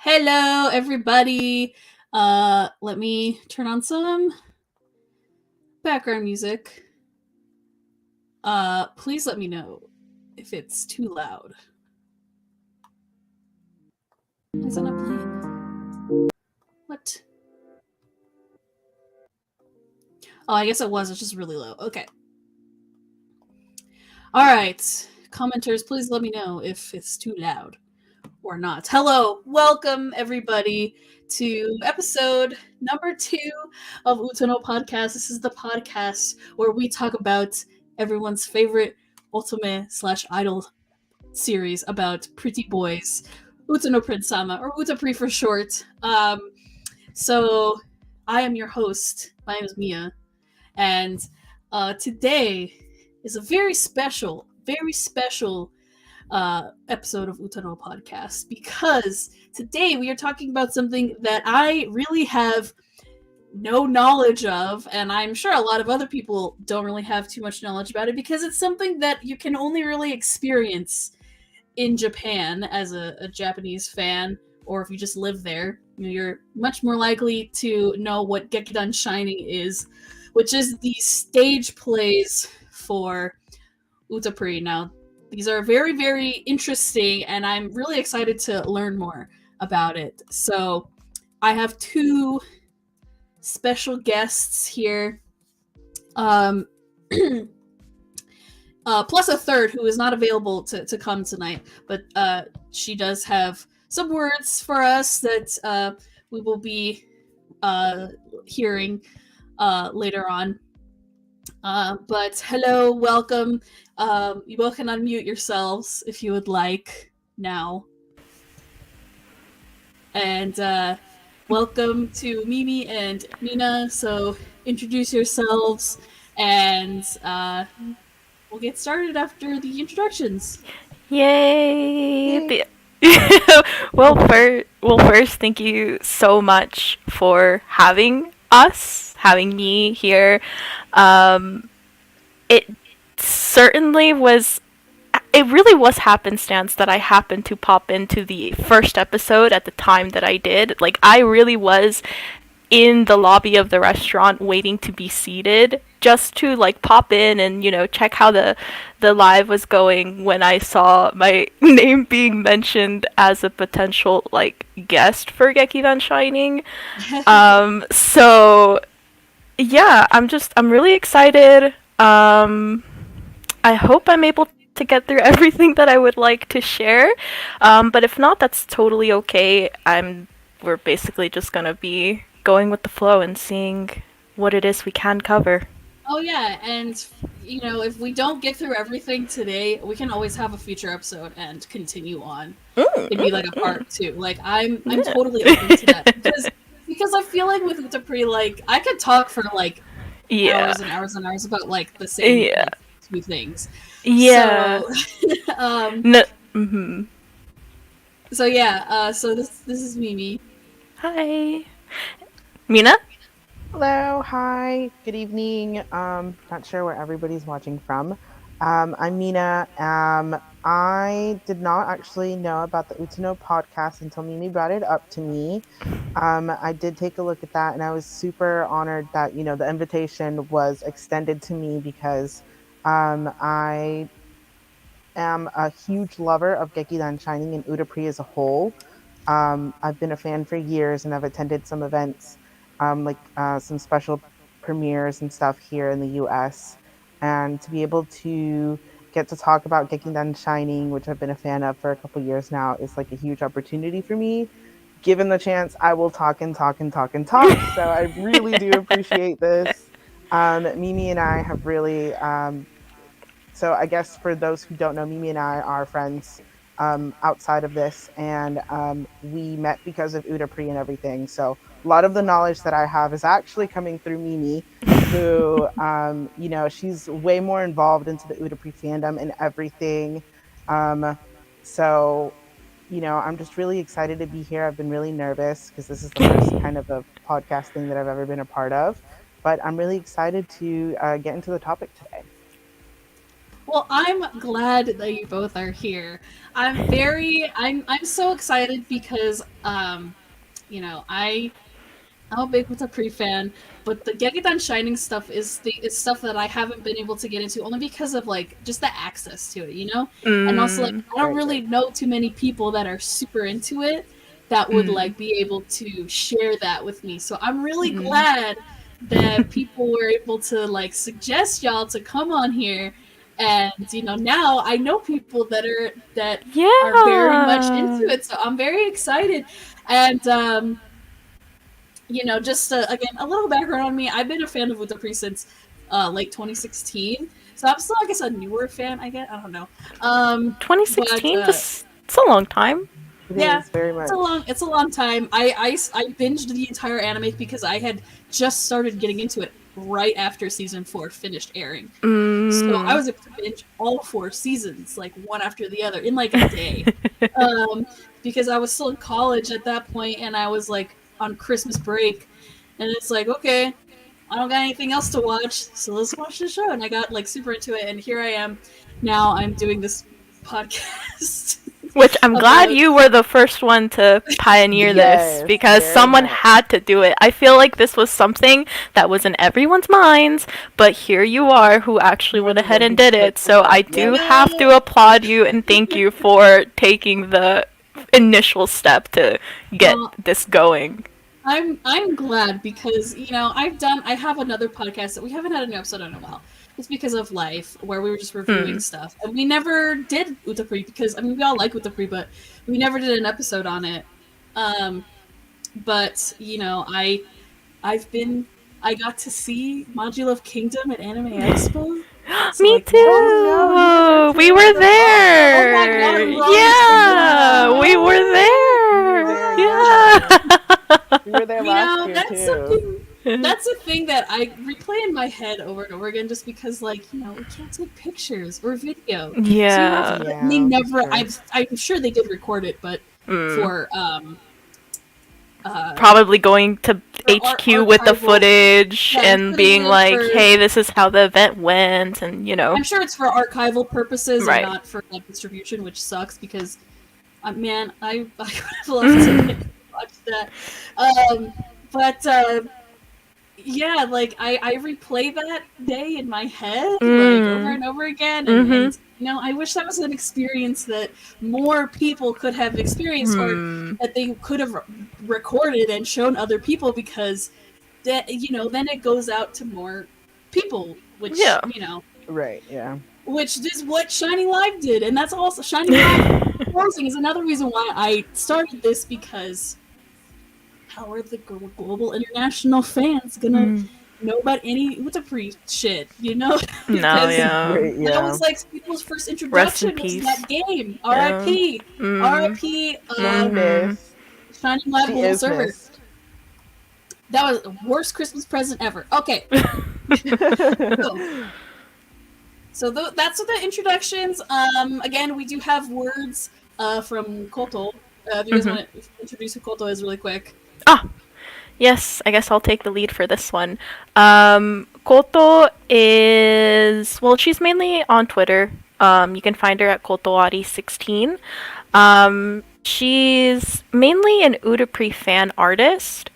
Hello, everybody. Let me turn on some background music. Please let me know if it's too loud. Is it not playing? What? Oh, I guess it was. It's just really low. Okay. All right. Commenters, please let me know if it's too loud or not. Hello. Welcome, everybody, to episode number 2 of Utano Podcast. This is the podcast where we talk about everyone's favorite otome/idol series about pretty boys, Utano Prince-sama, or Utapri for short. So I am your host. My name is Mia, and today is a very special episode of Utano Podcast because today we are talking about something that I really have no knowledge of, and I'm sure a lot of other people don't really have too much knowledge about it because it's something that you can only really experience in Japan as a Japanese fan, or if you just live there. You're much more likely to know what Gekidan Shining is, which is the stage plays for Utapri. Now, these are very, very interesting, and I'm really excited to learn more about it. So, I have 2 special guests here. Plus a third who is not available to come tonight, but she does have some words for us that we will be hearing later on. But hello, welcome. You both can unmute yourselves if you would like now. And welcome to Mimi and Mina. So introduce yourselves, and we'll get started after the introductions. Yay! First, thank you so much for having me here. It certainly was. It really was happenstance that I happened to pop into the first episode at the time that I did. Like, I really was in the lobby of the restaurant waiting to be seated just to like pop in and check how the live was going when I saw my name being mentioned as a potential like guest for Gekidan Shining. So yeah, I'm really excited. I hope I'm able to get through everything that I would like to share. But if not, that's totally okay. We're basically just gonna be going with the flow and seeing what it is we can cover. Oh yeah, and if we don't get through everything today, we can always have a future episode and continue on. It'd be like a part 2. Like I'm totally open to that because I feel like with Utapri, like I could talk for like hours and hours and hours about like the same like, 2 things. Yeah. So, No. Mm-hmm. So yeah. So this is Mimi. Hi. Mina? Hello, hi, good evening. Not sure where everybody's watching from. I'm Mina. I did not actually know about the Utano podcast until Mimi brought it up to me. I did take a look at that, and I was super honored that the invitation was extended to me because I am a huge lover of Gekidan Shining and Utapri as a whole. I've been a fan for years, and I've attended some events, some special premieres and stuff here in the US. And to be able to get to talk about Gekidan Shining, which I've been a fan of for a couple years now, is like a huge opportunity for me. Given the chance, I will talk and talk and talk and talk. So I really do appreciate this. Mimi and I have really so I guess for those who don't know, Mimi and I are friends outside of this, and we met because of Utapri and everything. So a lot of the knowledge that I have is actually coming through Mimi, who, she's way more involved into the Utapri fandom and everything. So, I'm just really excited to be here. I've been really nervous because this is the first kind of a podcast thing that I've ever been a part of. But I'm really excited to get into the topic today. Well, I'm glad that you both are here. I'm so excited because you know, I'm a big Utapri fan, but the Gekidan Shining stuff is stuff that I haven't been able to get into only because of like just the access to it, you know? And also like Mm, I don't Right, really right. know too many people that are super into it that would mm, like be able to share that with me. So I'm really mm. glad that people were able to like suggest y'all to come on here, and you know, now I know people that are very much into Yeah. it, so I'm very excited. And you know, just again, a little background on me. I've been a fan of Utapri since late 2016, so I'm still, I guess, a newer fan. I guess I don't know, but 2016? This it's a long time. It yeah, is very much. it's a long time. I binged the entire anime because I had just started getting into it right after season 4 finished airing. So I Mm. was able to binge all 4 seasons, like one after the other, in like a day. Um, because I was still in college at that point, and I was like on Christmas break, and it's like, okay, I don't got anything else to watch, so let's watch the show. And I got like super into it, and here I am. Now I'm doing this podcast Which I'm glad about. you were the first one to pioneer this Yes, because very someone much. had to do it. I feel like this was something that was in everyone's minds, but here you are who actually You were went the ahead one and who did it. took the So I step. You do Yep. have know, to applaud you and thank you for taking the initial step to get well, this going. I'm glad because you know I have another podcast that we haven't had an episode in a while. It's because of life where we were just reviewing Hmm. stuff and we never did Utapri because I mean we all like Utapri but we never did an episode on it. Um, but you know I've been I got to see Module of Kingdom at Anime Expo. So Me like Oh no, you were there too. We too. were That's oh awesome. my god, there. we were on the same Yeah, we one. were You were there. there. Woo! Yeah. We Yeah. were there You last know, year that's too. something that's a thing that I replay in my head over and over again just because like, you know, we can't take pictures or video. So you have to Yeah. they Yeah, for never sure. I'm sure they did record it, but Mm. for uh Probably going to for HQ with the archival, footage yeah, they and put it being in like, for hey, this is how the event went, and I'm sure it's for archival purposes and Right. not for like distribution, which sucks because man, I would have loved to watch that. Um but yeah, like I replay that day in my head like over Mm. and over again, Mm-hmm. and you know I wish that was an experience that more people could have experienced or Hmm. that they could have recorded and shown other people because that you know then it goes out to more people, which Yeah. you know Right, yeah. which is what Shining Live did, and that's also Shining Live closing is another reason why I started this because how are the global international fans gonna Mm. know about any Utapri shit, you know? No, Because yeah. Right, that yeah. was like people's first Rest in introduction was peace. that game. Yeah. R.I.P. Mm. R.I.P. Be Mm-hmm. missed. Shining Live She Global is Server. missed. That was the worst Christmas present ever. Okay, so that's the introductions. Again, we do have words from Koto. Do you guys Mm-hmm. want to introduce who Koto is really quick? Ah, yes, I guess I'll take the lead for this one. Koto is, well, she's mainly on Twitter. You can find her at kotoari16. She's mainly an Udapri fan artist,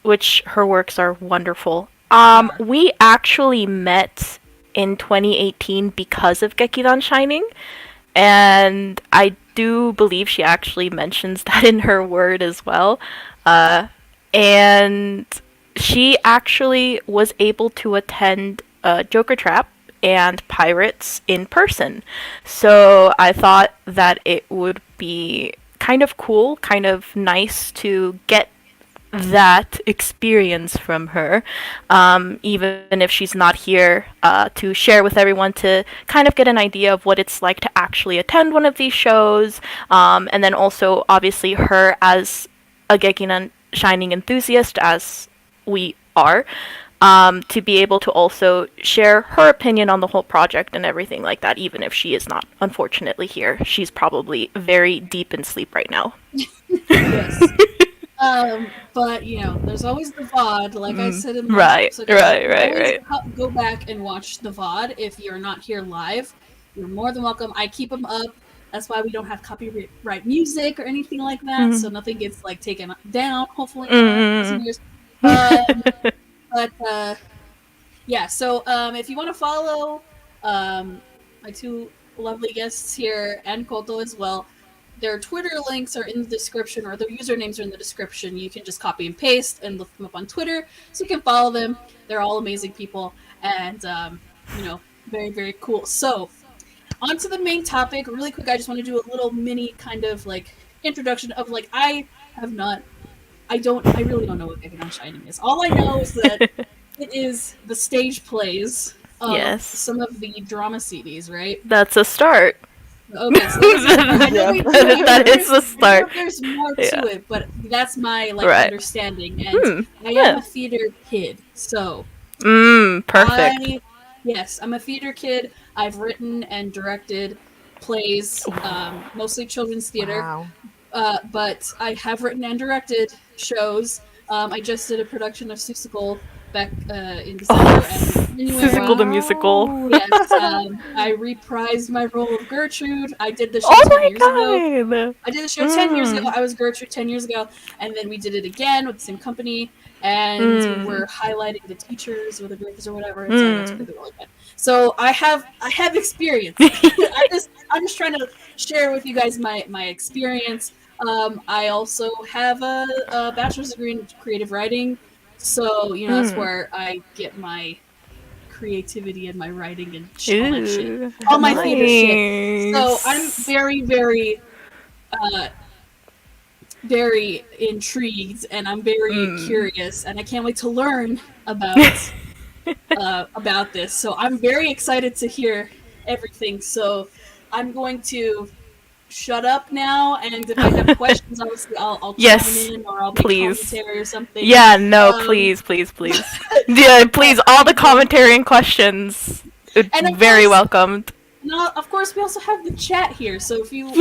which her works are wonderful. They are. We actually met in 2018 because of Gekidan Shining, and I do believe she actually mentions that in her word as well. And she actually was able to attend Joker Trap and Pirates in person. So I thought that it would be kind of cool, kind of nice to get that experience from her, even if she's not here to share with everyone, to kind of get an idea of what it's like to actually attend one of these shows, and then also obviously her as a Gekinan Shining enthusiast, as we are, to be able to also share her opinion on the whole project and everything like that, even if she is not unfortunately here. She's probably very deep in sleep right now. Yes. But there's always the VOD. Like I said in the last Right, episode, you can right, right, always right. go back and watch the VOD if you're not here live. You're more than welcome. I keep them up. That's why we don't have copyright music or anything like that, so nothing gets like taken down. Hopefully, in a thousand years. But yeah, so if you want to follow my two lovely guests here and Koto as well, their Twitter links are in the description, or their usernames are in the description. You can just copy and paste and look them up on Twitter, so you can follow them. They're all amazing people, and very, very cool. So on to the main topic. Really quick, I just want to do a little mini kind of like introduction of like I really don't know what Gekidan Shining is. All I know is that it is the stage plays of Yes. some of the drama CDs, right? That's a start. Okay, so I know That is the start. There's more to Yeah. it, but that's my Right. understanding. And I yeah. am a theater kid, so Perfect. Yes, I'm a theater kid. I've written and directed plays, mostly children's theater. Wow. But I have written and directed shows. I just did a production of Seussical back in December and January. Seussical the musical. Yes, I reprised my role of Gertrude. I did the show Oh 10 my years ago. god! I did the show 10 years ago. I was Gertrude 10 years ago, and then we did it again with the same company, and we were highlighting the teachers or the directors or whatever. And so that's really, really good. So I have experience. I'm just trying to share with you guys my experience. I also have a bachelor's degree in creative writing, so that's where I get my creativity and my writing and all that shit, all my theater shit. So I'm very, very, very intrigued, and I'm very curious, and I can't wait to learn about this. So I'm very excited to hear everything. So I'm going to shut up now, and if I have questions, obviously I'll chime in, or I'll make commentary or something. Yeah, no, please. Yeah, please, all the commentary and questions, and very welcomed. No, of course, we also have the chat here, so if you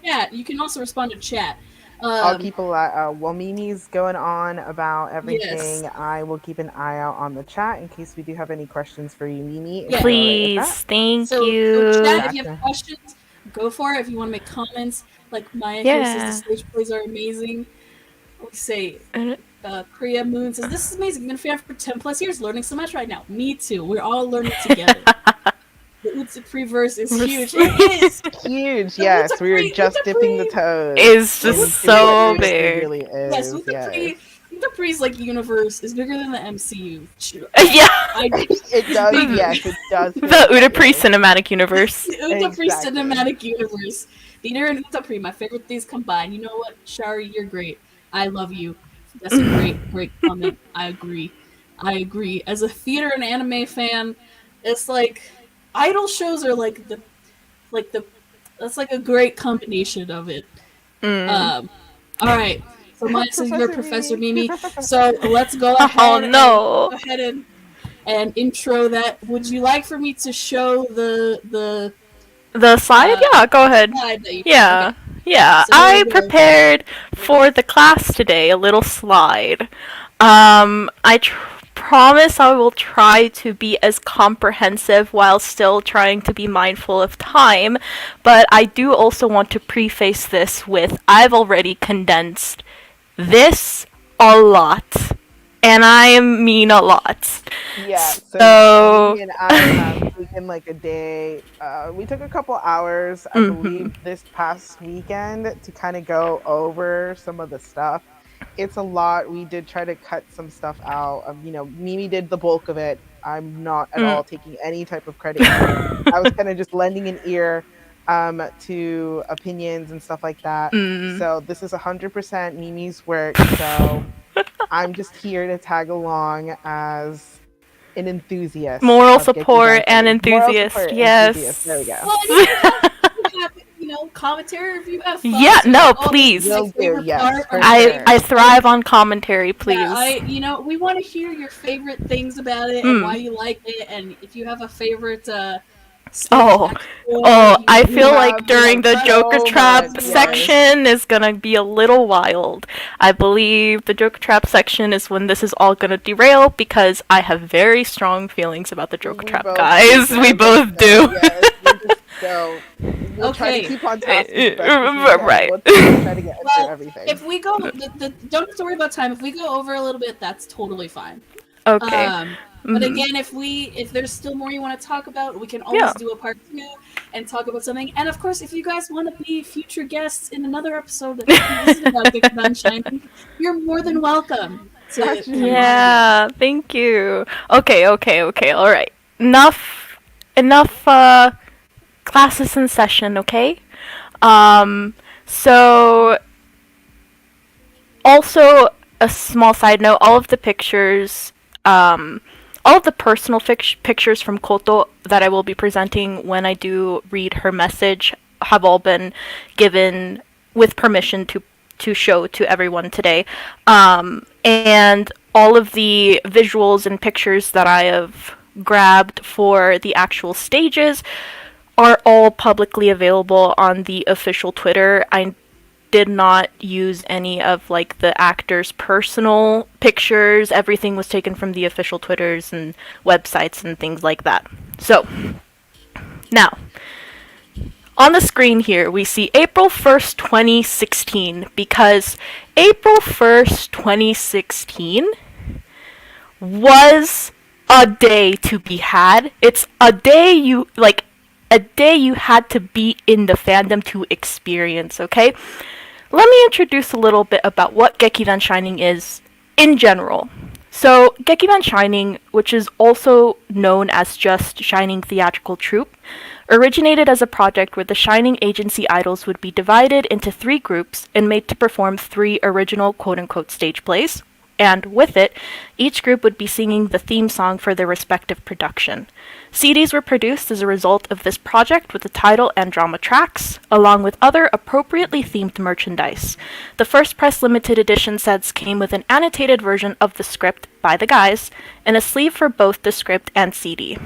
chat, you can also respond to chat. I'll keep while Mimi's going on about everything, Yes. I will keep an eye out on the chat in case we do have any questions for you, Mimi. Yeah. Please, thank you. So chat, if you have questions, go for it. If you want to make comments, like Maya here says, the stage plays are amazing. We say, Kriya Moon says, this is amazing. I've been a fan for 10 plus years, learning so much right now. Me too. We're all learning together. The Utsukri verse is huge. It is huge. Yes, we were just dipping the toes. It's just so big. It really is. Yes, Utsukri's like universe is bigger than the MCU. Yeah, it does. Yes, it does. The Utapri cinematic universe. The Utapri cinematic universe. Theater and Utapri, my favorite things combined. You know what, Shari, you're great. I love you. That's a great comment. I agree. As a theater and anime fan, it's like idol shows are like the that's like a great combination of it. All right. So mine is your Professor Mimi. So let's go ahead. Go ahead and intro that. Would you like for me to show the slide? Yeah, go ahead. Yeah. Okay. Yeah, So I prepared for the class today a little slide. I promise I will try to be as comprehensive while still trying to be mindful of time, but I do also want to preface this with I've already condensed this a lot, and I mean a lot. Yeah, so me and I have taken like a day. We took a couple hours, I believe, this past weekend to kind of go over some of the stuff. It's a lot. We did try to cut some stuff out. Mimi did the bulk of it. I'm not at all taking any type of credit. I was kind of just lending an ear to opinions and stuff like that. So this is 100% Mimi's work. So I'm just here to tag along as an enthusiast. Moral support and enthusiast. Yes. There we go. Well, commentary if you have fun. Yeah, no, please. I thrive on commentary, please. Yeah, we want to hear your favorite things about it and why you like it, and if you have a favorite Oh, I feel like during the Joker so Trap much, section is gonna be a little wild. I believe the Joker Trap section is when this is all gonna derail because I have very strong feelings about the Joker Trap, guys. We both do. Yes, we'll try to keep on task as best as we can. Right. We'll try to get into Well, everything. if we go, don't have to worry about time. If we go over a little bit, that's totally fine. Okay. But again, if there's still more you want to talk about, we can always do a part 2 and talk about something. And of course, if you guys want to be future guests in another episode that isn't about Gekidan Shining, you're more than welcome. Yeah, thank you. Okay, all right. Enough classes in session, okay? So also a small side note, all of the pictures, all of the personal pictures from Koto that I will be presenting when I do read her message have all been given with permission to show to everyone today. And all of the visuals and pictures that I have grabbed for the actual stages are all publicly available on the official Twitter. I did not use any of like the actors' personal pictures. Everything was taken from the official Twitters and websites and things like that. So, now, on the screen here, we see April 1st, 2016, because April 1st, 2016 was a day to be had. It's a day you had to be in the fandom to experience, okay? Let me introduce a little bit about what Gekidan Shining is in general. So, Gekidan Shining, which is also known as just Shining Theatrical Troupe, originated as a project where the Shining agency idols would be divided into 3 groups and made to perform 3 original quote-unquote stage plays, and with it, each group would be singing the theme song for their respective production. CDs were produced as a result of this project with the title and drama tracks, along with other appropriately themed merchandise. The first press limited edition sets came with an annotated version of the script by the guys, and a sleeve for both the script and CD.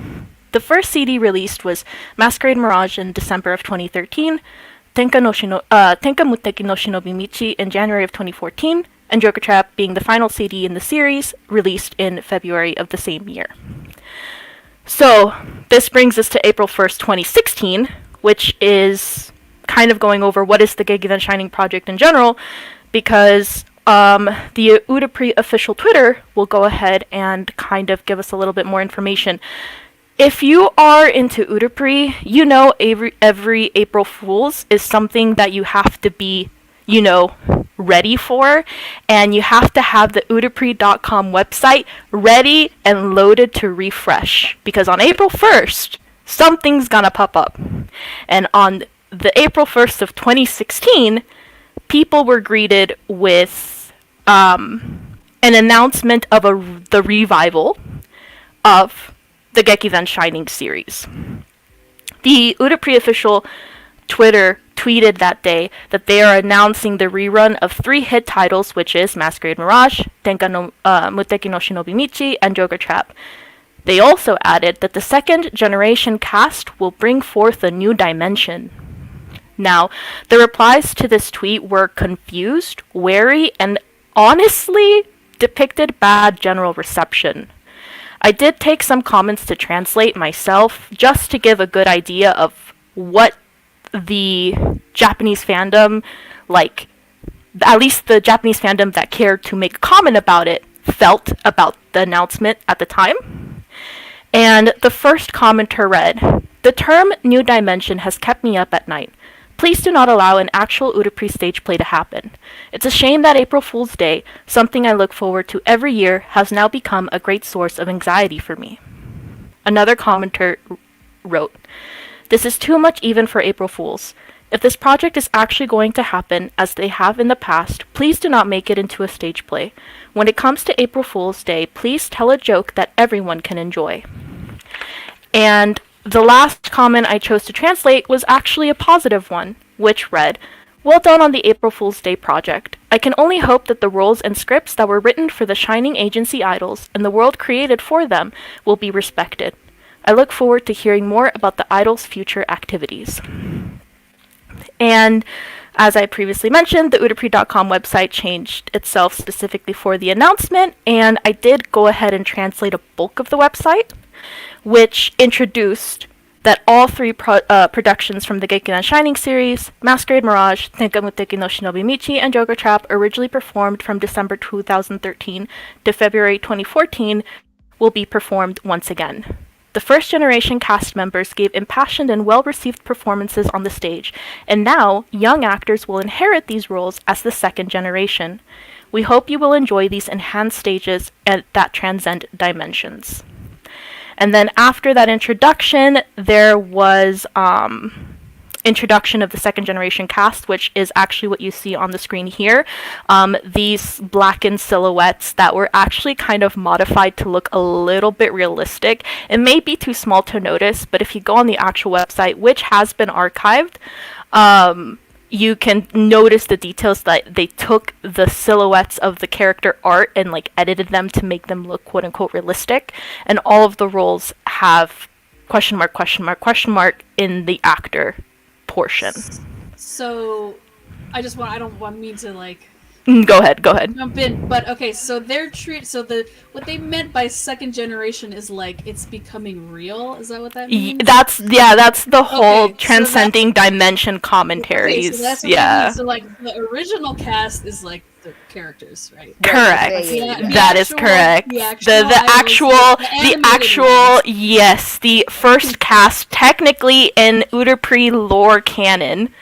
The first CD released was Masquerade Mirage in December of 2013, Tenka Muteki no Shinobi Michi in January of 2014, and Joker Trap being the final CD in the series, released in February of the same year. So, this brings us to April 1st, 2016, which is kind of going over what is the Gekidan Shining project in general, because the Udapri official Twitter will go ahead and kind of give us a little bit more information. If you are into Udapri, you know every April Fool's is something that you have to be, ready for, and you have to have the udapri.com website ready and loaded to refresh, because on April 1st, something's gonna pop up. And on the April 1st of 2016, people were greeted with an announcement of the revival of the Gekidan Shining series. The Udapri official Twitter tweeted that day that they are announcing the rerun of 3 hit titles, which is Masquerade Mirage, Tenka no Muteki no Shinobi Michi, and Joker Trap. They also added that the second generation cast will bring forth a new dimension. Now, the replies to this tweet were confused, wary, and honestly depicted bad general reception. I did take some comments to translate myself, just to give a good idea of what the Japanese fandom, at least the Japanese fandom that cared to make a comment about it, felt about the announcement at the time. And the first commenter read, "The term New Dimension has kept me up at night. Please do not allow an actual Udapri stage play to happen. It's a shame that April Fool's Day, something I look forward to every year, has now become a great source of anxiety for me." Another commenter wrote, "This is too much even for April Fools. If this project is actually going to happen, as they have in the past, please do not make it into a stage play. When it comes to April Fool's Day, please tell a joke that everyone can enjoy." And the last comment I chose to translate was actually a positive one, which read, "Well done on the April Fool's Day project. I can only hope that the roles and scripts that were written for the Shining agency idols and the world created for them will be respected. I look forward to hearing more about the idol's future activities. And as I previously mentioned, the Udapri.com website changed itself specifically for the announcement, and I did go ahead and translate a bulk of the website, which introduced that all three productions from the Gekidan Shining series, Masquerade Mirage, Tenkamuteki no Shinobi Michi, and Joker Trap, originally performed from December 2013 to February 2014, will be performed once again. The first-generation cast members gave impassioned and well-received performances on the stage, and now young actors will inherit these roles as the second generation. We hope you will enjoy these enhanced stages that transcend dimensions. And then after that introduction, there was introduction of the second generation cast, which is actually what you see on the screen here. These blackened silhouettes that were actually kind of modified to look a little bit realistic. It may be too small to notice, but if you go on the actual website, which has been archived, you can notice the details that they took the silhouettes of the character art and like edited them to make them look quote unquote realistic. And all of the roles have question mark, question mark, question mark in the actor portion. So I don't want me to like Go ahead. jump in, but okay, so what they meant by second generation is like it's becoming real. Is that what that means? That's the whole transcending dimension commentaries. Okay, so that's what that means. So like the original cast is like the characters, right? Correct. That is correct. The first cast technically in Udapri lore canon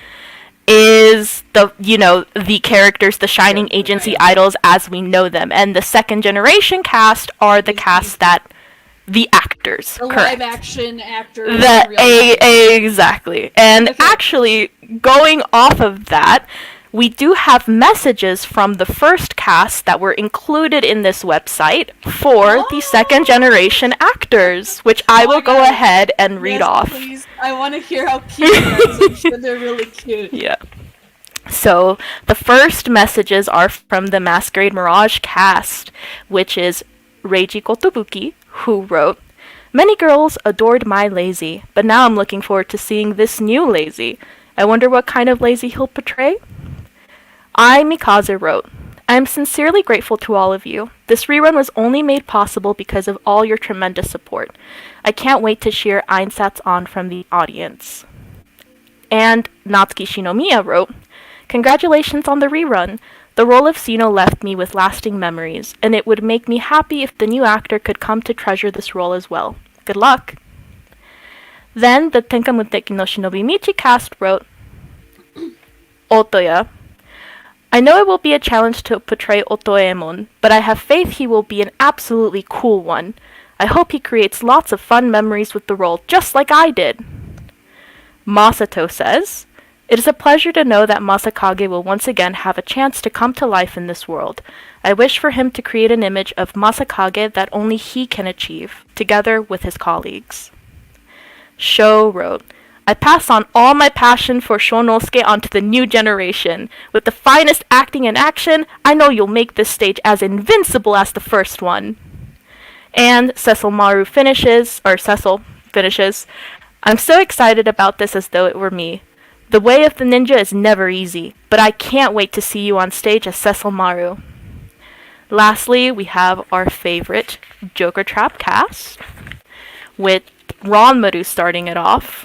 is the characters, the Shining Agency idols as we know them, and the second generation cast are the cast that the actors, the correct? Live action actors. Exactly. And actually, going off of that, we do have messages from the first cast that were included in this website for the second generation actors, which I will go ahead and read off. Please. I want to hear how cute they are. I'm sure they're really cute. Yeah. So, the first messages are from the Masquerade Mirage cast, which is Reiji Kotobuki, who wrote, "Many girls adored my Lazy, but now I'm looking forward to seeing this new Lazy. I wonder what kind of Lazy he'll portray?" I, Mikaze, wrote, "I am sincerely grateful to all of you. This rerun was only made possible because of all your tremendous support. I can't wait to cheer Einsatz on from the audience." And Natsuki Shinomiya wrote, "Congratulations on the rerun. The role of Sino left me with lasting memories, and it would make me happy if the new actor could come to treasure this role as well. Good luck." Then the Tenkamuteki no Shinobi Michi cast wrote, "Otoya. I know it will be a challenge to portray Otoemon, but I have faith he will be an absolutely cool one. I hope he creates lots of fun memories with the role, just like I did." Masato says, "It is a pleasure to know that Masakage will once again have a chance to come to life in this world. I wish for him to create an image of Masakage that only he can achieve, together with his colleagues." Sho wrote, "I pass on all my passion for Shonosuke onto the new generation. With the finest acting and action, I know you'll make this stage as invincible as the first one." And Cecil finishes, "I'm so excited about this as though it were me. The way of the ninja is never easy, but I can't wait to see you on stage as Cecil Maru." Lastly, we have our favorite Joker Trap cast, with Ranmaru starting it off,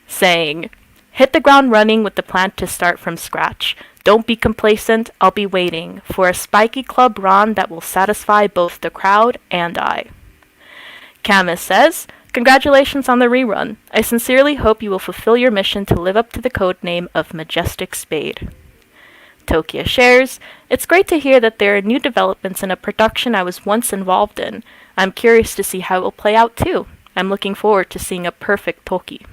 saying, "Hit the ground running with the plan to start from scratch. Don't be complacent, I'll be waiting for a spiky club run that will satisfy both the crowd and I." Camus says, "Congratulations on the rerun. I sincerely hope you will fulfill your mission to live up to the code name of Majestic Spade." Tokia shares, "It's great to hear that there are new developments in a production I was once involved in. I'm curious to see how it will play out too. I'm looking forward to seeing a perfect Toki."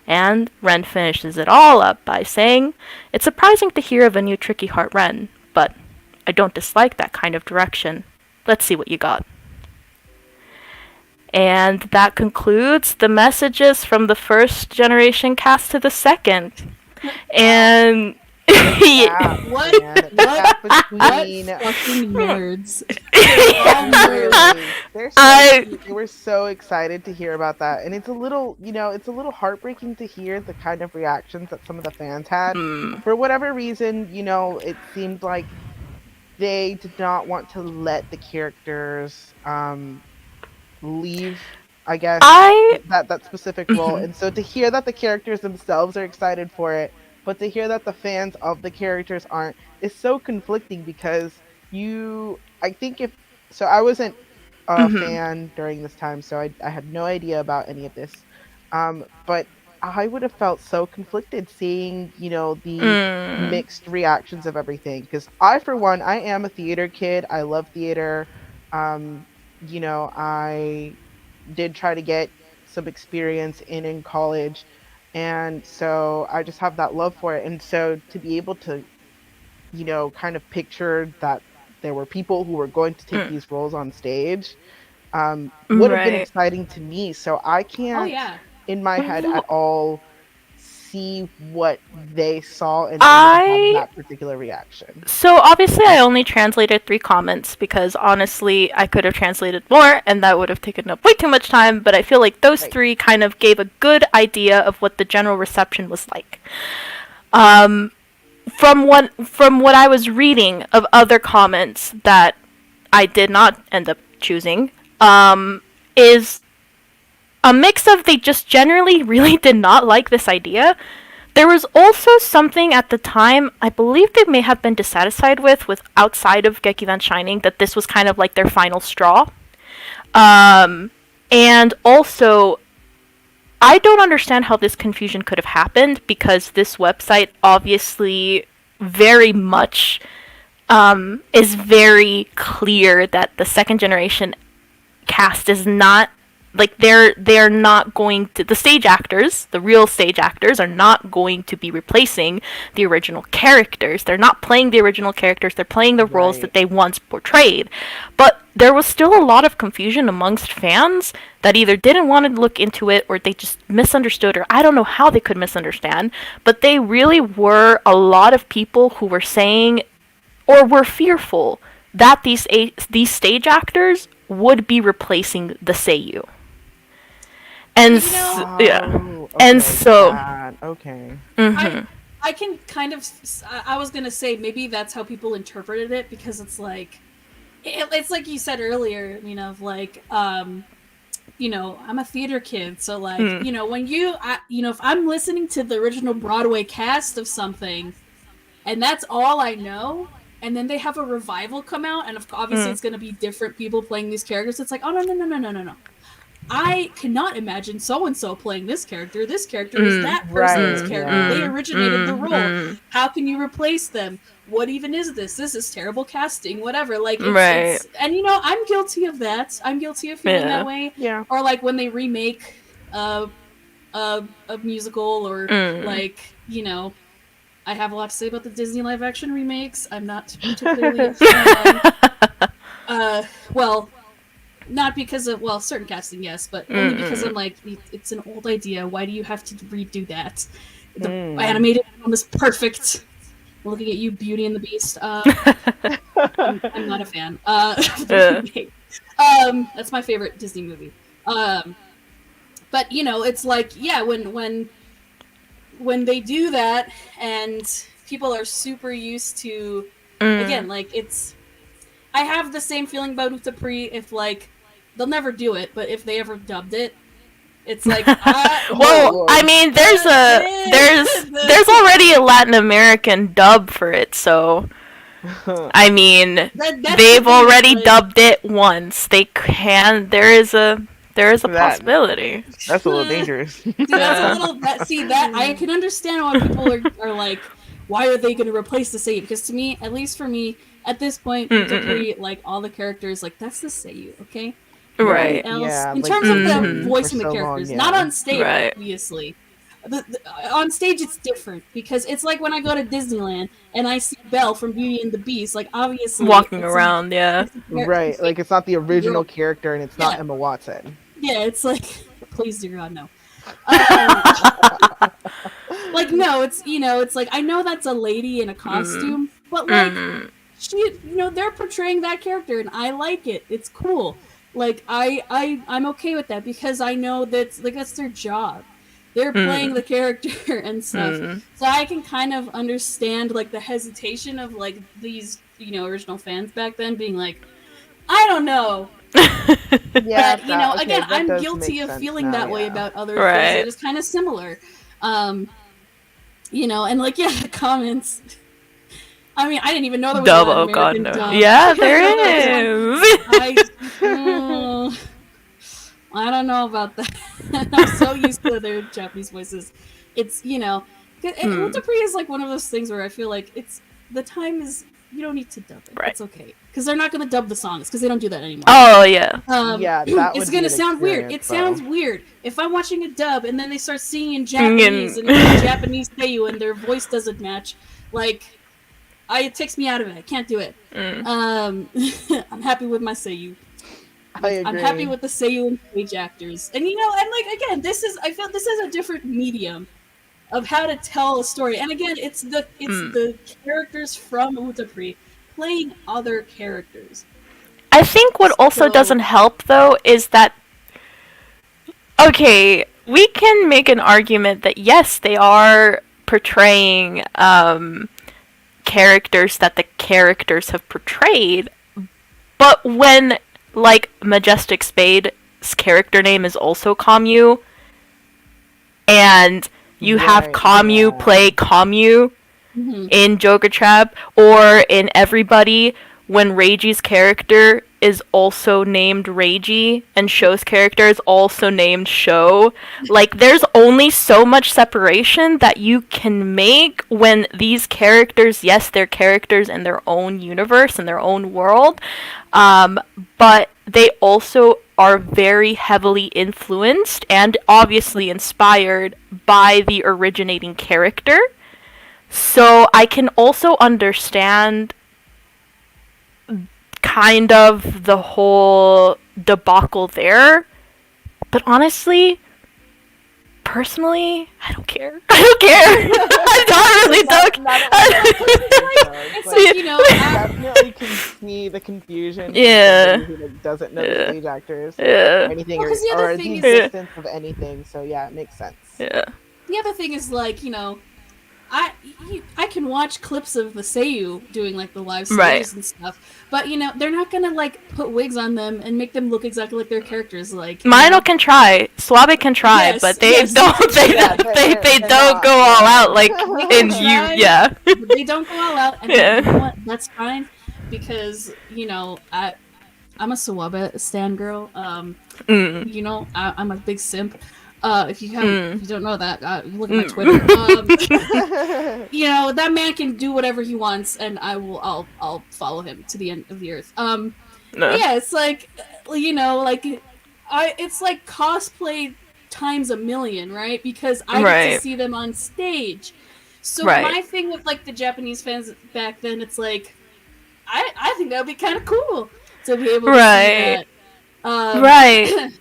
And Ren finishes it all up by saying, "It's surprising to hear of a new Tricky Heart Ren, but I don't dislike that kind of direction. Let's see what you got." And that concludes the messages from the first generation cast to the second. And The gap, What? man. The gap What between fucking nerds? They're all nerds. literally, they're so I cute. They were so excited to hear about that. And it's a little, it's a little heartbreaking to hear the kind of reactions that some of the fans had. mm, For whatever reason, it seemed like they did not want to let the characters leave, I guess, I that specific role. mhm, And so to hear that the characters themselves are excited for it, but to hear that the fans of the characters aren't, is so conflicting because I think if so I wasn't a mhm, fan during this time, so I had no idea about any of this. But I would have felt so conflicted seeing, the mm, mixed reactions of everything. Because I, for one, I am a theater kid. I love theater. Um, I did try to get some experience in college, and so I just have that love for it. And so to be able to, kind of picture that there were people who were going to take mm, these roles on stage, would have been right. exciting to me. So I Oh can't, yeah. in my head at all, see what they saw in me to have I that particular reaction. So obviously I only translated 3 comments because honestly I could have translated more and that would have taken up way too much time, but I feel like those Right. 3 kind of gave a good idea of what the general reception was like. Um, from what I was reading of other comments that I did not end up choosing, is a mix of they just generally really did not like this idea. There was also something at the time I believe they may have been dissatisfied with outside of Gekidan Shining, that this was kind of like their final straw. Um, and also, I don't understand how this confusion could have happened because this website obviously very much is very clear that the second generation cast is not, like, they're not going to, the stage actors, the real stage actors are not going to be replacing the original characters. They're not playing the original characters, they're playing the roles that Right. they once portrayed. But there was still a lot of confusion amongst fans that either didn't want to look into it or they just misunderstood, or I don't know how they could misunderstand, but they really were a lot of people who were saying or were fearful that these stage actors would be replacing the Seiyu. And You know, yeah. Oh, And okay. so That. Okay. I mhm. I can kind of I was gonna say maybe that's how people interpreted it because it's like it's like you said earlier, of like I'm a theater kid, so like Mm, when if I'm listening to the original Broadway cast of something and that's all I know. And then they have a revival come out, and obviously mm, it's going to be different people playing these characters. It's like, oh no. I cannot imagine so and so playing this character. This character is mm, that person's Right. mm, character. Yeah. They mm, originated the mm, role. mm. How can you replace them? What even is this? This is terrible casting. Whatever. Like Right. and I'm guilty of that. I'm guilty of feeling that Yeah. way. Yeah. Or like when they remake a musical, or Mm. like I have a lot to say about the Disney live action remakes. I'm not particularly a fan. Well, not because of certain casting, yes, but only because I'm Mm-mm. like it's an old idea. Why do you have to redo that? The Mm. animated film is perfect. Looking at you, Beauty and the Beast. I'm not a fan. Of the Uh, remake. That's my favorite Disney movie. But it's like when they do that and people are super used to, mm. again, like I have the same feeling about Utapri if like they'll never do it, but if they ever dubbed it, it's like Oh Well, I Lord. mean, there's already a Latin American dub for it, so I mean, that's the they've thing, it's already like, dubbed it once. They can. There is a That possibility. that's a little dangerous. see, that's a little that I can understand why people are like, why are they going to replace the Seiyu? Because to me, at least for me, at this point, Mm-mm-mm. Utapri, like all the characters, like that's the Seiyu, okay? Everything Right. else, Yeah, in like terms of they've the been Mhm. for voicing the so long. characters, not Yeah. on stage, Right. obviously. On stage, it's different because it's like when I go to Disneyland and I see Belle from Beauty and the Beast. Like obviously, Walking around, yeah. it's Right. Like it's not the a girl. original character, and it's not Yeah, Emma Watson. yeah. It's like, please, dear God, no. Um, like no, it's it's like I know that's a lady in a costume, but like she, they're portraying that character, and I like it. It's cool. Like I'm okay with that because I know that's like that's their job. They're playing the character and stuff, so I can kind of understand like the hesitation of like these original fans back then being like, I don't know. Yeah, but again, I'm guilty of feeling that way about other things that is kind of similar. And like the comments. I mean, I didn't even know there was an American dub. Yeah, there is. I don't know about that. I'm so used to their Japanese voices. It's Utapri is like one of those things where I feel like the time is you don't need to dub it. Right. It's okay because they're not going to dub the songs because they don't do that anymore. Oh yeah. It's going to sound weird. It sounds weird if I'm watching a dub and then they start singing in Japanese and Japanese seiyu and their voice doesn't match. Like, it takes me out of it. I can't do it. I'm happy with my seiyu. I agree. I'm happy with the seiyu and stage actors, and and like again, I feel this is a different medium of how to tell a story. And again, it's the characters from Utapri playing other characters. I think what also doesn't help though is that we can make an argument that yes, they are portraying characters that the characters have portrayed, but when like Majestic Spade's character name is also Kamyu, and you have Kamyu play Kamyu in Joker Trap, or in Everybody when Reiji's character is also named Reiji and Sho's character is also named Sho. Like, there's only so much separation that you can make when these characters, yes, they're characters in their own universe, in their own world, but they also are very heavily influenced and obviously inspired by the originating character. So I can also understand kind of the whole debacle there, but honestly, personally, I don't care. It's like, definitely can see the confusion. Yeah. Who doesn't know the stage actors or anything, or the existence of anything. So yeah, it makes sense. Yeah. The other thing is like I can watch clips of the Seiyu doing like the live stages and stuff, but they're not gonna like put wigs on them and make them look exactly like their characters. Like Mino can try, Suabe can try, but they don't. They don't go all out like in you. Yeah. They don't go all out, and you know what? That's fine because I'm a Suabe stan girl. I'm a big simp. If you don't know that, look at my Twitter. That man can do whatever he wants, and I'll follow him to the end of the earth. Yeah, it's like, it's like cosplay times a million, right? Because I get to see them on stage. So my thing with like the Japanese fans back then, it's like, I think that would be kind of cool to be able to see that.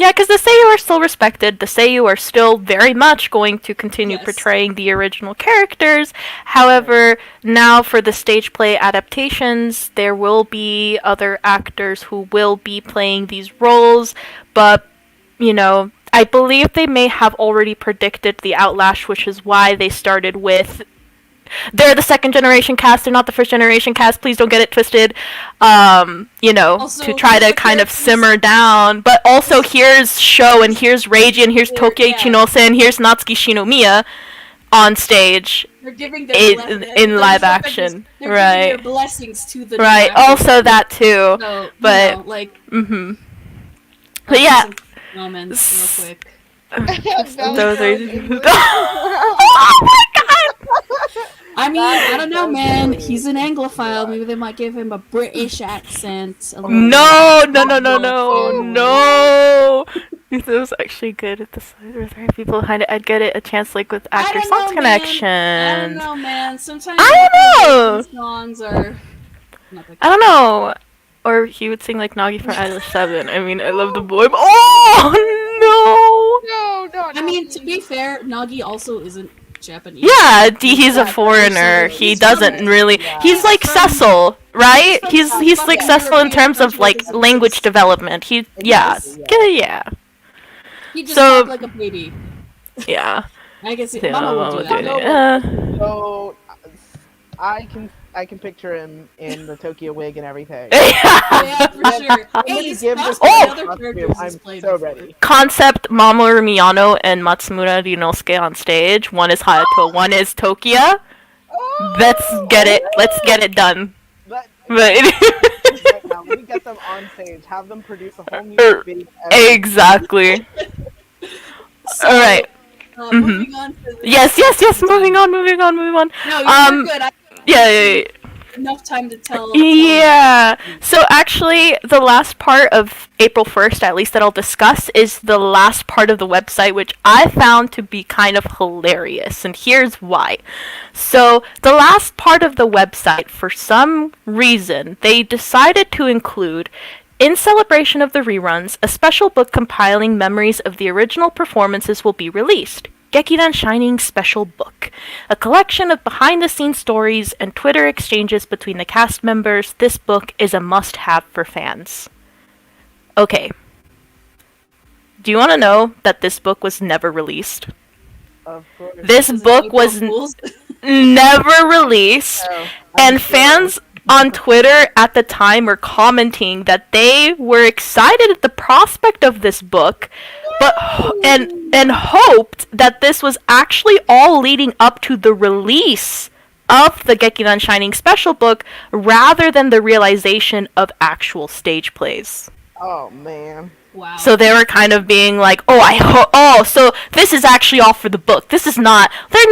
Yeah, because the Seiyu are still respected. The Seiyu are still very much going to continue portraying the original characters. However, now for the stage play adaptations, there will be other actors who will be playing these roles. But, I believe they may have already predicted the Outlash, which is why they started with... They're the second generation cast, they're not the first generation cast, please don't get it twisted. Also, to try to kind of simmer down. But also here's Sho, and here's Reiji, and here's Tokyo Ichinose, and here's Natsuki Shinomiya on stage in live action. They're giving their blessings to the also that too. So, but but yeah. Moments real quick. Those are oh my god! I mean, I don't know, man. He's an Anglophile. Maybe they might give him a British accent. No. If it was actually good at the side, or there are people behind it, I'd get it a chance, like with Actor Songs Connection. I don't know, man. Sometimes songs are. I don't know. Or he would sing like Nagi from Idol 7. I mean, I love the boy. Oh no! I mean, to be fair, Nagi also isn't Japanese. Yeah, he's a Yeah, foreigner. so He he's doesn't from- really. yeah. He's like from- Cecil, right? he's from He's South like European Cecil in terms of country like with his language roots. development. He Exactly, yeah. He just So- talked like a baby. Yeah. I can see Yeah, Mama would do Mama that. would do it. So I can picture him in the Tokyo wig and everything. Yeah, for sure. I'm Hey, gonna he's give crossed this by guy other a costume. characters he's I'm played so before. ready. Concept Mamoru Miyano and Matsumura Ryunosuke on stage. One is Hayato, one is Tokia. Let's get it done. But But right now, let me get them on stage. Have them produce a whole music video. exactly. So, All right. Moving on to the Yes. Moving on. No, you're good. I Yeah. enough time to tell. Yeah. So actually, the last part of April 1st, at least that I'll discuss, is the last part of the website, which I found to be kind of hilarious. And here's why. So the last part of the website, for some reason, they decided to include, in celebration of the reruns, a special book compiling memories of the original performances will be released. Gekidan Shining Special Book. A collection of behind-the-scenes stories and Twitter exchanges between the cast members. This book is a must-have for fans. Okay. Do you want to know that this book was never released? Of course. This book was Fools. never released, So, and I'm sure- fans on Twitter at the time were commenting that they were excited at the prospect of this book, but and hoped that this was actually all leading up to the release of the Gekidan Shining special book rather than the realization of actual stage plays. Oh man. Wow. So they were kind of being like, so this is actually all for the book. This is not. They're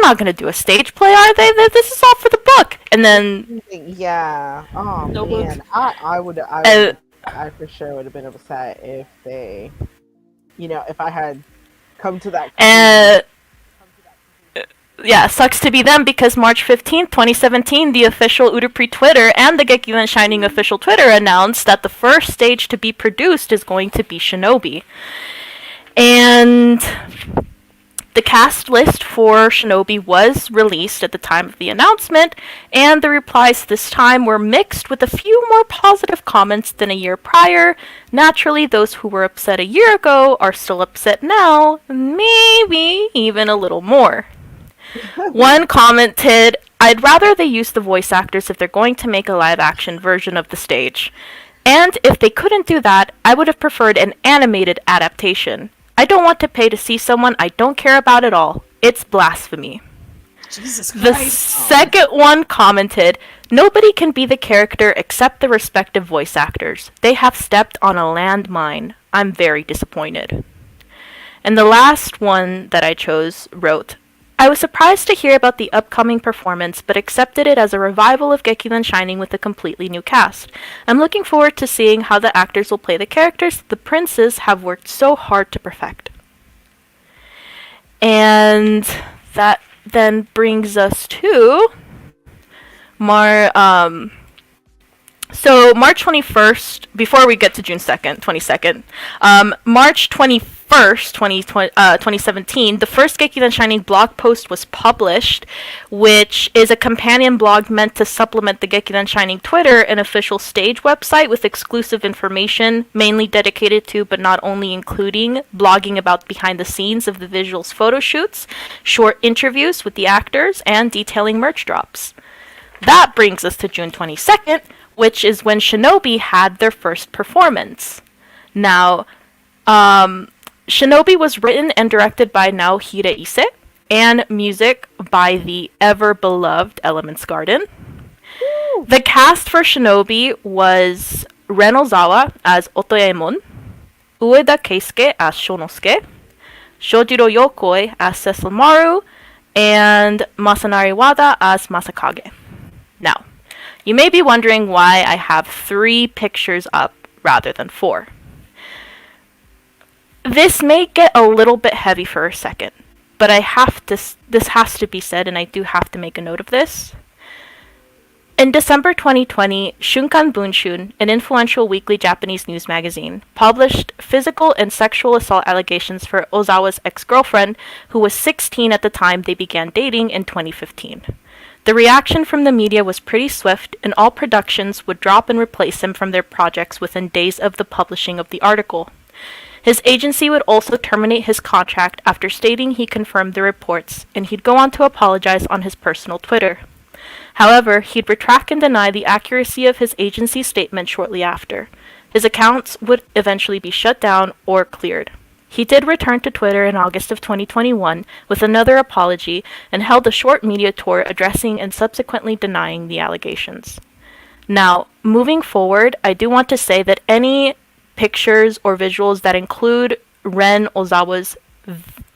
not gonna do a stage play, are they? This is all for the book. And then Yeah. Oh No man. book. I for sure would have been upset if they, if I had come to that. Yeah, sucks to be them because March 15th, 2017, the official Udapri Twitter and the Gekidan Shining official Twitter announced that the first stage to be produced is going to be Shinobi. And the cast list for Shinobi was released at the time of the announcement, and the replies this time were mixed with a few more positive comments than a year prior. Naturally, those who were upset a year ago are still upset now, maybe even a little more. One commented, I'd rather they use the voice actors if they're going to make a live-action version of the stage. And if they couldn't do that, I would have preferred an animated adaptation. I don't want to pay to see someone I don't care about at all. It's blasphemy. Jesus The Christ. second one commented, nobody can be the character except the respective voice actors. They have stepped on a landmine. I'm very disappointed. And the last one that I chose wrote, I was surprised to hear about the upcoming performance, but accepted it as a revival of Gekidan Shining with a completely new cast. I'm looking forward to seeing how the actors will play the characters the princes have worked so hard to perfect. And that then brings us to March 21st, before we get to June 2nd, 22nd, March 21st, 2017, the first Gekidan Shining blog post was published, which is a companion blog meant to supplement the Gekidan Shining Twitter and official stage website with exclusive information, mainly dedicated to, but not only including, blogging about behind the scenes of the visuals photo shoots, short interviews with the actors, and detailing merch drops. That brings us to June 22nd, which is when Shinobi had their first performance. Now, Shinobi was written and directed by Naohide Ise, and music by the ever-beloved Elements Garden. Woo! The cast for Shinobi was Ren Ozawa as Otoemon, Ueda Keisuke as Shonosuke, Shojiro Yokoi as Cecil Maru, and Masanari Wada as Masakage. Now, you may be wondering why I have 3 pictures up rather than 4. This may get a little bit heavy for a second, but this has to be said, and I do have to make a note of this. In December 2020, Shunkan Bunshun, an influential weekly Japanese news magazine, published physical and sexual assault allegations for Ozawa's ex-girlfriend, who was 16 at the time they began dating in 2015. The reaction from the media was pretty swift, and all productions would drop and replace him from their projects within days of the publishing of the article. His agency would also terminate his contract after stating he confirmed the reports, and he'd go on to apologize on his personal Twitter. However, he'd retract and deny the accuracy of his agency's statement shortly after. His accounts would eventually be shut down or cleared. He did return to Twitter in August of 2021 with another apology and held a short media tour addressing and subsequently denying the allegations. Now, moving forward, I do want to say that any pictures or visuals that include Ren Ozawa's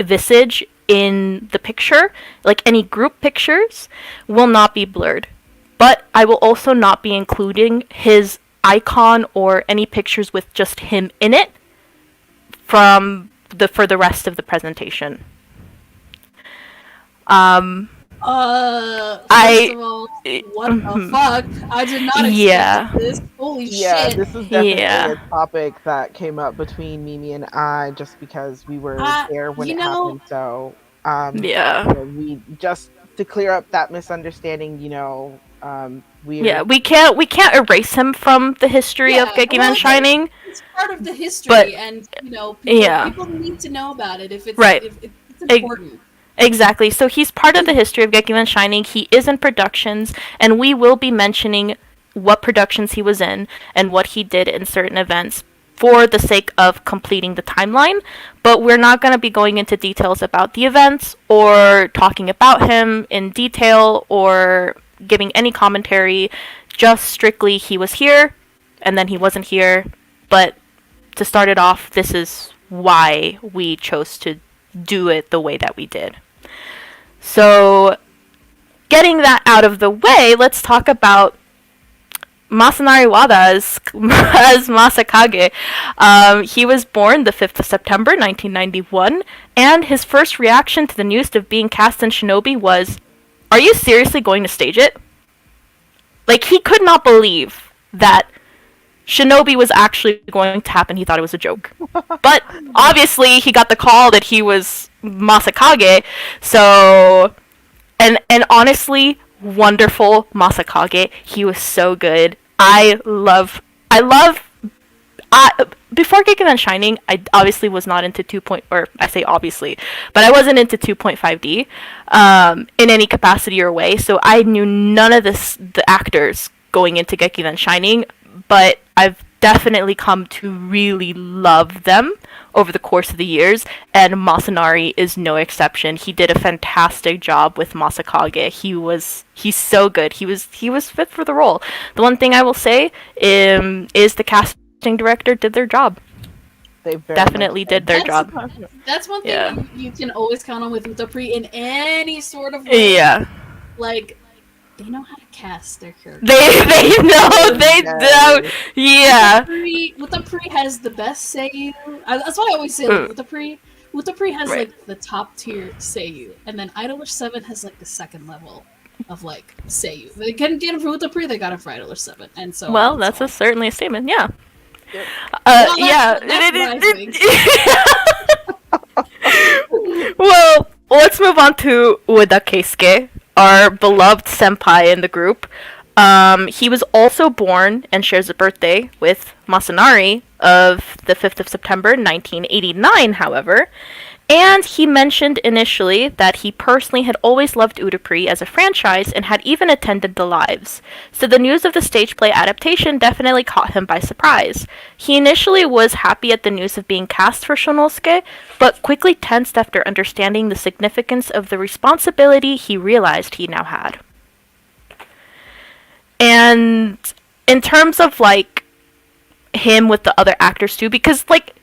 visage in the picture, like any group pictures, will not be blurred. But I will also not be including his icon or any pictures with just him in it for the rest of the presentation. First of all, what the fuck? I did not expect this. Holy shit. This is definitely a topic that came up between Mimi and I just because we were there when it happened. So, we just to clear up that misunderstanding, we can't erase him from the history of Gekidan Shining. It's part of the history, and people need to know about it if it's important. Exactly. So he's part of the history of Gekidan Shining. He is in productions, and we will be mentioning what productions he was in and what he did in certain events for the sake of completing the timeline. But we're not going to be going into details about the events or talking about him in detail or giving any commentary. Just strictly he was here, and then he wasn't here. But to start it off, this is why we chose to do it the way that we did. So, getting that out of the way, let's talk about Masanari Wada as Masakage. He was born the 5th of September 1991, and his first reaction to the news of being cast in Shinobi was, "Are you seriously going to stage it?" Like, he could not believe that Shinobi was actually going to happen. He thought it was a joke. But obviously he got the call that he was Masakage. So, and honestly, wonderful Masakage. He was so good. Before Gekidan Shining, I obviously was not into I wasn't into 2.5D in any capacity or way. So I knew none of the actors going into Gekidan Shining, but I've definitely come to really love them over the course of the years, and Masanari is no exception. He did a fantastic job with Masakage. He's so good. He was fit for the role. The one thing I will say is the casting director did their job. They definitely did their job. That's one thing you can always count on with Utapri in any sort of way. Yeah. Like, they know how to cast their characters. They know. Yeah. Utapri has the best Seiyu. That's why I always say Utapri. Utapri has like the top tier Seiyu, and then Idolish 7 has like the second level of like Seiyu. They couldn't get him for Utapri, they got him for Idolish 7, and so. Well, that's certainly a statement. Yeah. Yep. Well, let's move on to Ueda Keisuke, our beloved senpai in the group. He was also born and shares a birthday with Masanari of the 5th of September 1989, however. And he mentioned initially that he personally had always loved Utapri as a franchise and had even attended the lives. So the news of the stage play adaptation definitely caught him by surprise. He initially was happy at the news of being cast for Shonosuke, but quickly tensed after understanding the significance of the responsibility he realized he now had. And in terms of like him with the other actors too, because like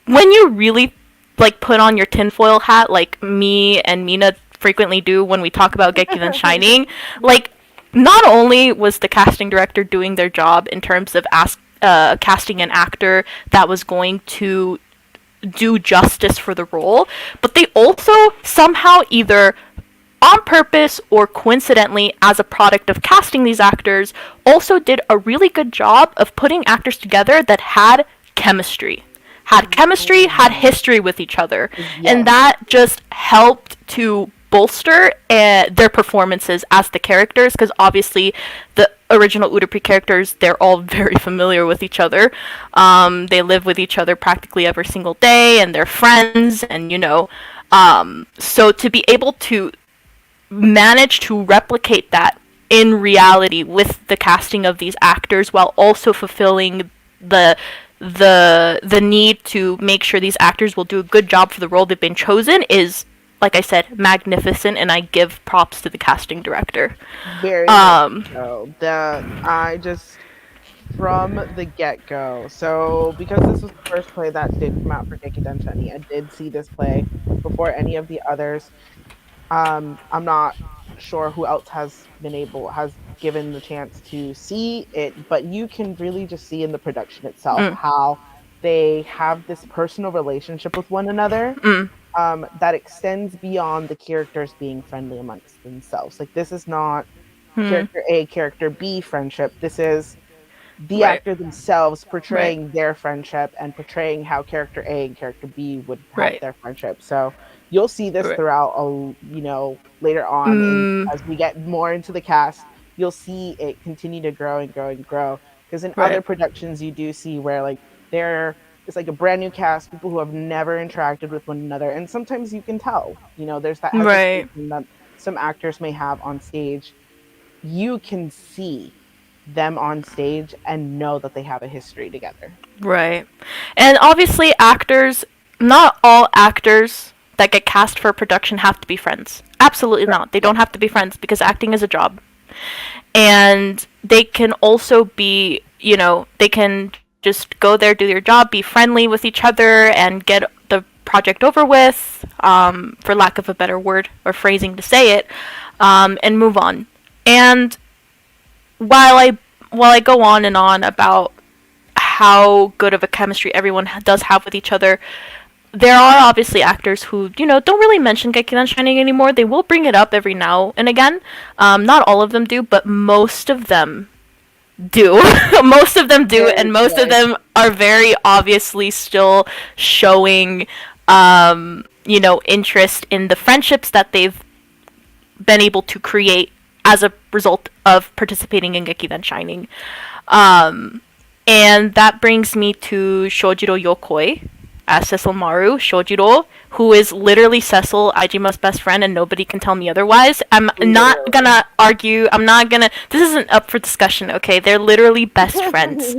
when you really like put on your tinfoil hat like me and Mina frequently do when we talk about Gekidan Shining, like not only was the casting director doing their job in terms of casting an actor that was going to do justice for the role, but they also somehow either on purpose or coincidentally as a product of casting these actors, also did a really good job of putting actors together that had chemistry. Had history with each other. Yes. And that just helped to bolster their performances as the characters, because obviously the original Udapri characters, they're all very familiar with each other. They live with each other practically every single day, and they're friends, and so to be able to manage to replicate that in reality with the casting of these actors, while also fulfilling the need to make sure these actors will do a good job for the role they've been chosen, is, like I said, magnificent, and I give props to the casting director. Very much so. I just, from the get-go, so because this was the first play that did come out for Gekidan Shining, I did see this play before any of the others. I'm not sure who else has given the chance to see it, but you can really just see in the production itself how they have this personal relationship with one another that extends beyond the characters being friendly amongst themselves. Like, this is not character A, character B friendship. This is the actor themselves portraying their friendship and portraying how character A and character B would have their friendship. So you'll see this throughout, later on, as we get more into the cast, you'll see it continue to grow and grow and grow. Because in other productions, you do see where it's like a brand new cast, people who have never interacted with one another, and sometimes you can tell. There's that hesitation that some actors may have on stage. You can see them on stage and know that they have a history together. Right. And obviously actors, not all actors that get cast for a production have to be friends. Absolutely not. They don't have to be friends, because acting is a job. And they can also be, they can just go there, do their job, be friendly with each other, and get the project over with, for lack of a better word or phrasing to say it, and move on. And while I go on and on about how good of a chemistry everyone does have with each other, there are obviously actors who, don't really mention Gekidan Shining anymore. They will bring it up every now and again. Not all of them do, but most of them do. Most of them do, and most of them are very obviously still showing, interest in the friendships that they've been able to create as a result of participating in Gekidan Shining. And that brings me to Shojiro Yokoi as Cecil Maru. Shojiro, who is literally Cecil, Aijima's best friend, and nobody can tell me otherwise. I'm not gonna argue. This isn't up for discussion, okay? They're literally best friends.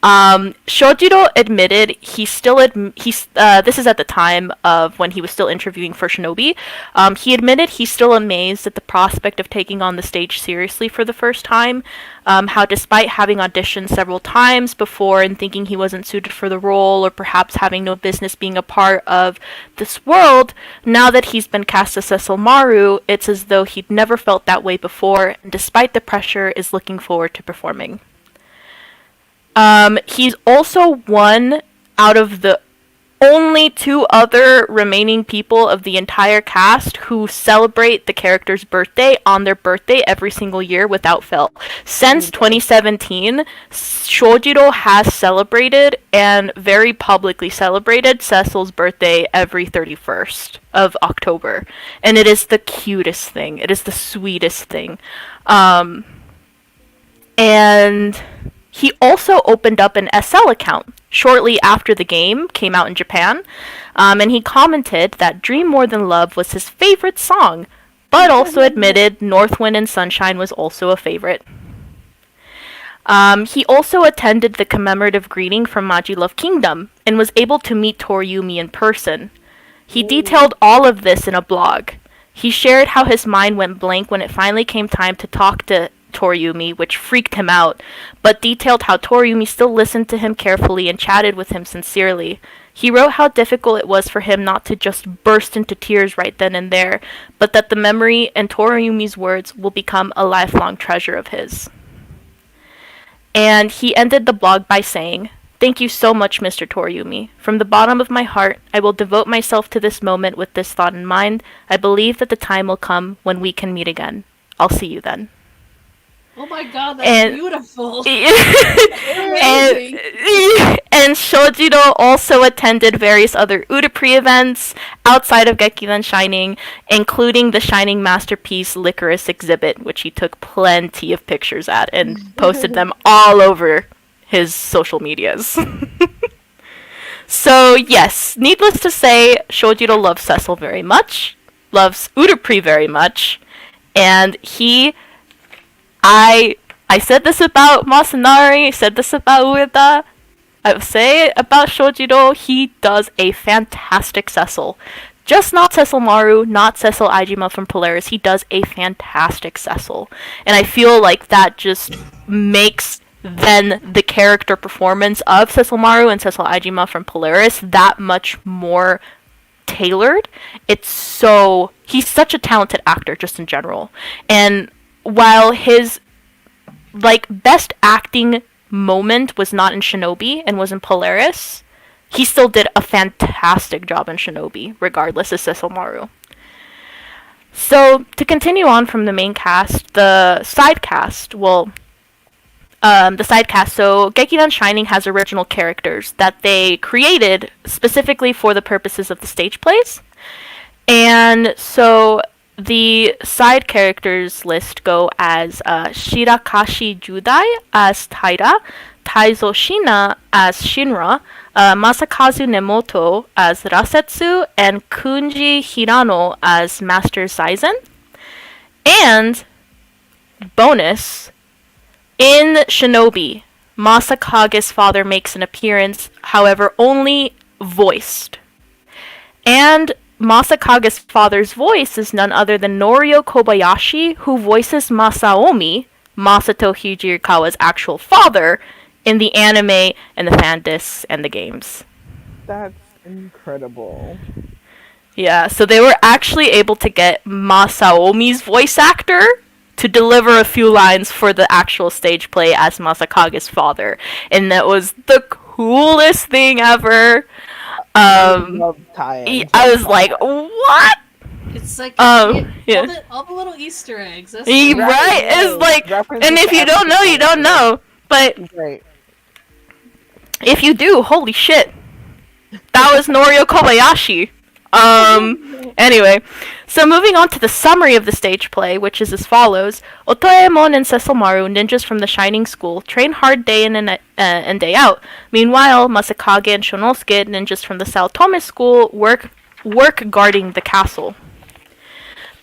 Shojiro admitted this is at the time of when he was still interviewing for Shinobi. He admitted he's still amazed at the prospect of taking on the stage seriously for the first time. How despite having auditioned several times before and thinking he wasn't suited for the role, or perhaps having no business being a part of this world, now that he's been cast as Cecil Maru, it's as though he'd never felt that way before, and despite the pressure, is looking forward to performing. He's also one out of the only two other remaining people of the entire cast who celebrate the character's birthday on their birthday every single year without fail. Since 2017, Shojiro has celebrated, and very publicly celebrated, Cecil's birthday every 31st of October. And it is the cutest thing. It is the sweetest thing. And he also opened up an SL account shortly after the game came out in Japan, and he commented that Dream More Than Love was his favorite song, but also admitted North Wind and Sunshine was also a favorite. He also attended the commemorative greeting from Maji Love Kingdom and was able to meet Toriumi in person. He detailed all of this in a blog. He shared how his mind went blank when it finally came time to talk to Toriumi, which freaked him out, but detailed how Toriumi still listened to him carefully and chatted with him sincerely. He wrote how difficult it was for him not to just burst into tears right then and there, but that the memory and Toriumi's words will become a lifelong treasure of his. And he ended the blog by saying, Thank you so much, Mr. Toriumi. From the bottom of my heart, I will devote myself to this moment with this thought in mind. I believe that the time will come when we can meet again. I'll see you then. Oh my god, that's beautiful. Amazing. And Shojiro also attended various other Udapri events outside of Gekidan Shining, including the Shining Masterpiece Licorice exhibit, which he took plenty of pictures at and posted them all over his social medias. So, yes, needless to say, Shojiro loves Cecil very much, loves Udapri very much, and I said this about Masanari, I said this about Ueda, I would say about Shojiro, he does a fantastic Cecil. Just not Cecil Maru, not Cecil Aijima from Polaris, he does a fantastic Cecil. And I feel like that just makes then the character performance of Cecil Maru and Cecil Aijima from Polaris that much more tailored. He's such a talented actor just in general. And while his best acting moment was not in Shinobi and was in Polaris, he still did a fantastic job in Shinobi, regardless of Cecil Maru. So, to continue on from the main cast, the side cast, so Gekidan Shining has original characters that they created specifically for the purposes of the stage plays. And so the side characters list go as Shirakashi Judai as Taira, Taizo Shina as Shinra, Masakazu Nemoto as Rasetsu, and Kunji Hirano as Master Saizen. And, bonus, in Shinobi, Masakage's father makes an appearance, however, only voiced. And Masakage's father's voice is none other than Norio Kobayashi, who voices Masaomi, Masato Hijirikawa's actual father, in the anime and the fan discs and the games. That's incredible. Yeah, so they were actually able to get Masaomi's voice actor to deliver a few lines for the actual stage play as Masakage's father. And that was the coolest thing ever. I was like, what? It's like yeah. all the little Easter eggs. That's right? It's like, and if you don't know, you don't know. But if you do, holy shit. That was Norio Kobayashi. Anyway, so moving on to the summary of the stage play, which is as follows. Otoemon and Cecil Maru, ninjas from the Shining School, train hard day in and day out. Meanwhile, Masakage and Shonosuke, ninjas from the Saotome School, work guarding the castle.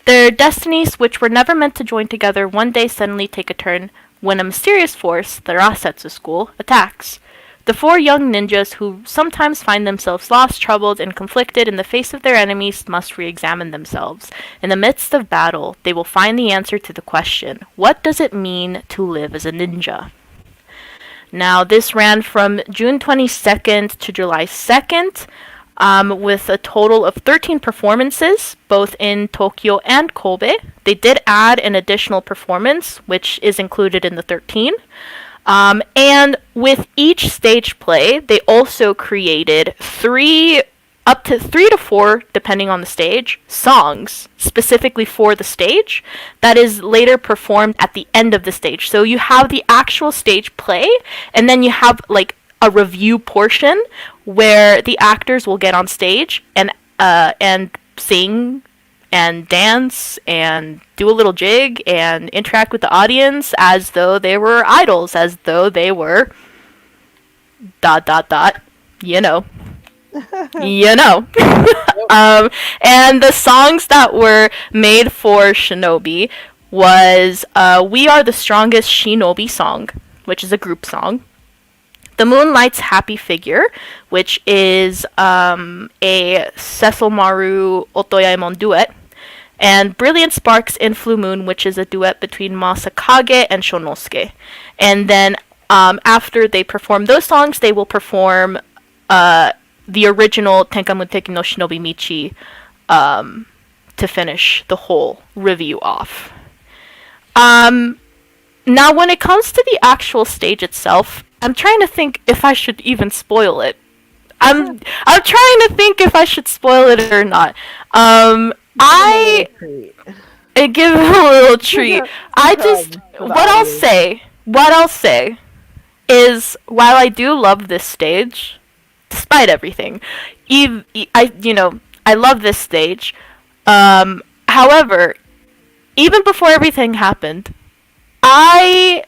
Their destinies, which were never meant to join together, one day suddenly take a turn when a mysterious force, the Rasetsu School, attacks. The four young ninjas, who sometimes find themselves lost, troubled, and conflicted in the face of their enemies, must re-examine themselves. In the midst of battle, they will find the answer to the question, what does it mean to live as a ninja? Now, this ran from June 22nd to July 2nd, with a total of 13 performances, both in Tokyo and Kobe. They did add an additional performance, which is included in the 13. And with each stage play, they also created up to 3 to 4, depending on the stage, songs specifically for the stage that is later performed at the end of the stage. So you have the actual stage play, and then you have like a review portion where the actors will get on stage and sing and dance and do a little jig and interact with the audience as though they were idols, as though they were ... you know. And the songs that were made for Shinobi was We Are the Strongest Shinobi song, which is a group song. The Moonlight's Happy Figure, which is a Cecil Maru Otoyaemon duet, and Brilliant Sparks in Blue Moon, which is a duet between Masakage and Shonosuke. And then after they perform those songs, they will perform the original Tenkamuteki no Shinobi Michi to finish the whole review off. Now, when it comes to the actual stage itself, I'm trying to think if I should even spoil it. I'm trying to think if I should spoil it or not. I give him a little treat. I just what I'll say is, while I do love this stage, despite everything, I love this stage. However, even before everything happened, I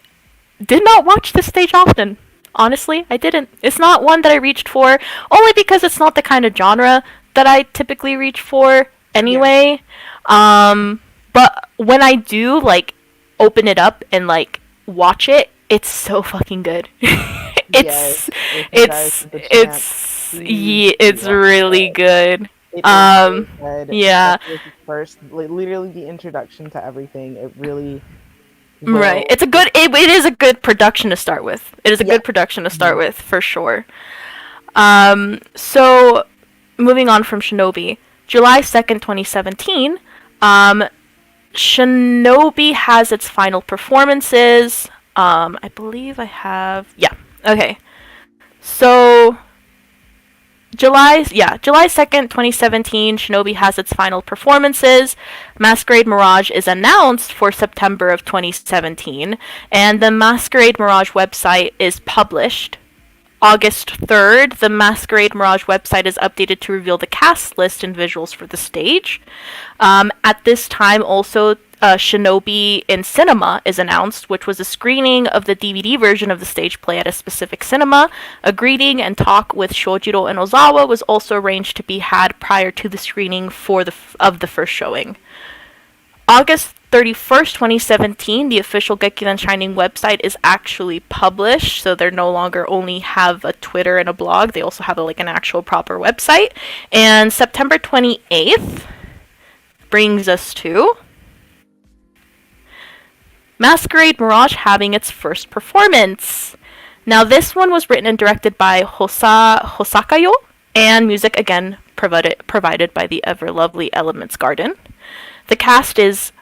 did not watch this stage often. Honestly, I didn't. It's not one that I reached for, only because it's not the kind of genre that I typically reach for anyway. Yeah. But when I do, like, open it up and, like, watch it, it's so fucking good. It's really good. Yeah. First, literally the introduction to everything. It really. Right. It is a good production to start with. It is a good production to start with, for sure. So, moving on from Shinobi, July 2nd, 2017, Shinobi has its final performances. I believe I have... Yeah, okay. So, July 2nd, 2017, Shinobi has its final performances. Masquerade Mirage is announced for September of 2017, and the Masquerade Mirage website is published. August 3rd, the Masquerade Mirage website is updated to reveal the cast list and visuals for the stage. At this time, also, Shinobi in Cinema is announced, which was a screening of the DVD version of the stage play at a specific cinema. A greeting and talk with Shojiro and Ozawa was also arranged to be had prior to the screening of the first showing. August 31st, 2017, the official Gekidan Shining website is actually published, so they no longer only have a Twitter and a blog, they also have an actual proper website. And September 28th brings us to Masquerade Mirage having its first performance. Now, this one was written and directed by Hosakayo, and music again provided by the ever lovely Elements Garden. The cast is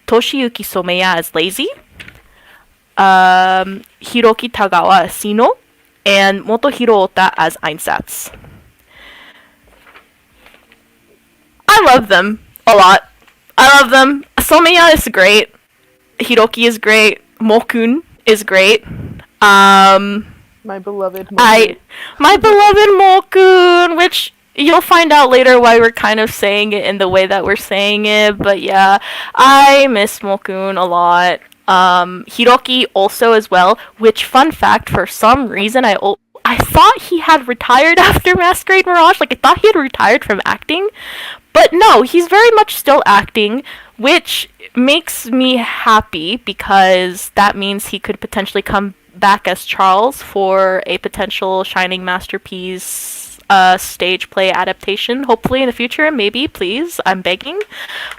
Toshiyuki Someya as Lazy, Hiroki Tagawa as Sino, and Motohiro Ota as Einsatz. I love them a lot. I love them. Someya is great. Hiroki is great. Mokun is great. My beloved Mokun. My beloved Mokun, which you'll find out later why we're kind of saying it in the way that we're saying it, but yeah, I miss Mokun a lot. Hiroki also as well, which, fun fact, for some reason I thought he had retired after Masquerade Mirage, I thought he had retired from acting, but no, he's very much still acting, which makes me happy because that means he could potentially come back as Charles for a potential Shining Masterpiece stage play adaptation, hopefully in the future. Maybe, please, I'm begging.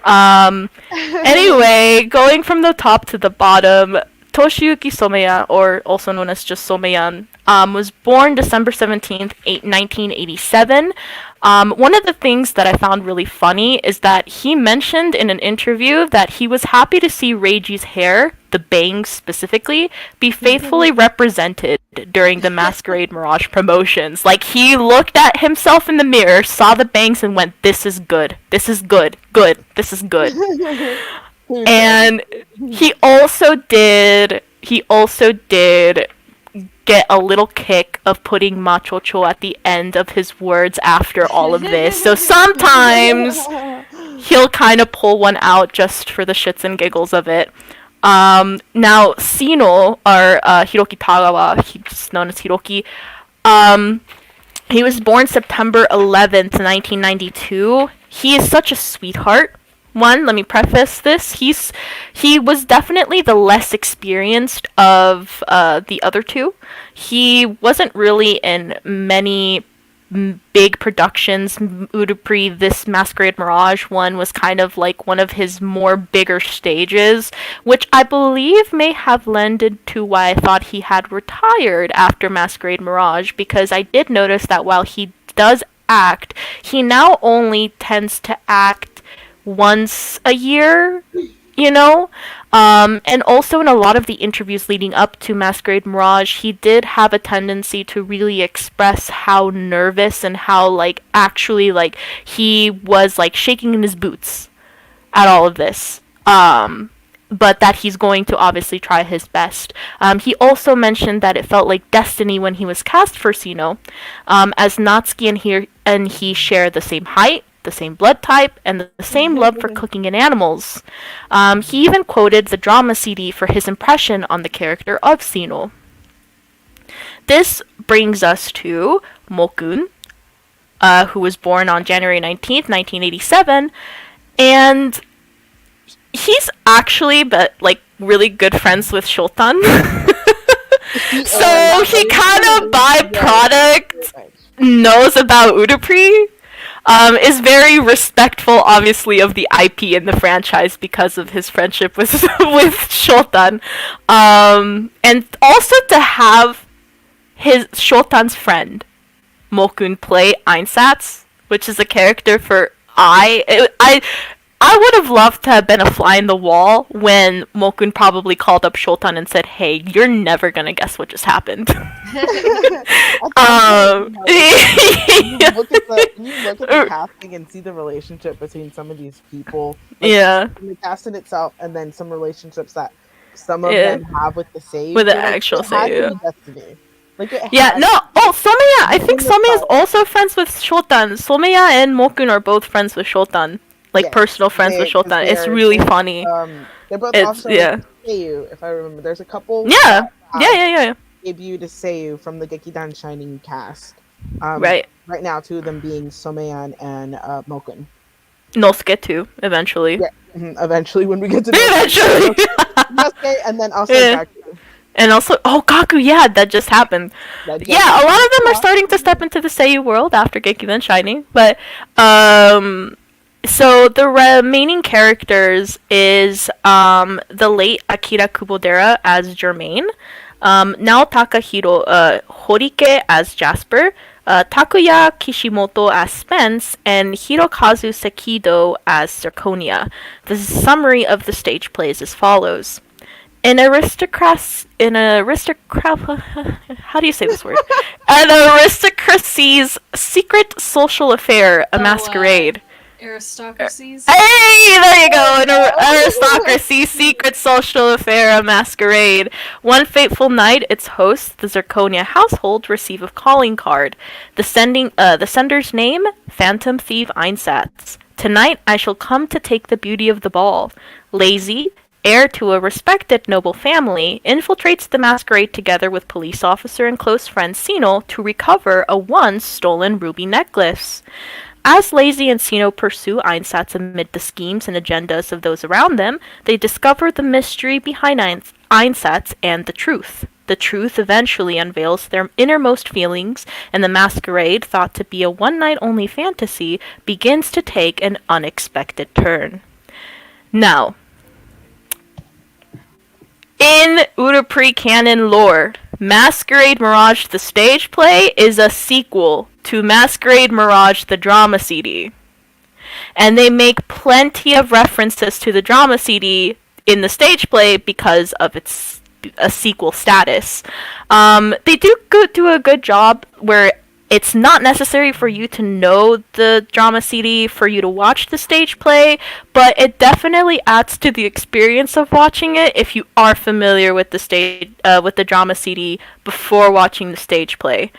Anyway, going from the top to the bottom, Toshiyuki Someya, or also known as just Someyan, was born December 17th, 1987. One of the things that I found really funny is that he mentioned in an interview that he was happy to see Reiji's hair, the bangs specifically, be faithfully represented during the Masquerade Mirage promotions. He looked at himself in the mirror, saw the bangs, and went, "This is good. This is good. Good. This is good." And he also did get a little kick of putting machocho at the end of his words after all of this. So sometimes he'll kind of pull one out just for the shits and giggles of it. Now, Sino, or Hiroki Tagawa, he's known as Hiroki, he was born September 11th, 1992. He is such a sweetheart. Let me preface this. He was definitely the less experienced of the other two. He wasn't really in many big productions. Udupri, this Masquerade Mirage one, was kind of one of his more bigger stages, which I believe may have lended to why I thought he had retired after Masquerade Mirage, because I did notice that while he does act, he now only tends to act once a year you know? And also in a lot of the interviews leading up to Masquerade Mirage, he did have a tendency to really express how nervous and how, like, actually, like, he was, like, shaking in his boots at all of this. But that he's going to obviously try his best. He also mentioned that it felt like destiny when he was cast for Sino, as Natsuki and he share the same height, the same blood type, and the same love for cooking and animals. He even quoted the drama CD for his impression on the character of Sino. This brings us to Mokun, who was born on January 19th, 1987, and he's actually, but like, really good friends with Shotan. So he kind of byproduct knows about Udapri. Is very respectful, obviously, of the IP and the franchise because of his friendship with with Shotan. And also to have his Shotan's friend Mokun play Einsatz, which is a character for I would have loved to have been a fly in the wall when Mokun probably called up Shotan and said, "Hey, you're never gonna guess what just happened." When you look at the casting and see the relationship between some of these people, like, the casting itself, and then some relationships that some of them have with the Seiyu, with the actual Seiyu. Someya. I think Someya is also friends with Shotan. Someya and Mokun are both friends with Shotan. Like, personal friends with Shotan. It's really funny. They're both also Seiyu, if I remember. There's a couple. Yeah. Debuted as Seiyu from the Gekidan Shining cast. Right now, two of them being Someyan and Mokun. Nosuke too, eventually. Yeah, eventually when we get to eventually. Nosuke, and then also Gaku. And also, Gaku, that just happened. A lot of them are starting to step into the Seiyu world after Gekidan Shining, but so the remaining characters is the late Akira Kubodera as Germain, Nao Takahiro Horike as Jasper, Takuya Kishimoto as Spence, and Hirokazu Sekido as Zirconia. The summary of the stage play is as follows. How do you say this word? An aristocracy's secret social affair, a masquerade. Aristocracies. Hey, there you go. An aristocracy's secret social affair, a masquerade. One fateful night, its hosts, the Zirconia household, receive a calling card. The sender's name, Phantom Thief Einsatz. Tonight I shall come to take the beauty of the ball. Lazy, heir to a respected noble family, infiltrates the masquerade together with police officer and close friend Sino to recover a once stolen ruby necklace. As Lazy and Sino pursue Einsatz amid the schemes and agendas of those around them, they discover the mystery behind Einsatz and the truth. The truth eventually unveils their innermost feelings, and the masquerade, thought to be a one-night-only fantasy, begins to take an unexpected turn. Now, in Udapri canon lore, Masquerade Mirage the stage play is a sequel to Masquerade Mirage the drama CD. And they make plenty of references to the drama CD in the stage play because of its a sequel status. They do a good job where it's not necessary for you to know the drama CD for you to watch the stage play, but it definitely adds to the experience of watching it if you are familiar with the drama CD before watching the stage play.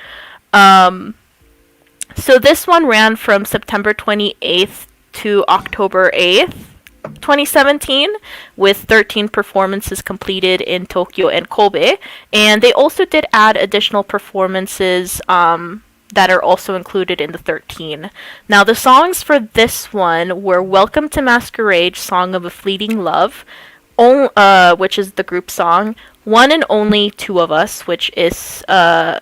So this one ran from September 28th to October 8th, 2017, with 13 performances completed in Tokyo and Kobe, and they also did add additional performances that are also included in the 13. Now, the songs for this one were Welcome to Masquerade, Song of a Fleeting Love, which is the group song, One and Only Two of Us, which is a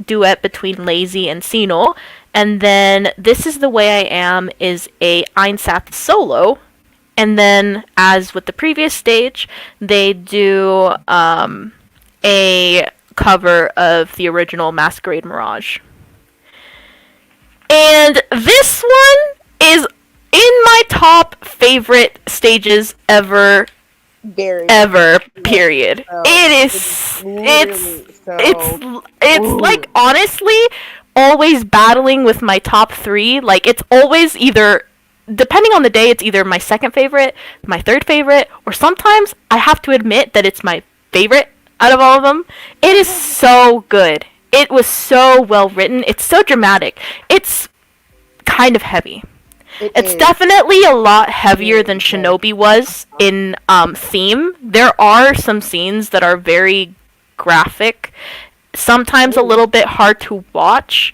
duet between Lazy and Sino, and then This Is the Way I Am is a Einsatz solo, and then, as with the previous stage, they do a cover of the original Masquerade Mirage. And this one is in my top favorite stages ever very ever. like, Period. so It it's is. literally so. It's Ooh. like honestly always battling with my top 3. Like it's always either, depending on the day, it's either my second favorite, my third favorite, or sometimes I have to admit that it's my favorite out of all of them. It is so good. It was so well written. It's so dramatic. It's kind of heavy. It's Is. definitely a lot heavier Really than good. Shinobi was in theme. There are some scenes that are very graphic, sometimes a little bit hard to watch,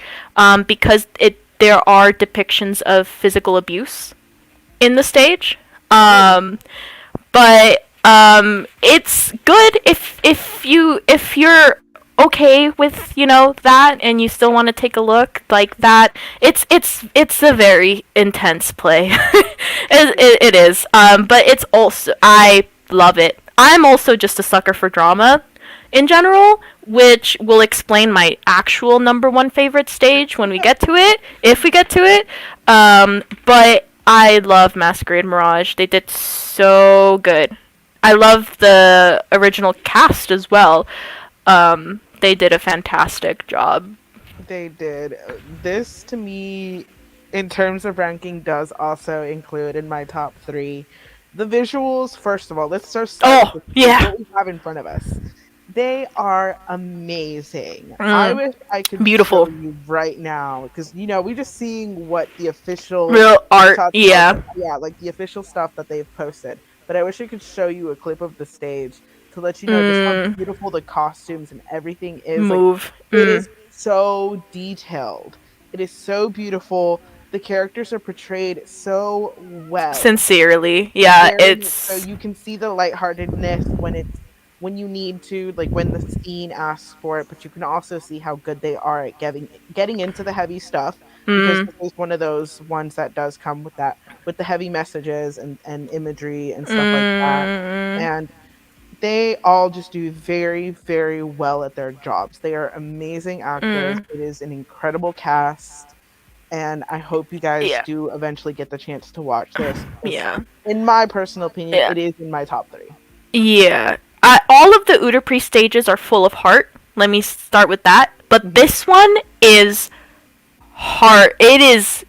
because there are depictions of physical abuse in the stage. But it's good if you're okay with that and you still want to take a look like that. It's a very intense play. It is. But it's also, I love it. I'm also just a sucker for drama in general, which will explain my actual number one favorite stage when we get to it, if we get to it. But I love Masquerade Mirage. They did so good. I love the original cast as well. They did a fantastic job. They did. This to me, in terms of ranking, does also include in my top 3. The visuals, first of all, let's just start with what we have in front of us. They are amazing. I wish I could Beautiful. show you right now, because we're just seeing what the official real art, shots yeah. like the official stuff that they've posted. But I wish I could show you a clip of the stage to let you know just how beautiful the costumes and everything is. Move. Like, it is so detailed. It is so beautiful. The characters are portrayed so well. Sincerely. Yeah, it's so you can see the lightheartedness when you need to, like when the scene asks for it, but you can also see how good they are at getting into the heavy stuff, because this is one of those ones that does come with the heavy messages and imagery and stuff like that. And they all just do very, very well at their jobs. They are amazing actors. It is an incredible cast, and I hope you guys do eventually get the chance to watch this. Yeah. In my personal opinion, it is in my top 3. Yeah. All of the Udapri stages are full of heart. Let me start with that. But this one is heart. It's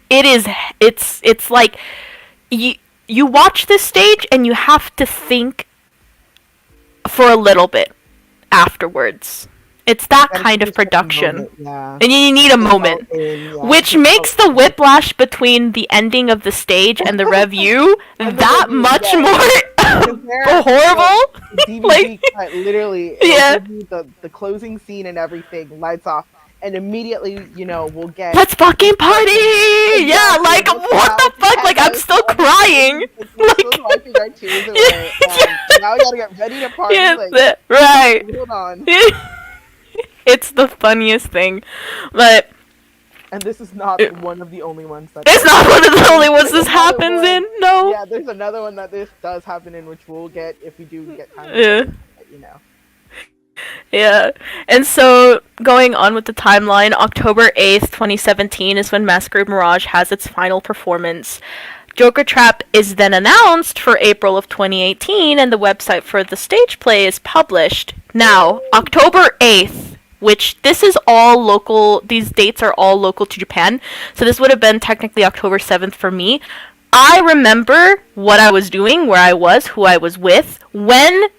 like you watch this stage and you have to think for a little bit afterwards. It's that kind of production. And you need a moment. Which makes the whiplash between the ending of the stage and the review that much more horrible. DVD cut, literally, the closing scene and everything, lights off, and immediately, we'll get... Let's fucking party! Yeah, like, what the fuck? Like, I'm still crying. Like, wiping our tears away. Now we gotta get ready to party. Right. Hold on. It's the funniest thing. But... And this is not one of the only ones that... It's not one of the only ones this happens in, no. Yeah, there's another one that this does happen in, which we'll get if we do get time to Yeah. And so, going on with the timeline, October 8th, 2017 is when Masquerade Mirage has its final performance. Joker Trap is then announced for April of 2018, and the website for the stage play is published. Now, October 8th, which this is all local, these dates are all local to Japan, so this would have been technically October 7th for me. I remember what I was doing, where I was, who I was with, when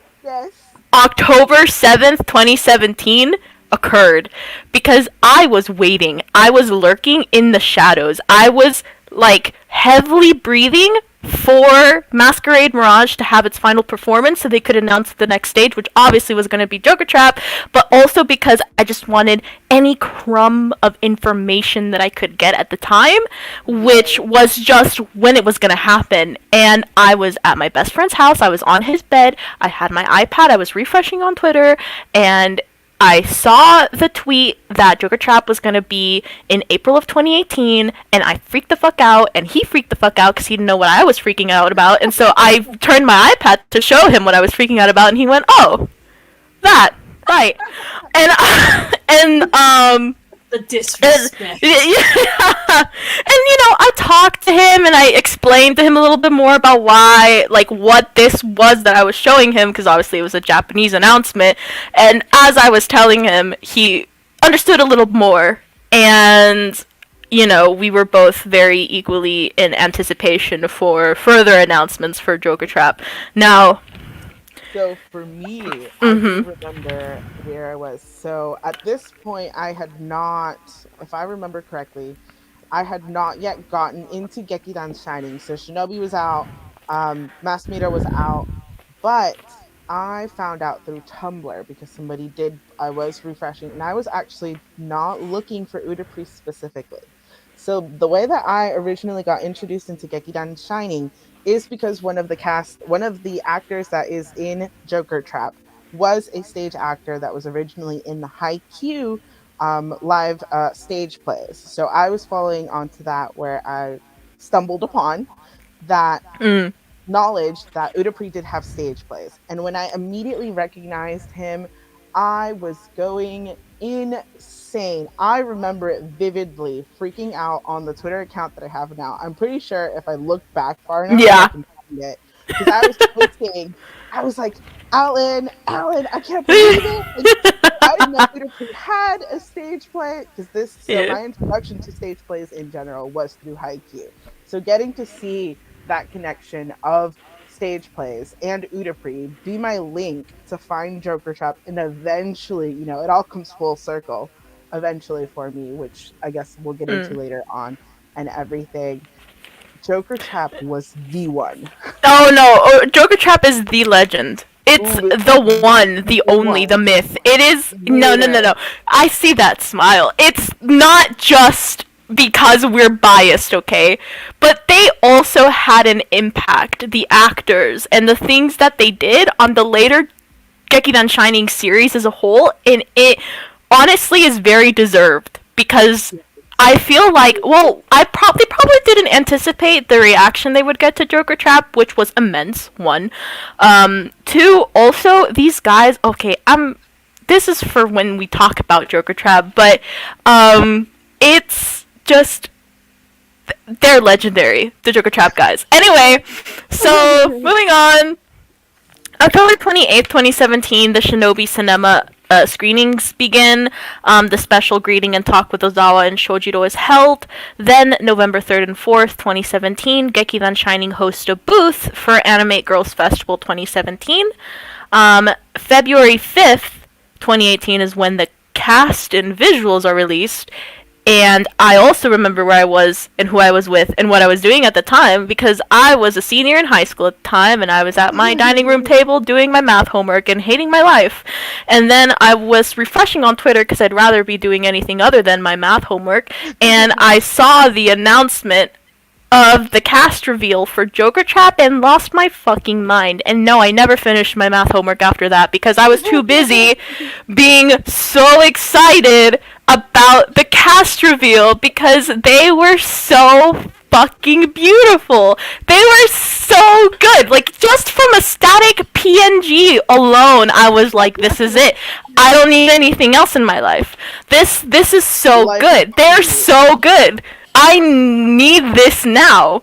October 7th, 2017 occurred, because I was waiting. I was lurking in the shadows. I was, like, heavily breathing for Masquerade Mirage to have its final performance so they could announce the next stage, which obviously was going to be Joker Trap, but also because I just wanted any crumb of information that I could get at the time, which was just when it was going to happen. And I was at my best friend's house, I was on his bed, I had my iPad, I was refreshing on Twitter, and I saw the tweet that Joker Trap was going to be in April of 2018, and I freaked the fuck out, and he freaked the fuck out because he didn't know what I was freaking out about, and so I turned my iPad to show him what I was freaking out about, and he went, oh, that, right. And The disrespect. And I talked to him and I explained to him a little bit more about why, like, what this was that I was showing him, because obviously it was a Japanese announcement. And as I was telling him, he understood a little more. And we were both very equally in anticipation for further announcements for Joker Trap. Now, so for me, I do remember where I was. So at this point, I had not, if I remember correctly, I had not yet gotten into Gekidan Shining. So Shinobi was out, Mass Meter was out, but I found out through Tumblr because I was refreshing, and I was actually not looking for Uda Priest specifically. So the way that I originally got introduced into Gekidan Shining is because one of the actors that is in Joker Trap was a stage actor that was originally in the Haikyuu live stage plays. So I was following onto that, where I stumbled upon that knowledge that Udapri did have stage plays. And when I immediately recognized him, I was going insane. I remember it vividly, freaking out on the Twitter account that I have now. I'm pretty sure if I look back far enough, I can find it. Because I was posting, I was like, Alan, I can't believe it. And I didn't know Udapri had a stage play, because my introduction to stage plays in general was through Haikyuu. So getting to see that connection of stage plays and Udapri be my link to find Joker Trap, and eventually, it all comes full circle eventually for me, which I guess we'll get into later on and everything. Joker Trap was the one. Oh no, Joker Trap is the legend. It's the one, the only, the myth. It is no. I see that smile. It's not just because we're biased, okay? But they also had an impact, the actors, and the things that they did on the later Gekidan Shining series as a whole, and it honestly is very deserved, because I feel like, they probably didn't anticipate the reaction they would get to Joker Trap, which was immense, one. Two, also, these guys, okay, this is for when we talk about Joker Trap, but, it's just, they're legendary, the Joker Trap guys. Anyway, so moving on. October 28th, 2017, the Shinobi Cinema screenings begin. The special greeting and talk with Ozawa and Shojiro is held. Then, November 3rd and 4th, 2017, Gekidan Shining hosts a booth for Animate Girls Festival 2017. February 5th, 2018 is when the cast and visuals are released. And I also remember where I was and who I was with and what I was doing at the time, because I was a senior in high school at the time, and I was at my dining room table doing my math homework and hating my life. And then I was refreshing on Twitter because I'd rather be doing anything other than my math homework, and I saw the announcement of the cast reveal for Joker Trap and lost my fucking mind. And no, I never finished my math homework after that because I was too busy being so excited about the cast reveal, because they were so fucking beautiful. They were so good. Like, just from a static PNG alone, I was like, this is it. I don't need anything else in my life. This is so good. They're so good. I need this now.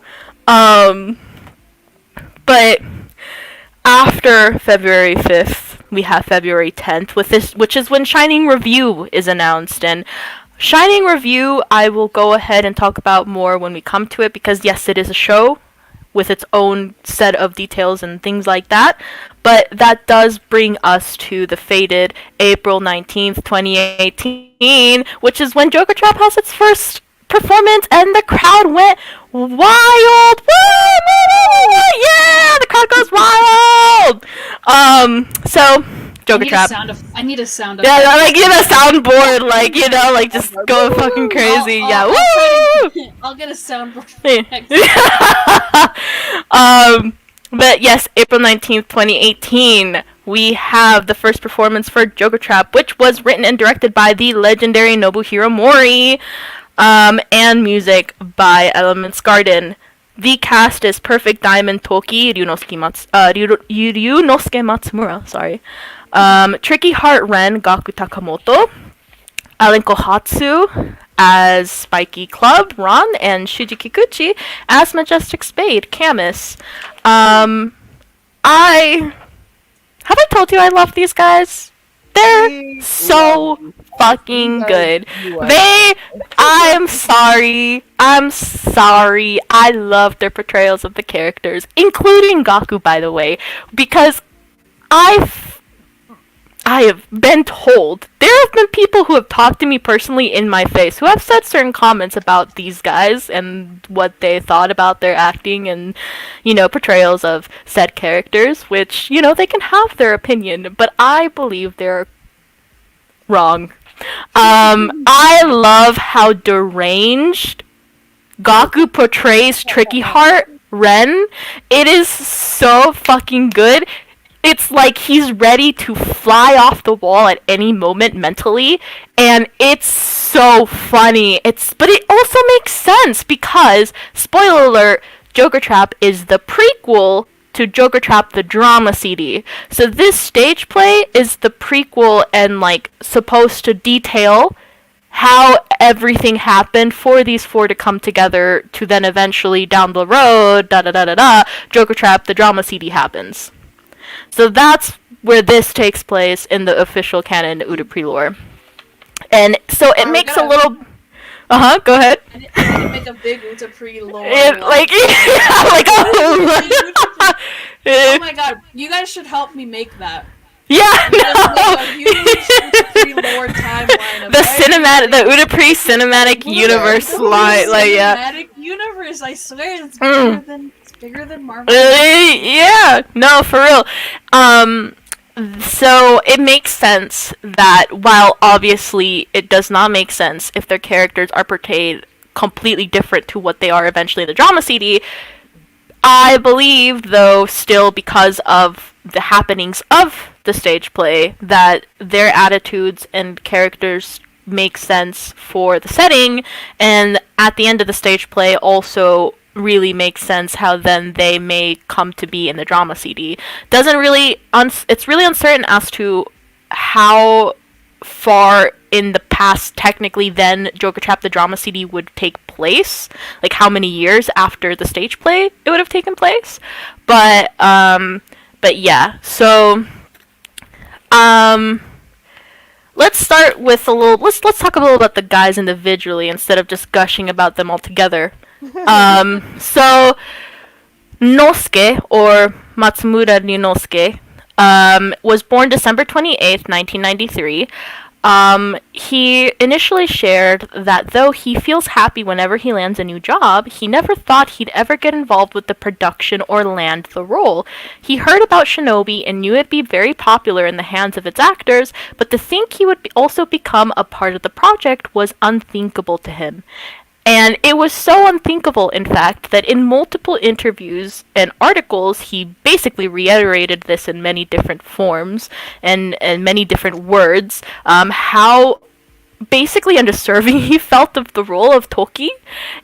But after February 5th, we have February 10th, which is when Shining Review is announced. And Shining Review, I will go ahead and talk about more when we come to it, because yes, it is a show with its own set of details and things like that. But that does bring us to the fated April 19th, 2018, which is when Joker Trap has its first performance, and the crowd went wild. Yeah, the crowd goes wild. So Joker Trap. I need a sound. Yeah, like a soundboard, like just go fucking crazy. I'll get a soundboard. But yes, April 19th, 2018. We have the first performance for Joker Trap, which was written and directed by the legendary Nobuhiro Mori. And music by Elements Garden. The cast is Perfect Diamond Toki, Ryunosuke Matsumura, Tricky Heart Ren, Gaku Takamoto, Alan Kohatsu as Spiky Club, Ron, and Shuji Kikuchi as Majestic Spade, Camus. I have I told you I love these guys? They're so fucking good. I'm sorry. I love their portrayals of the characters, including Gaku, by the way, because I have been told, there have been people who have talked to me personally in my face, who have said certain comments about these guys and what they thought about their acting and, portrayals of said characters, which, they can have their opinion, but I believe they're wrong. I love how deranged Gaku portrays Tricky Heart Ren. It is so fucking good. It's like he's ready to fly off the wall at any moment mentally, and it's so funny. But it also makes sense because, spoiler alert, Joker Trap is the prequel to Joker Trap the drama CD. So this stage play is the prequel and supposed to detail how everything happened for these four to come together to then eventually down the road, Joker Trap the drama CD happens. So that's where this takes place in the official canon Udapri lore. And so it makes a little... go ahead. I need to make a big Udapri lore. Oh my god, you guys should help me make that. Yeah, no. A huge Udapri lore timeline of the Udapri cinematic universe line, cinematic universe, I swear, it's bigger than Marvel. Yeah, no, for real. So it makes sense that while obviously it does not make sense if their characters are portrayed completely different to what they are eventually in the drama CD, I believe, though, still because of the happenings of the stage play, that their attitudes and characters make sense for the setting, and at the end of the stage play also really makes sense how then they may come to be in the drama CD. It's really uncertain as to how far in the past technically then Joker Trap the drama CD would take place, like how many years after the stage play it would have taken place. But yeah, so let's start with let's talk a little about the guys individually instead of just gushing about them all together. So Nosuke, or Matsumura Ryunosuke, was born December 28th, 1993. He initially shared that though he feels happy whenever he lands a new job, he never thought he'd ever get involved with the production or land the role. He heard about Shinobi and knew it'd be very popular in the hands of its actors, but to think he would also become a part of the project was unthinkable to him. And it was so unthinkable, in fact, that in multiple interviews and articles, he basically reiterated this in many different forms and many different words, how basically undeserving he felt of the role of Toki,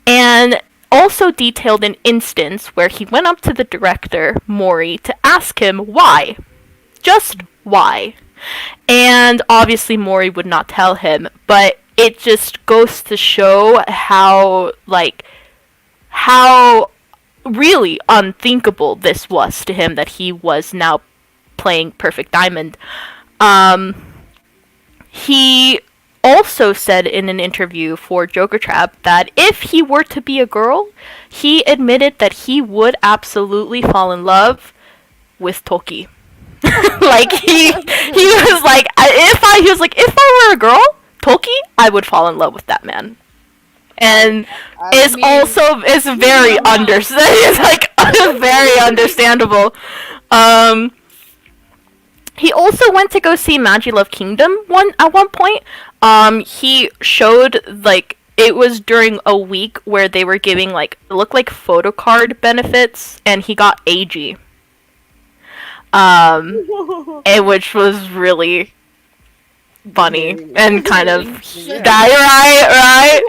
and also detailed an instance where he went up to the director, Mori, to ask him why. Just why. And obviously Mori would not tell him, but it just goes to show how really unthinkable this was to him, that he was now playing Perfect Diamond. He also said in an interview for Joker Trap that if he were to be a girl, he admitted that he would absolutely fall in love with Toki. He was like, if I were a girl, Toki, I would fall in love with that man. And it's very very understandable. He also went to go see Magilove Kingdom at one point. He showed it was during a week where they were giving it looked like photo card benefits, and he got AG. Which was really funny and kind of right.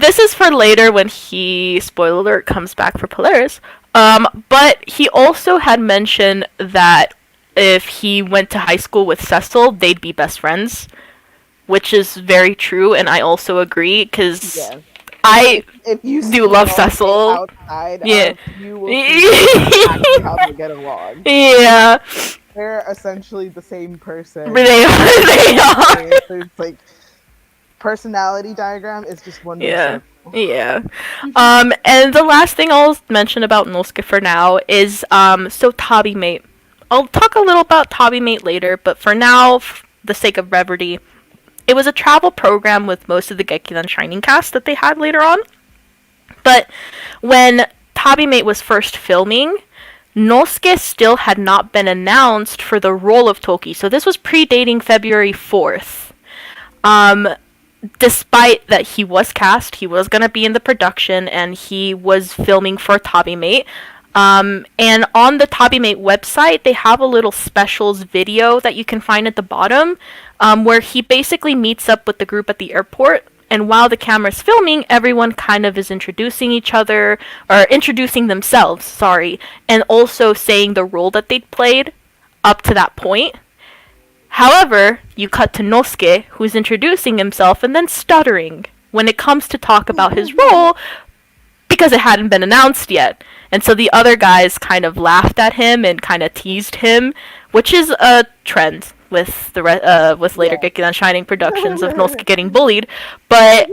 This is for later when he, spoiler alert, comes back for Polaris. But he also had mentioned that if he went to high school with Cecil, they'd be best friends. which is very true, and I also agree, because Yes. I If you do love Nosuke Cecil. outside Yeah. of, you will see exactly how they get along. Yeah. They're essentially the same person. They are. It's like personality diagram is just one big Yeah. circle. Yeah. And the last thing I'll mention about Nosuke for now is so Tabimate. I'll talk a little about Tabimate later, but for now, for the sake of brevity, it was a travel program with most of the Gekidan Shining cast that they had later on. But when Tabimate was first filming, Nosuke still had not been announced for the role of Toki. So this was predating February 4th. Despite that he was cast, he was going to be in the production, and he was filming for Tabimate. And on the Tabimate website, they have a little specials video that you can find at the bottom, where he basically meets up with the group at the airport. And while the camera's filming, everyone kind of is introducing each other, or introducing themselves, sorry, and also saying the role that they'd played up to that point. However, you cut to Nosuke, who's introducing himself and then stuttering when it comes to talk about his role, because it hadn't been announced yet. And so the other guys kind of laughed at him and kind of teased him, which is a trend with with later Gekidan Shining productions of Nosuke getting bullied. But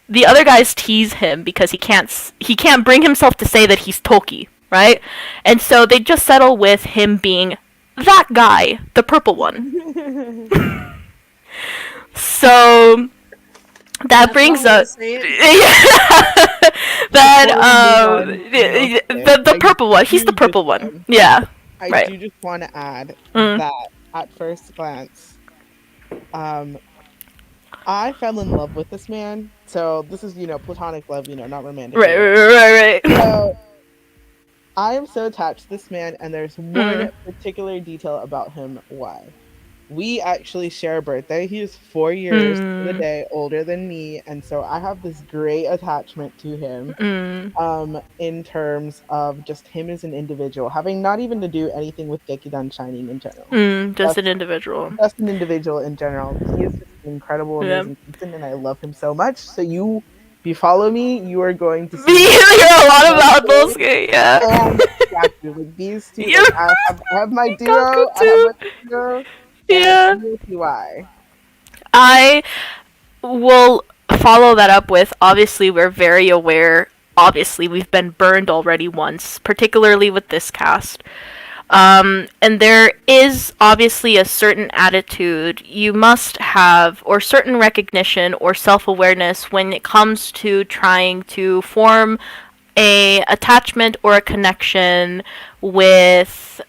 the other guys tease him because he can't bring himself to say that he's Toki, right? And so they just settle with him being that guy, the purple one. So that brings up that the purple one. He's the purple one. Yeah. I do just want to add that at first glance, I fell in love with this man. So this is, platonic love, not romantic. Right. So I am so attached to this man, and there's one particular detail about him why. We actually share a birthday. He is 4 years to the day older than me, and so I have this great attachment to him in terms of just him as an individual, having not even to do anything with Gekidan Shining in general. Just an individual. Just an individual in general. He is just an incredible, amazing person, and I love him so much. So if you follow me, you are going to see hear a lot about those guys, yeah. Exactly, like these two. Like, I have my duo. Yeah. Why? I will follow that up with, obviously we're very aware, obviously we've been burned already once, particularly with this cast. And there is obviously a certain attitude you must have, or certain recognition or self-awareness when it comes to trying to form a attachment or a connection with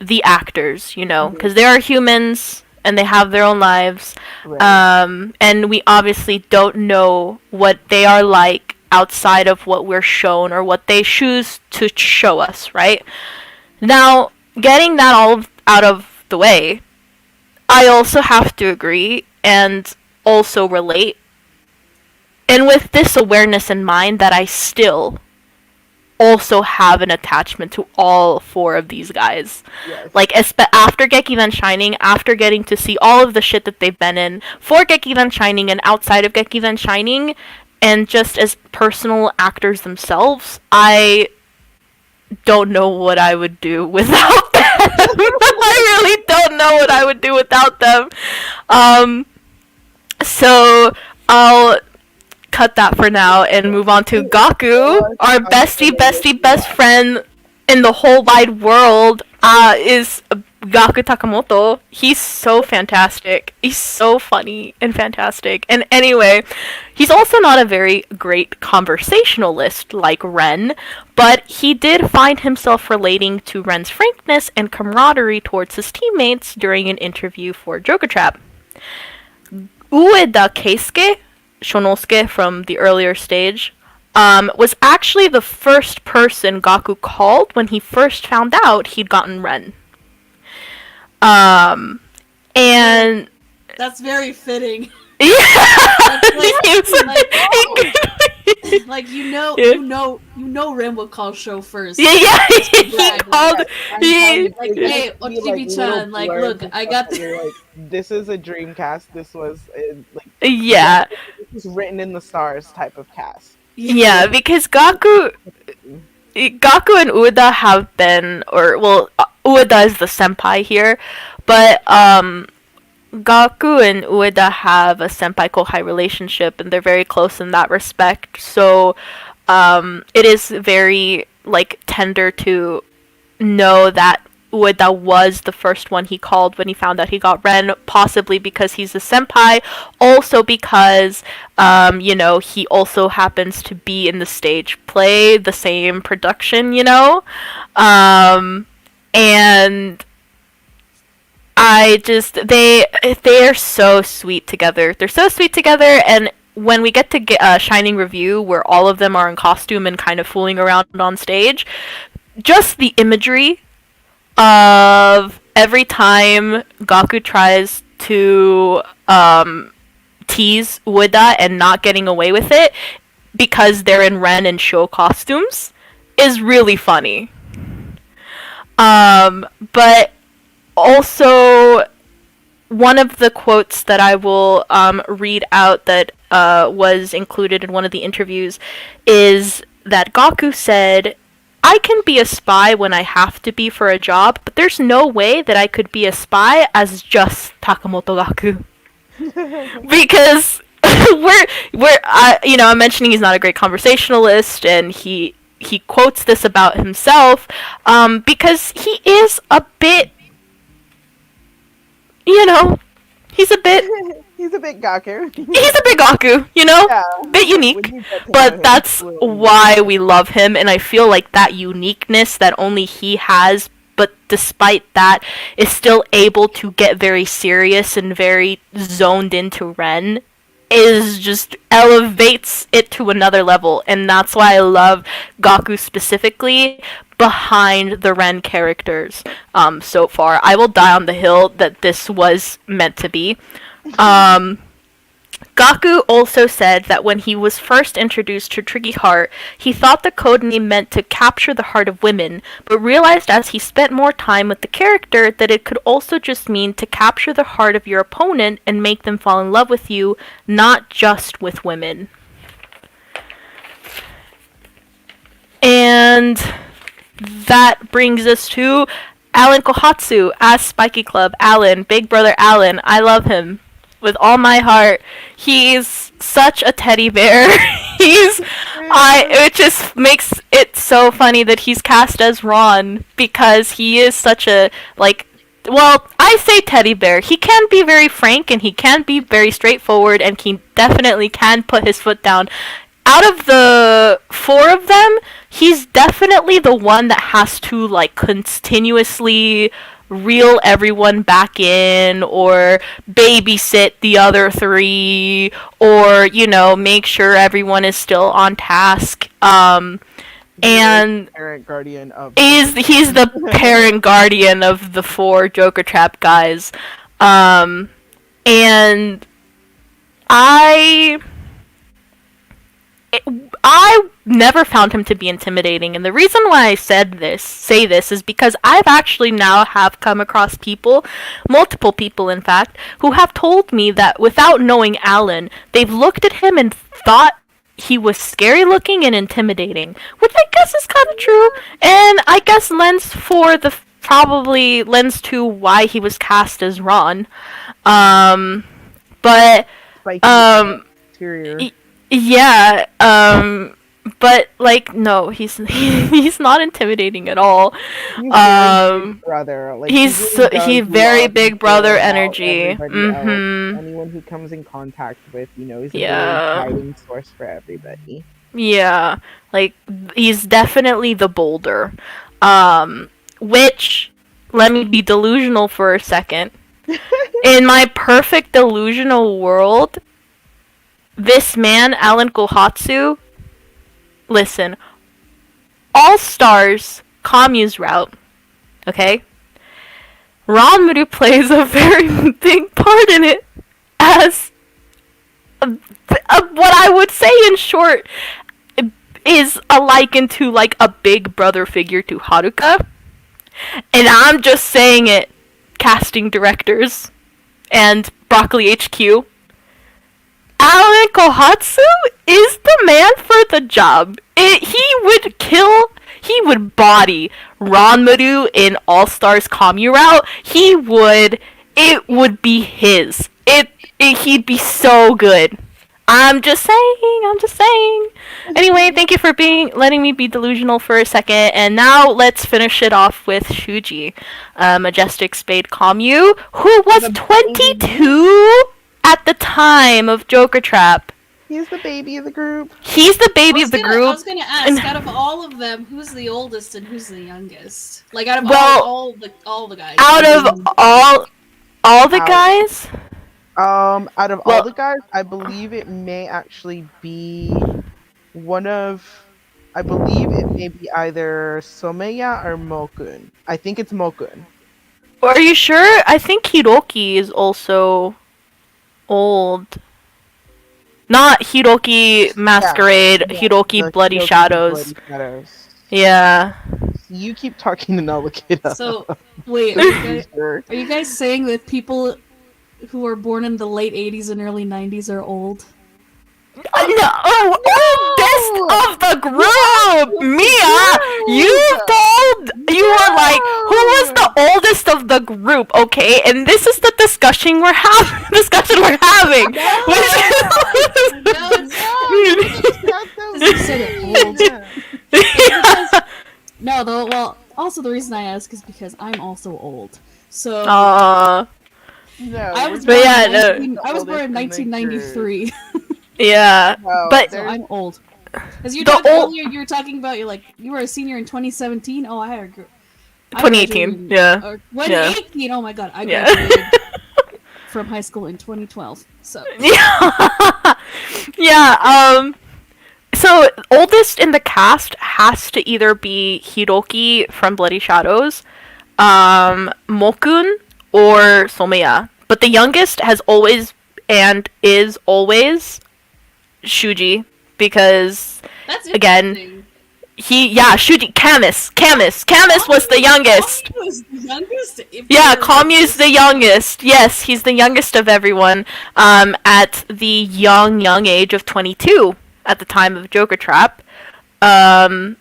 the actors, because they are humans and they have their own lives. Right. And we obviously don't know what they are like outside of what we're shown or what they choose to show us, right? Now, getting that all out of the way, I also have to agree and also relate. And with this awareness in mind, that I still also have an attachment to all 4 of these guys. Yes. Like, after Gekidan Shining, after getting to see all of the shit that they've been in, for Gekidan Shining and outside of Gekidan Shining, and just as personal actors themselves, I don't know what I would do without them. I really don't know what I would do without them. So I'll cut that for now and move on to Gaku, our best friend in the whole wide world, is Gaku Takamoto. He's so fantastic. He's so funny and fantastic. And anyway, he's also not a very great conversationalist like Ren, but he did find himself relating to Ren's frankness and camaraderie towards his teammates during an interview for Joker Trap. Ueda Keisuke, Shonosuke from the earlier stage, was actually the first person Gaku called when he first found out he'd gotten Ren. And that's very fitting. Yeah. Like Yeah. you know Ren will call show first. Yeah, he Brag, called. I'm telling He, you, like, there's hey, gonna be, like, little Ochibi-chan, like, blurbs look, and I stuff got that the you're like, this is a dream cast. This was like, yeah, this was written in the stars type of cast. yeah, because Gaku and Ueda have been, or well, Ueda is the senpai here, but Gaku and Ueda have a senpai kohai relationship, and they're very close in that respect. So, it is very like tender to know that Ueda was the first one he called when he found out he got Ren, possibly because he's a senpai, also because, he also happens to be in the stage play, the same production, and they're so sweet together. They're so sweet together, and when we get to get a Shining review where all of them are in costume and kind of fooling around on stage, just the imagery of every time Gaku tries to tease Ueda and not getting away with it because they're in Ren and show costumes is really funny. But also, one of the quotes that I will read out that was included in one of the interviews is that Gaku said, I can be a spy when I have to be for a job, but there's no way that I could be a spy as just Takamoto Gaku. Because I'm mentioning he's not a great conversationalist, and he quotes this about himself, because he is a bit, he's a bit He's a bit Gaku. he's a big Gaku, Yeah. bit unique. When you get to know But him, that's it's really why we love him, and I feel like that uniqueness that only he has, but despite that, is still able to get very serious and very zoned into Ren, is just elevates it to another level, and that's why I love Gaku specifically behind the Ren characters so far. I will die on the hill that this was meant to be. Gaku also said that when he was first introduced to Tricky Heart, he thought the codename meant to capture the heart of women, but realized as he spent more time with the character that it could also just mean to capture the heart of your opponent and make them fall in love with you, not just with women. And that brings us to Alan Kohatsu as Spiky Club. Alan, Big Brother Alan, I love him with all my heart. He's such a teddy bear. It just makes it so funny that he's cast as Ron, because he is such a, I say teddy bear. He can be very frank, and he can be very straightforward, and he definitely can put his foot down. Out of the four of them, he's definitely the one that has to, continuously reel everyone back in, or babysit the other three, or, make sure everyone is still on task. And parent guardian of he's the parent guardian of the four Joker Trap guys. And I never found him to be intimidating, and the reason why I say this is because I've actually now have come across people, multiple people in fact, who have told me that without knowing Alan, they've looked at him and thought he was scary looking and intimidating, which I guess is kind of true, and I guess lends to why he was cast as Ron. But Spiky interior. yeah, but no, he's not intimidating at all. He's very big brother. He's very big brother energy. Anyone he comes in contact with, he's a very guiding source for everybody. Yeah, he's definitely the boulder. Which, let me be delusional for a second. In my perfect delusional world, this man, Alan Kohatsu, listen, all stars, Kamu's route, okay? Ranmaru plays a very big part in it as what I would say in short is a liken to like a big brother figure to Haruka. And I'm just saying it, casting directors and Broccoli HQ. Alan Kohatsu is the man for the job. He would body Ranmaru in All Stars Commu route. It would be his. He'd be so good. I'm just saying. Anyway, thank you for letting me be delusional for a second, and now let's finish it off with Shuji, Majestic Spade Commu, who was 22 at the time of Joker Trap. He's the baby of the group. I was gonna ask, out of all of them, who's the oldest and who's the youngest? Like out of all the guys. Out of all the guys? Out of all the guys, I believe it may actually be I believe it may be either Someya or Mokun. I think it's Mokun. Are you sure? I think Hiroki is also old. Not Hiroki Masquerade, Hiroki Bloody Shadows. Yeah. You keep talking and I'll look it up. So, wait, are you guys saying that people who were born in the late 80s and early 90s are old? No! Oldest of the group! Mia! You were like, who was the oldest of the group, okay? And this is the discussion we're having. Well, also the reason I ask is because I'm also old. So No, I was born in 1993. Yeah, but so I'm old. As you talked earlier, you were talking about you were a senior in 2017. Oh, I had a 2018. Yeah. 2018. Oh my god, I graduated from high school in 2012. So yeah. So oldest in the cast has to either be Hiroki from Bloody Shadows, Mokun, or Someya. But the youngest has always and is always Shuji, because again, Shuji, Camus was the youngest. Kamyu was the youngest? Yeah, Kamyu's the youngest. Yes, he's the youngest of everyone. At the young age of 22 at the time of Joker Trap, and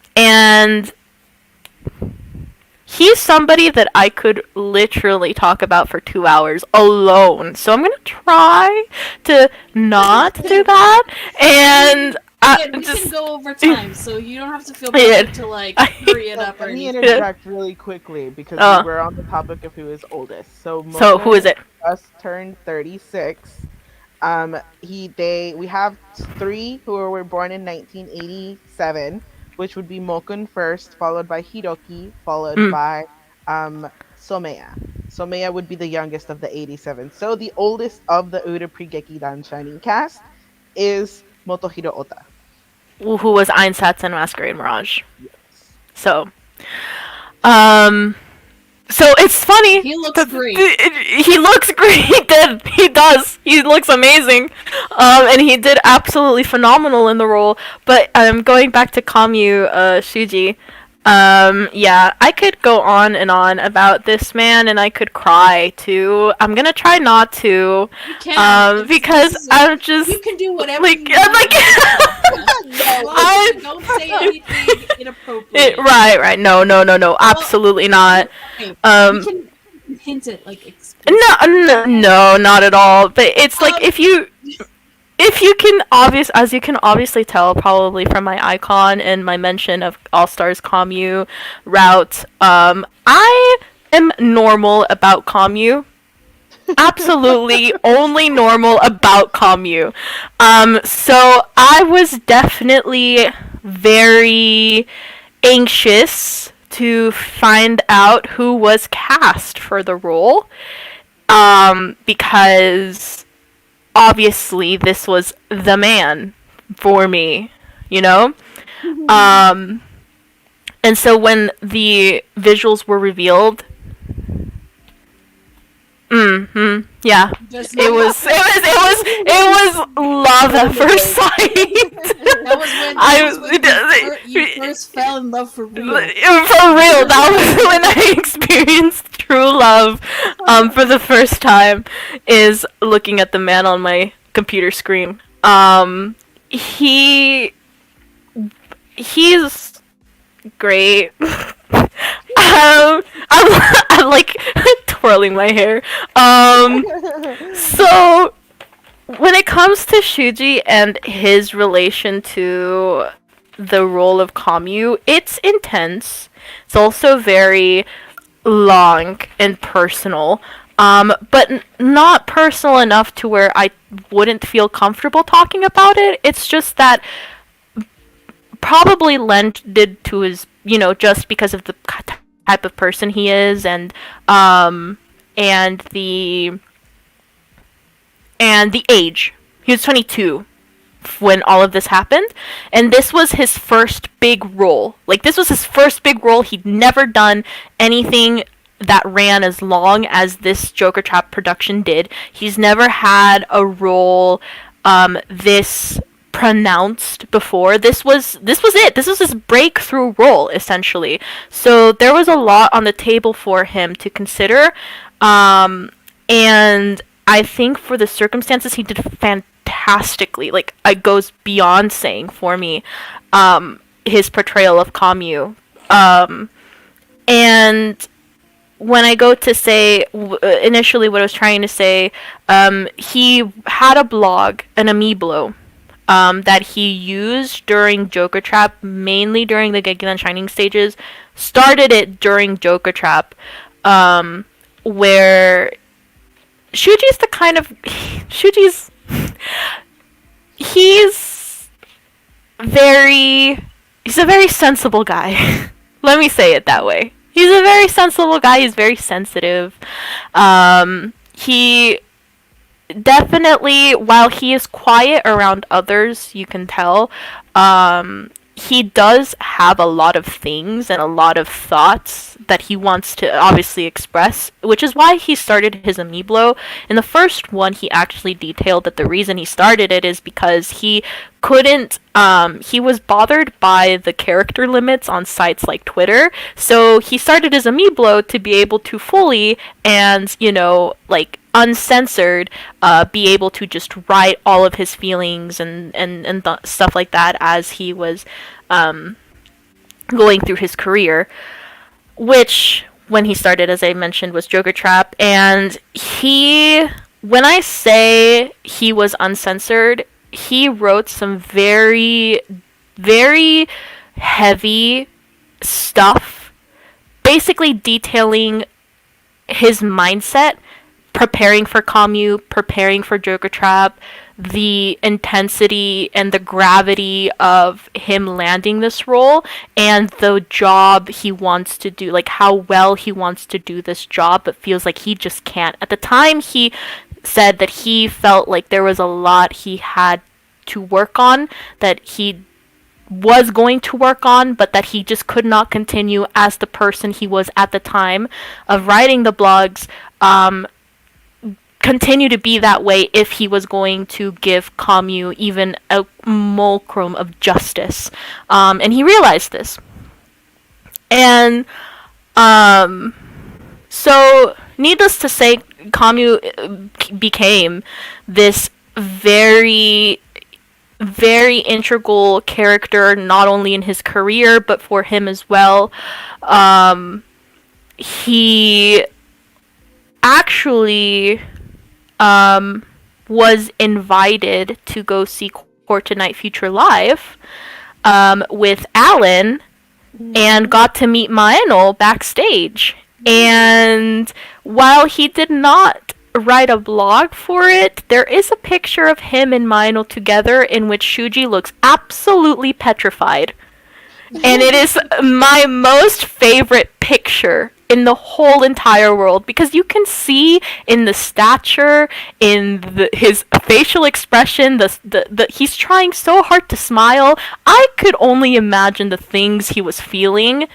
he's somebody that I could literally talk about for 2 hours alone. So I'm gonna try to not do that. And we can go over time, so you don't have to feel bad to hurry it up. Let me interject really quickly because we were on the topic of who is oldest. So who is it? Just turned 36. We have 3 who were born in 1987. Which would be Mokun first, followed by Hiroki, followed by Someya. Someya would be the youngest of the 87. So the oldest of the Ura Gekidan Shining cast is Motohiro Ota, who was Einsatz and Masquerade Mirage. Yes. So it's funny. He looks great. He looks great. He does. He looks amazing. And he did absolutely phenomenal in the role. But going back to Kamyu Shuji, I could go on and on about this man, and I could cry too. I'm gonna try not to. You can. Because I'm just. You can do whatever. You want. Don't say anything inappropriate. Right. No. Absolutely not. Okay. We can hint it No, not at all. But it's like if you can as you can obviously tell probably from my icon and my mention of All Stars Commu route, I am normal about Commu. Absolutely only normal about Commu. So I was definitely very anxious to find out who was cast for the role, because obviously this was the man for me, you know? And so when the visuals were revealed, Yeah. Just It was love at first sight. you first fell in love for real. For real, that was when I experienced true love for the first time, is looking at the man on my computer screen. He's great. I'm like twirling my hair. So when it comes to Shuji and his relation to the role of Kamyu, it's intense. It's also very long and personal. But not personal enough to where I wouldn't feel comfortable talking about it. It's just that probably lended to his, just because of the type of person he is, and the age. He was 22 when all of this happened, and this was his first big role. Like, this was his first big role. He'd never done anything that ran as long as this Joker Trap production did. He's never had a role this pronounced before. This was it. This was his breakthrough role, essentially. So there was a lot on the table for him to consider, and I think for the circumstances, he did fantastically. Like, it goes beyond saying for me, his portrayal of Kamyu. And when I go to say, initially what I was trying to say, he had a blog, an Amiiblo, that he used during Joker Trap, mainly during the Gekidan Shining stages. Started it during Joker Trap, where Shuji's the kind of... He's a very sensible guy. Let me say it that way. He's a very sensible guy. He's very sensitive. He definitely, while he is quiet around others, you can tell, he does have a lot of things and a lot of thoughts that he wants to obviously express, which is why he started his Amiiblo. In the first one, he actually detailed that the reason he started it is because he couldn't, he was bothered by the character limits on sites like Twitter, so he started his Amiiblo to be able to fully and, uncensored, be able to just write all of his feelings and stuff like that as he was going through his career, which, when he started, as I mentioned, was Joker Trap. And when I say he was uncensored, he wrote some very, very heavy stuff, basically detailing his mindset, preparing for Kamyu, preparing for Joker Trap, the intensity and the gravity of him landing this role, and the job he wants to do, like how well he wants to do this job, but feels like he just can't. At the time, he said that he felt like there was a lot he had to work on, that he was going to work on, but that he just could not continue as the person he was at the time of writing the blogs, continue to be that way if he was going to give Kamyu even a fulcrum of justice. And he realized this. And so, needless to say, Kamyu became this very, very integral character, not only in his career, but for him as well. He actually was invited to go see Court Night Future live with Alan, and got to meet Maeno backstage. And while he did not write a blog for it, there is a picture of him and Maeno together in which Shuji looks absolutely petrified. And it is my most favorite picture in the whole entire world, because you can see in the stature, in his facial expression, he's trying so hard to smile. I could only imagine the things he was feeling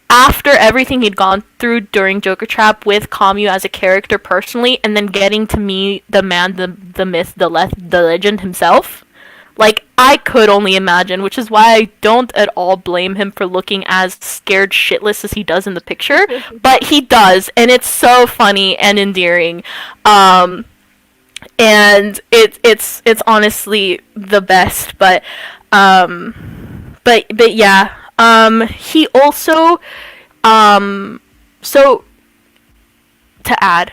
after everything he'd gone through during Joker Trap with Kamyu as a character personally, and then getting to meet the man, the myth, the legend himself, like, I could only imagine, which is why I don't at all blame him for looking as scared shitless as he does in the picture, but he does, and it's so funny and endearing. And it's honestly the best, but yeah. He also, so to add,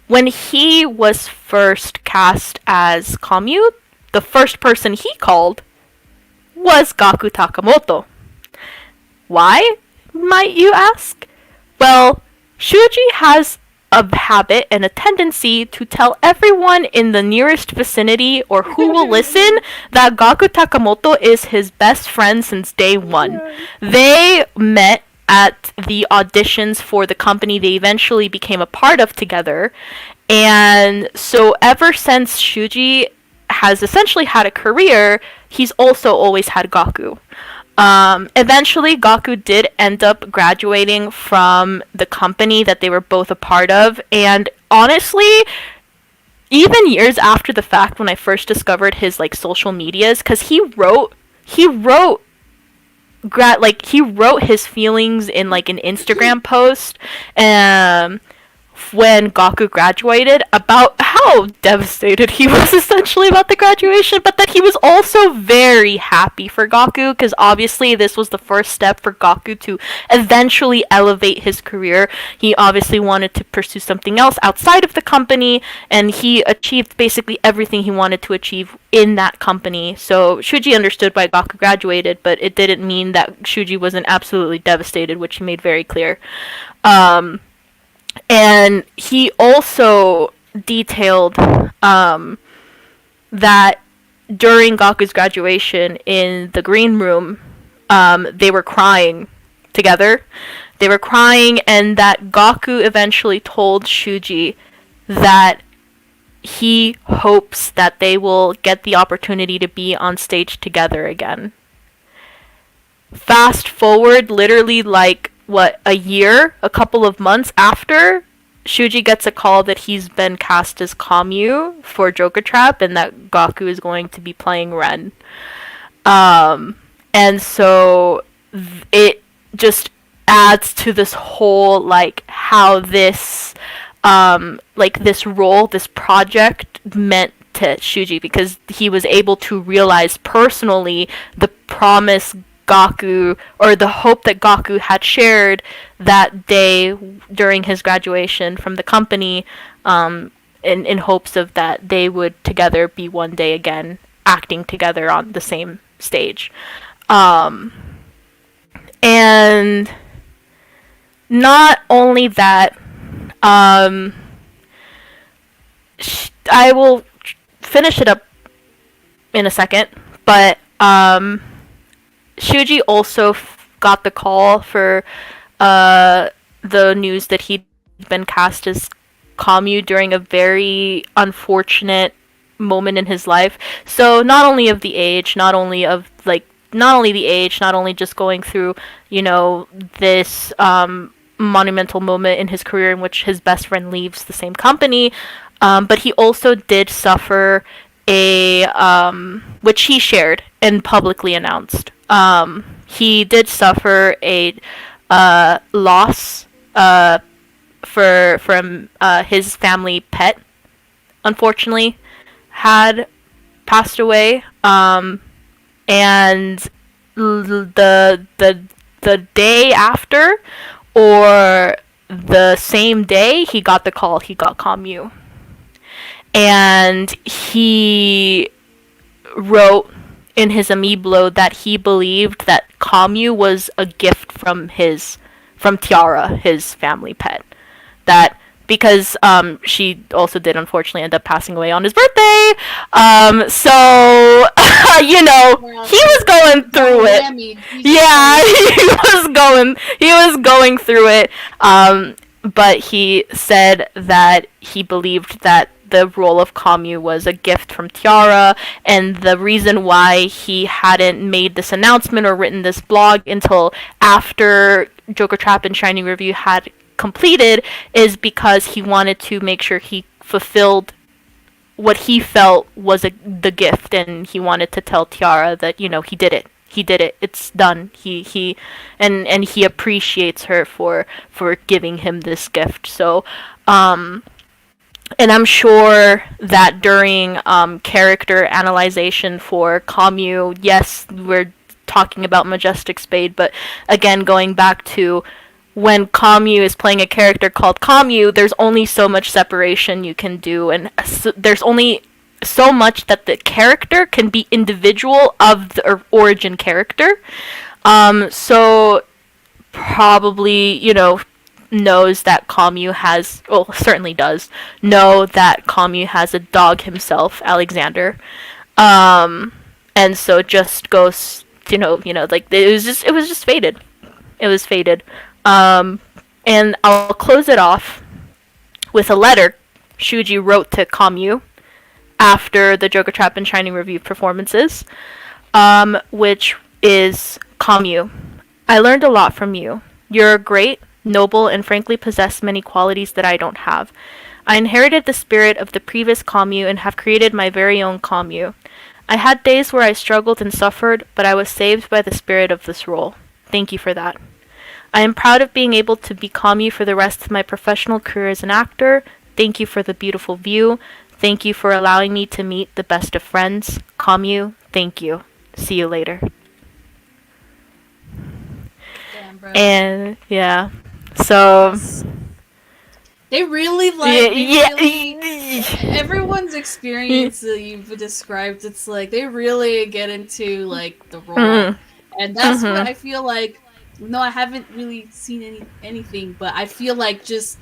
when he was first cast as Kamyu, the first person he called was Gaku Takamoto. Why, might you ask? Well, Shuji has a habit and a tendency to tell everyone in the nearest vicinity or who will listen that Gaku Takamoto is his best friend since day one. They met at the auditions for the company they eventually became a part of together, and so ever since Shuji has essentially had a career, he's also always had Gaku. Eventually, Gaku did end up graduating from the company that they were both a part of, and honestly, even years after the fact, when I first discovered his like social medias, because he wrote his feelings in like an Instagram post, when Gaku graduated, about how devastated he was essentially about the graduation, but that he was also very happy for Gaku, because obviously this was the first step for Gaku to eventually elevate his career. He obviously wanted to pursue something else outside of the company, and he achieved basically everything he wanted to achieve in that company. So Shuji understood why Gaku graduated, but it didn't mean that Shuji wasn't absolutely devastated, which he made very clear. And he also detailed that during Gaku's graduation in the green room, they were crying together. They were crying, and that Gaku eventually told Shuji that he hopes that they will get the opportunity to be on stage together again. Fast forward literally like a couple of months after, Shuji gets a call that he's been cast as Kamyu for Joker Trap, and that Gaku is going to be playing Ren. And so it just adds to this whole, like, how this, this role, this project meant to Shuji, because he was able to realize personally the promise Gaku, or the hope that Gaku had shared that day during his graduation from the company, in hopes of that they would together be one day again acting together on the same stage. And not only that, I will finish it up in a second, but Shuji also got the call for the news that he'd been cast as Kamyu during a very unfortunate moment in his life. So not only of the age, not only just going through, this monumental moment in his career in which his best friend leaves the same company, but he also did suffer which he shared and publicly announced. He did suffer a loss from his family pet. Unfortunately, had passed away. And the day after, or the same day, he got the call. He got Kamyu, and he wrote in his amiibo that he believed that Kamyu was a gift from Tiara, his family pet. That because she also did unfortunately end up passing away on his birthday. So he was going through it. Yeah, he was going through it. but he said that he believed that the role of Kamyu was a gift from Tiara, and the reason why he hadn't made this announcement or written this blog until after Joker Trap and Shining Review had completed is because he wanted to make sure he fulfilled what he felt was the gift, and he wanted to tell Tiara that, you know, he did it. He did it. It's done. He appreciates her for giving him this gift. So, and I'm sure that during character analyzation for Kamyu, yes, we're talking about Majestic Spade, but again, going back to when Kamyu is playing a character called Kamyu, there's only so much separation you can do, and there's only so much that the character can be individual of the origin character. So probably, you know, knows that Kamyu has, well, certainly does know that Kamyu has a dog himself, Alexander. And so just goes, you know, like it was just fated. It was fated. And I'll close it off with a letter Shuji wrote to Kamyu after the Joker Trap and Shining Review performances, which is, Kamyu, I learned a lot from you. You're great, noble, and frankly possess many qualities that I don't have. I inherited the spirit of the previous Kamyu and have created my very own Kamyu. I had days where I struggled and suffered, but I was saved by the spirit of this role. Thank you for that. I am proud of being able to be Kamyu for the rest of my professional career as an actor. Thank you for the beautiful view. Thank you for allowing me to meet the best of friends. Kamyu, thank you. See you later. Damn, bro. And yeah, so they really everyone's experience that you've described, it's like they really get into like the role, and that's what I feel like. No, I haven't really seen anything, but I feel like just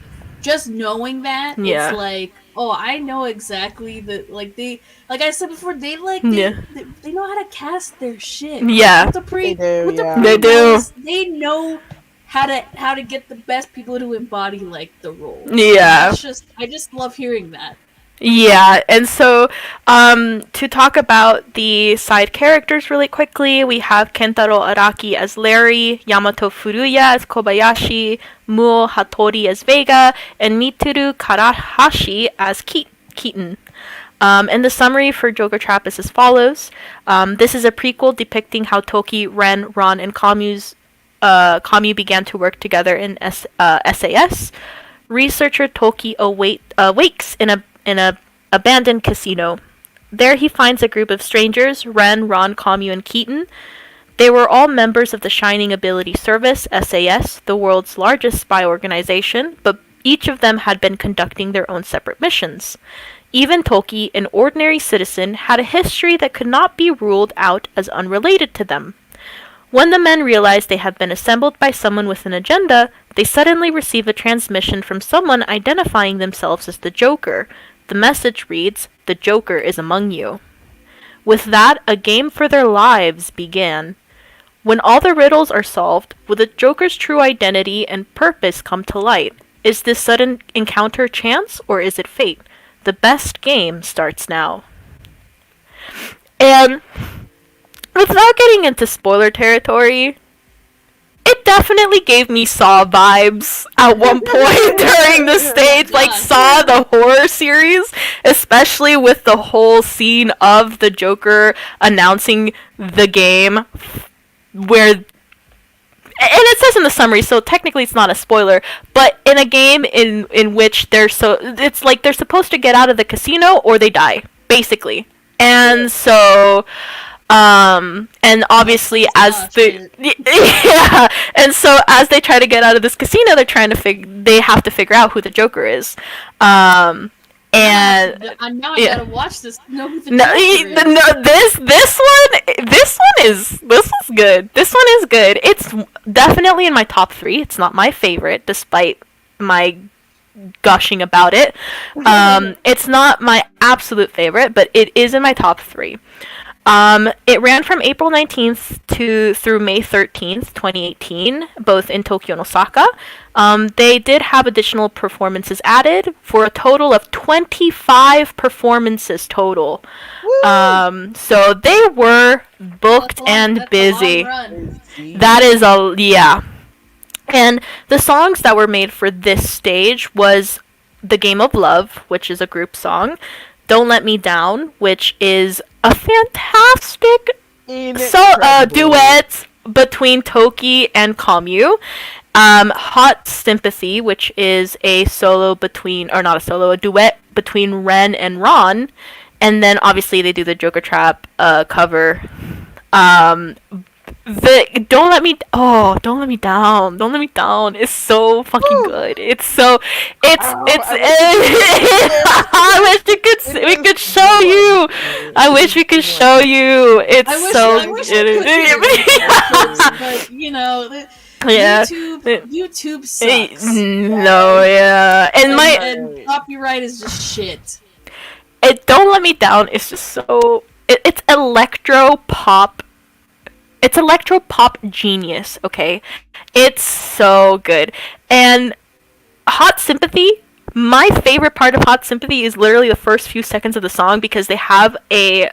knowing that, it's like, oh, I know exactly like I said before, they know how to cast their shit. Yeah, they do. They know how to get the best people to embody like the role. Yeah, I just love hearing that. Yeah, and so to talk about the side characters really quickly, we have Kentaro Araki as Larry, Yamato Furuya as Kobayashi, Muo Hattori as Vega, and Mitsuru Karahashi as Keaton. And the summary for Joker Trap is as follows. This is a prequel depicting how Toki, Ren, Ron, and Kamyu began to work together in SAS. Researcher Toki awakes in an abandoned casino. There he finds a group of strangers, Ren, Ron, Kamyu, and Keaton. They were all members of the Shining Ability Service, SAS, the world's largest spy organization, but each of them had been conducting their own separate missions. Even Toki, an ordinary citizen, had a history that could not be ruled out as unrelated to them. When the men realize they have been assembled by someone with an agenda, they suddenly receive a transmission from someone identifying themselves as the Joker. The message reads, "The Joker is among you." With that, a game for their lives began. When all the riddles are solved, will the Joker's true identity and purpose come to light? Is this sudden encounter chance, or is it fate? The best game starts now. And without getting into spoiler territory, it definitely gave me Saw vibes at one point during the stage, like Saw the horror series, especially with the whole scene of the Joker announcing the game, where, and it says in the summary, so technically it's not a spoiler, but in a game in which it's like they're supposed to get out of the casino or they die, basically. And so and obviously and so as they try to get out of this casino, they have to figure out who the Joker is. And now I gotta watch this. Know who the Joker is. This one's good. This one is good. It's definitely in my top 3. It's not my favorite, despite my gushing about it. It's not my absolute favorite, but it is in my top 3. It ran from April 19th through May 13th, 2018, both in Tokyo and Osaka. They did have additional performances added for a total of 25 performances total. So they were booked and busy. That is yeah. And the songs that were made for this stage was The Game of Love, which is a group song, Don't Let Me Down, which is a fantastic duet between Toki and Kamyu. Hot Sympathy, which is a duet between Ren and Ron. And then obviously they do the Joker Trap cover. Don't Let Me Down is so fucking good. I wish we could show you. I wish we could show you. It's so good. But you know, yeah. YouTube sucks. No, yeah. And copyright is just shit. Don't Let Me Down is just so it's electro pop. It's electro pop genius, okay? It's so good. And Hot Sympathy, my favorite part of Hot Sympathy is literally the first few seconds of the song, because they have a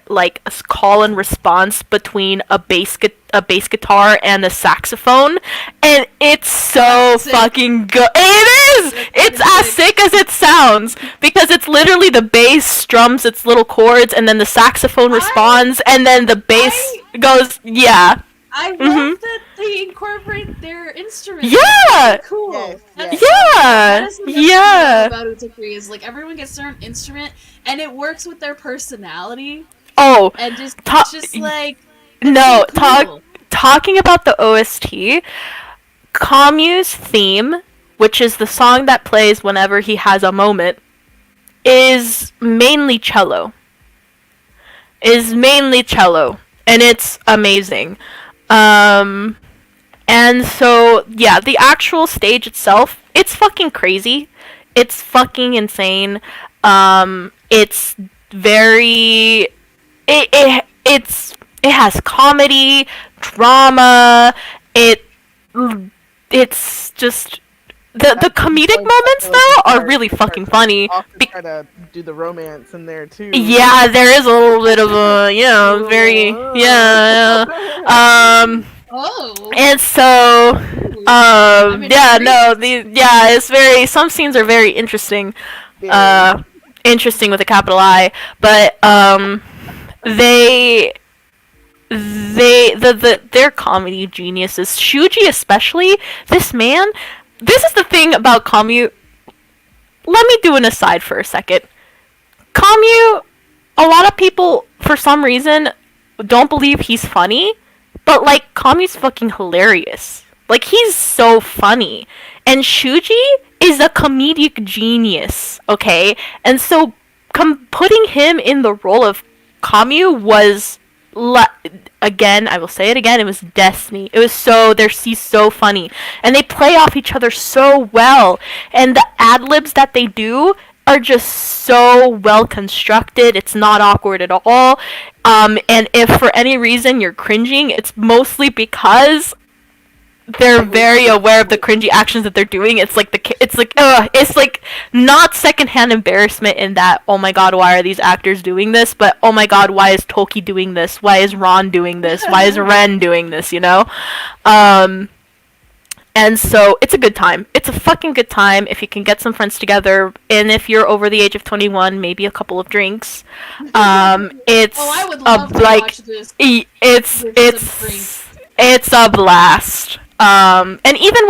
call and response between a bass guitar and a saxophone, and it's so fucking good. It is. It's as sick as it sounds, because it's literally the bass strums its little chords, and then the saxophone responds, and then the bass goes. Yeah. I love that they incorporate their instruments. Yeah. That's cool. Yes. Yeah. Yeah. About Utakuri is everyone gets their own instrument, and it works with their personality. Oh. And just no. Cool. Talking about the OST, Kamyu's theme, which is the song that plays whenever he has a moment, is mainly cello. And it's amazing. And so, yeah, the actual stage itself, it's fucking crazy. It's fucking insane. It's very... It has comedy, drama, it's just... The comedic moments, though, are really fucking funny. Try to do the romance in there, too. Yeah, there is a little bit of a, very... Yeah. And so... it's very... Some scenes are very interesting. Interesting with a capital I. But, their comedy geniuses, Shuji especially, this man... This is the thing about Kamyu. Let me do an aside for a second. Kamyu, a lot of people, for some reason, don't believe he's funny, but, Kamyu's fucking hilarious. He's so funny. And Shuji is a comedic genius, okay? And so, putting him in the role of Kamyu was... Again, I will say it again, it was destiny. It was he's so funny. And they play off each other so well. And the ad-libs that they do are just so well constructed. It's not awkward at all. And if for any reason you're cringing, it's mostly because they're very aware of the cringy actions that they're doing. It's not secondhand embarrassment in that, oh my god, why are these actors doing this? But oh my god, why is Toki doing this? Why is Ron doing this? Why is Ren doing this? And so it's a good time. It's a fucking good time if you can get some friends together, and if you're over the age of 21, maybe a couple of drinks. It's I would love to watch this. It's a blast. And even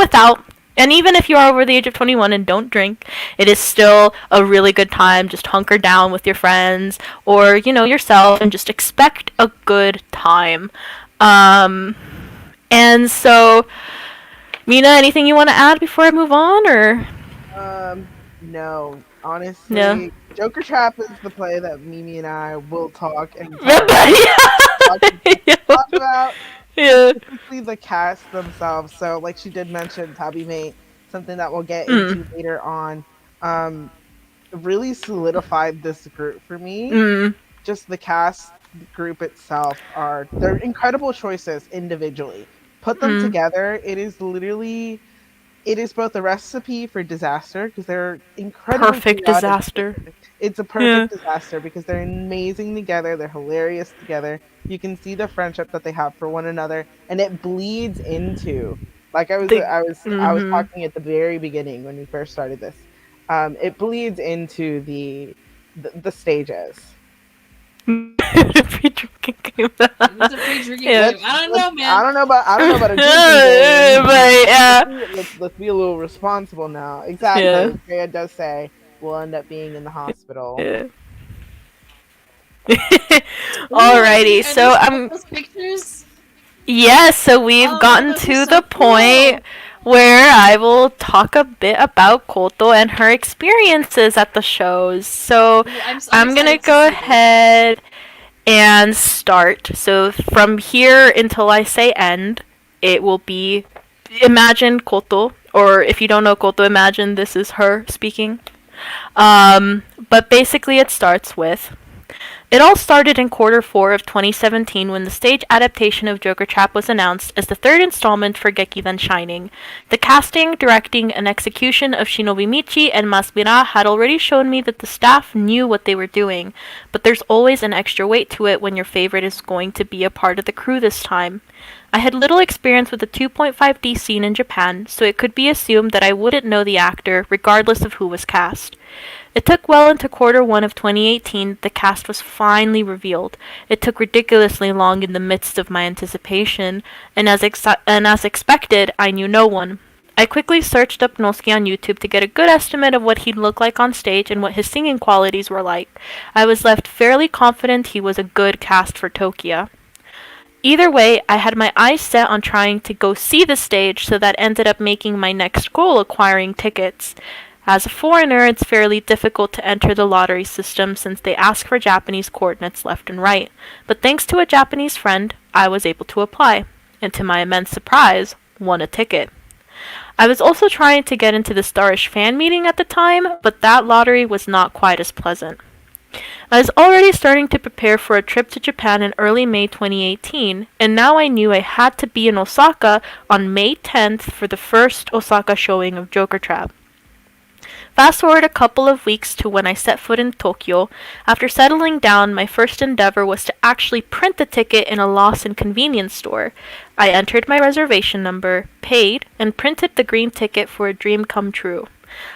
if you are over the age of 21 and don't drink, it is still a really good time. Just hunker down with your friends or, yourself, and just expect a good time. And so, Mina, anything you want to add before I move on, or? No. Honestly, no. Joker Trap is the play that Mimi and I will talk about. Yeah. Specifically the cast themselves. So, like she did mention, Tabi Mate, something that we'll get into later on, really solidified this group for me. Just the cast group itself they're incredible choices individually. Put them Mm. together, it is both a recipe for disaster because they're incredibly Perfect chaotic disaster. together. It's a Yeah. perfect disaster because they're amazing together, they're hilarious together. You can see the friendship that they have for one another, and it bleeds into, like The. I was Mhm. talking at the very beginning when we first started this. It bleeds into the stages. Free drinking game. It is a free drinking Yeah. game. I don't know, I man. don't know about a drinking game. But yeah. Let's be a little responsible now. Yeah. Exactly. Freya does say we'll end up being in the hospital. Yeah. Ooh, Alrighty, have you so seen I'm. those pictures? Yes, so we've Oh, gotten those are to so the cool. point where I will talk a bit about Koto and her experiences at the shows. So Ooh, I'm I'm gonna excited to go see this. ahead and start. So from here until I say end, it will be imagine Koto, or if you don't know Koto, imagine this is her speaking. But basically, it starts with it all started in quarter 4 of 2017 when the stage adaptation of Joker Trap was announced as the third installment for Gekidan Shining. The casting, directing, and execution of Shinobi Michi and Masmira had already shown me that the staff knew what they were doing, but there's always an extra weight to it when your favorite is going to be a part of the crew this time. I had little experience with the 2.5D scene in Japan, so it could be assumed that I wouldn't know the actor, regardless of who was cast. It took well into quarter 1 of 2018 the cast was finally revealed. It took ridiculously long in the midst of my anticipation, and as expected, I knew no one. I quickly searched up Nosuke on YouTube to get a good estimate of what he'd look like on stage and what his singing qualities were like. I was left fairly confident he was a good cast for Tokia. Either way, I had my eyes set on trying to go see the stage, so that ended up making my next goal acquiring tickets. As a foreigner, it's fairly difficult to enter the lottery system since they ask for Japanese coordinates left and right, but thanks to a Japanese friend, I was able to apply, and to my immense surprise, won a ticket. I was also trying to get into the Starish fan meeting at the time, but that lottery was not quite as pleasant. I was already starting to prepare for a trip to Japan in early May 2018, and now I knew I had to be in Osaka on May 10th for the first Osaka showing of Joker Trap. Fast forward a couple of weeks to when I set foot in Tokyo. After settling down, my first endeavor was to actually print the ticket in a loss and convenience store. I entered my reservation number, paid, and printed the green ticket for a dream come true.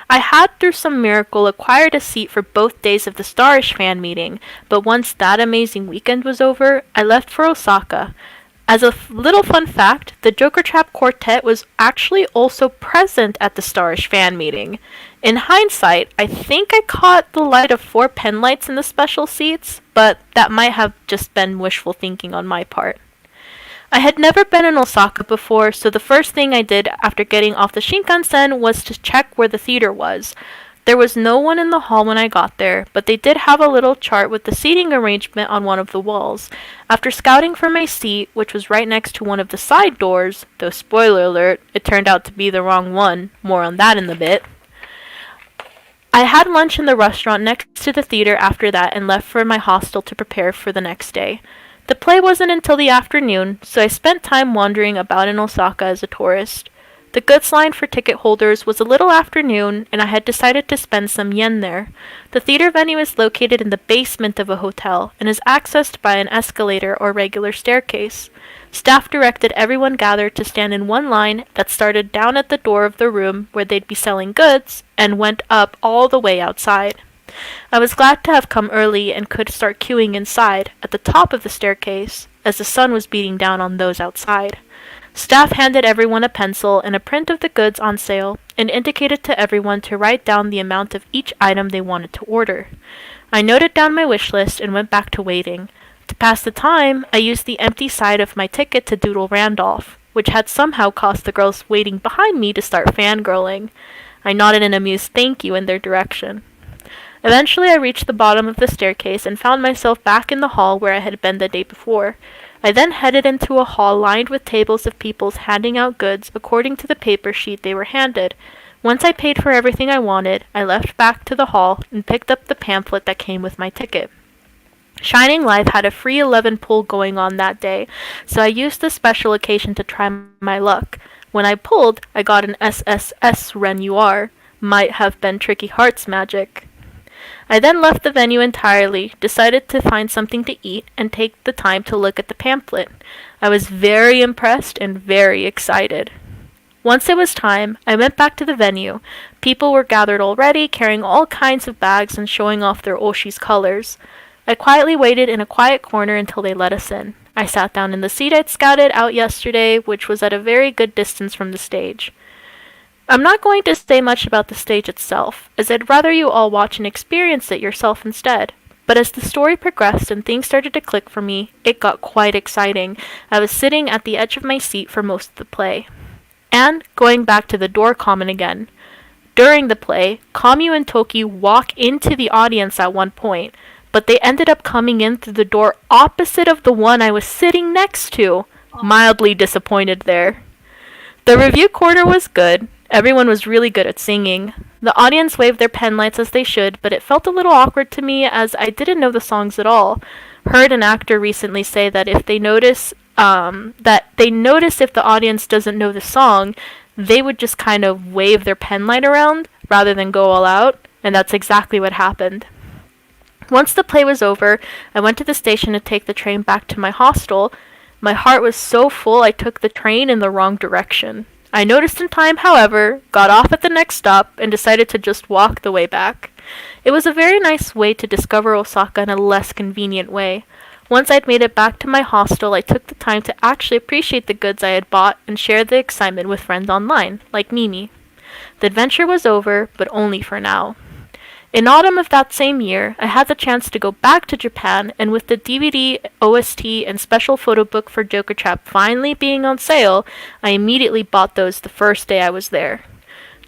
I had, through some miracle, acquired a seat for both days of the Starish fan meeting, but once that amazing weekend was over, I left for Osaka. As a little fun fact, the Joker Trap Quartet was actually also present at the Starish fan meeting. In hindsight, I think I caught the light of 4 pen lights in the special seats, but that might have just been wishful thinking on my part. I had never been in Osaka before, so the first thing I did after getting off the Shinkansen was to check where the theater was. There was no one in the hall when I got there, but they did have a little chart with the seating arrangement on one of the walls. After scouting for my seat, which was right next to one of the side doors, though spoiler alert, it turned out to be the wrong one, more on that in a bit, I had lunch in the restaurant next to the theater after that and left for my hostel to prepare for the next day. The play wasn't until the afternoon, so I spent time wandering about in Osaka as a tourist. The goods line for ticket holders was a little after noon, and I had decided to spend some yen there. The theater venue is located in the basement of a hotel and is accessed by an escalator or regular staircase. Staff directed everyone gathered to stand in one line that started down at the door of the room where they'd be selling goods and went up all the way outside. I was glad to have come early and could start queuing inside, at the top of the staircase, as the sun was beating down on those outside. Staff handed everyone a pencil and a print of the goods on sale, and indicated to everyone to write down the amount of each item they wanted to order. I noted down my wish list and went back to waiting. To pass the time, I used the empty side of my ticket to doodle Randolph, which had somehow caused the girls waiting behind me to start fangirling. I nodded an amused thank you in their direction. Eventually, I reached the bottom of the staircase and found myself back in the hall where I had been the day before. I then headed into a hall lined with tables of people handing out goods according to the paper sheet they were handed. Once I paid for everything I wanted, I left back to the hall and picked up the pamphlet that came with my ticket. Shining Life had a free 11 pull going on that day, so I used the special occasion to try my luck. When I pulled, I got an SSS Renoir. Might have been Tricky Hearts magic. I then left the venue entirely, decided to find something to eat, and take the time to look at the pamphlet. I was very impressed and very excited. Once it was time, I went back to the venue. People were gathered already, carrying all kinds of bags and showing off their Oshi's colors. I quietly waited in a quiet corner until they let us in. I sat down in the seat I'd scouted out yesterday, which was at a very good distance from the stage. I'm not going to say much about the stage itself, as I'd rather you all watch and experience it yourself instead. But as the story progressed and things started to click for me, it got quite exciting. I was sitting at the edge of my seat for most of the play. And, going back to the door comment again, during the play, Kamyu and Toki walk into the audience at one point, but they ended up coming in through the door opposite of the one I was sitting next to. Mildly disappointed there. The review corner was good. Everyone was really good at singing. The audience waved their pen lights as they should, but it felt a little awkward to me as I didn't know the songs at all. Heard an actor recently say that if they notice if the audience doesn't know the song, they would just kind of wave their pen light around rather than go all out, and that's exactly what happened. Once the play was over, I went to the station to take the train back to my hostel. My heart was so full I took the train in the wrong direction. I noticed in time, however, got off at the next stop, and decided to just walk the way back. It was a very nice way to discover Osaka in a less convenient way. Once I'd made it back to my hostel, I took the time to actually appreciate the goods I had bought and share the excitement with friends online, like Mimi. The adventure was over, but only for now. In autumn of that same year, I had the chance to go back to Japan, and with the DVD, OST, and special photo book for Joker Trap finally being on sale, I immediately bought those the first day I was there.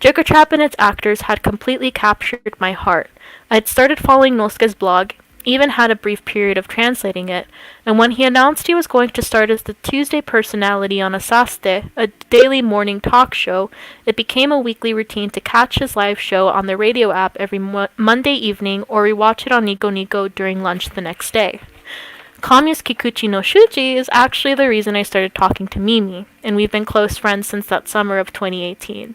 Joker Trap and its actors had completely captured my heart. I had started following Nosuke's blog, even had a brief period of translating it, and when he announced he was going to start as the Tuesday personality on Asaste, a daily morning talk show, it became a weekly routine to catch his live show on the radio app every Monday evening or rewatch it on Nico Nico during lunch the next day. Kamyu's Kikuchi no Shuji is actually the reason I started talking to Mimi, and we've been close friends since that summer of 2018.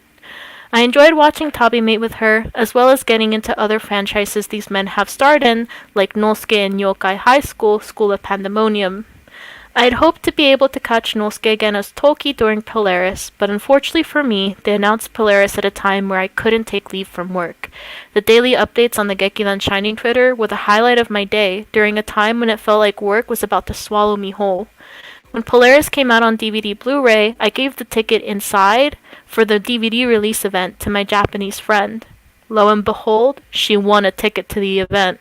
I enjoyed watching Tabi mate with her, as well as getting into other franchises these men have starred in, like Nosuke and Yokai High School, School of Pandemonium. I had hoped to be able to catch Nosuke again as Toki during Polaris, but unfortunately for me, they announced Polaris at a time where I couldn't take leave from work. The daily updates on the Gekidan Shining Twitter were the highlight of my day, during a time when it felt like work was about to swallow me whole. When Polaris came out on DVD Blu-ray, I gave the ticket inside for the DVD release event to my Japanese friend. Lo and behold, she won a ticket to the event.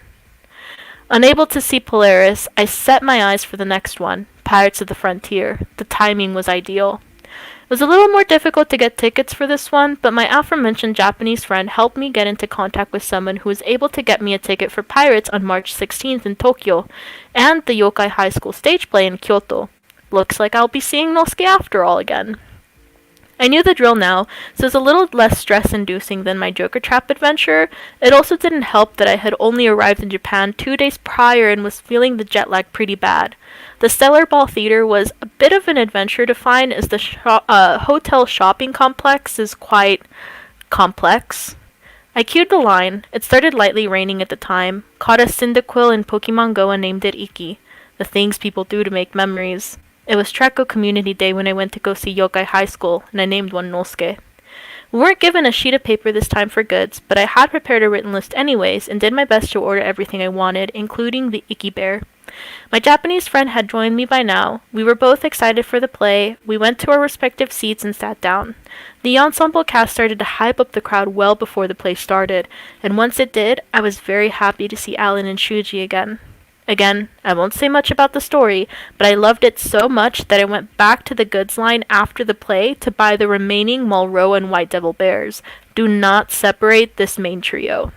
Unable to see Polaris, I set my eyes for the next one, Pirates of the Frontier. The timing was ideal. It was a little more difficult to get tickets for this one, but my aforementioned Japanese friend helped me get into contact with someone who was able to get me a ticket for Pirates on March 16th in Tokyo, and the Yokai High School stage play in Kyoto. Looks like I'll be seeing Nosuke after all again. I knew the drill now, so it was a little less stress-inducing than my Joker Trap adventure. It also didn't help that I had only arrived in Japan 2 days prior and was feeling the jet lag pretty bad. The Stellar Ball Theater was a bit of an adventure to find, as the hotel shopping complex is quite complex. I queued the line. It started lightly raining at the time, caught a Cyndaquil in Pokemon Go and named it Iki. The things people do to make memories. It was Trekko Community Day when I went to go see Yokai High School, and I named one Nosuke. We weren't given a sheet of paper this time for goods, but I had prepared a written list anyways, and did my best to order everything I wanted, including the Iki Bear. My Japanese friend had joined me by now. We were both excited for the play. We went to our respective seats and sat down. The ensemble cast started to hype up the crowd well before the play started, and once it did, I was very happy to see Alan and Shuji again. Again, I won't say much about the story, but I loved it so much that I went back to the goods line after the play to buy the remaining Mulrow and White Devil Bears. Do not separate this main trio.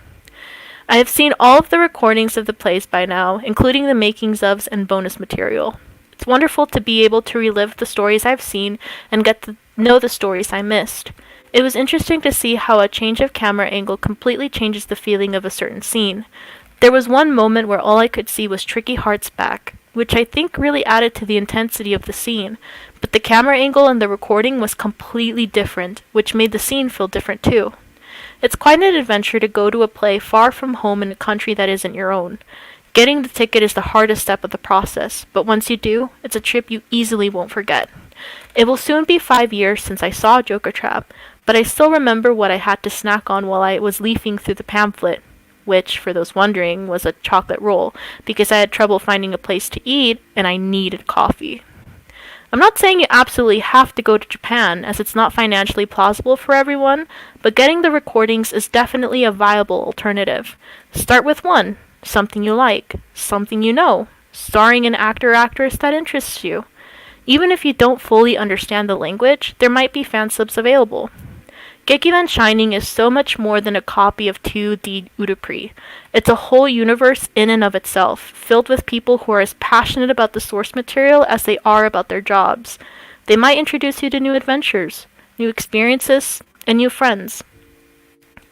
I have seen all of the recordings of the plays by now, including the makings ofs and bonus material. It's wonderful to be able to relive the stories I've seen and get to know the stories I missed. It was interesting to see how a change of camera angle completely changes the feeling of a certain scene. There was one moment where all I could see was Tricky Heart's back, which I think really added to the intensity of the scene, but the camera angle and the recording was completely different, which made the scene feel different too. It's quite an adventure to go to a play far from home in a country that isn't your own. Getting the ticket is the hardest step of the process, but once you do, it's a trip you easily won't forget. It will soon be 5 years since I saw Joker Trap, but I still remember what I had to snack on while I was leafing through the pamphlet, which, for those wondering, was a chocolate roll, because I had trouble finding a place to eat and I needed coffee. I'm not saying you absolutely have to go to Japan, as it's not financially plausible for everyone, but getting the recordings is definitely a viable alternative. Start with one, something you like, something you know, starring an actor or actress that interests you. Even if you don't fully understand the language, there might be fan subs available. Gekidan Shining is so much more than a copy of 2D Udapri. It's a whole universe in and of itself, filled with people who are as passionate about the source material as they are about their jobs. They might introduce you to new adventures, new experiences, and new friends.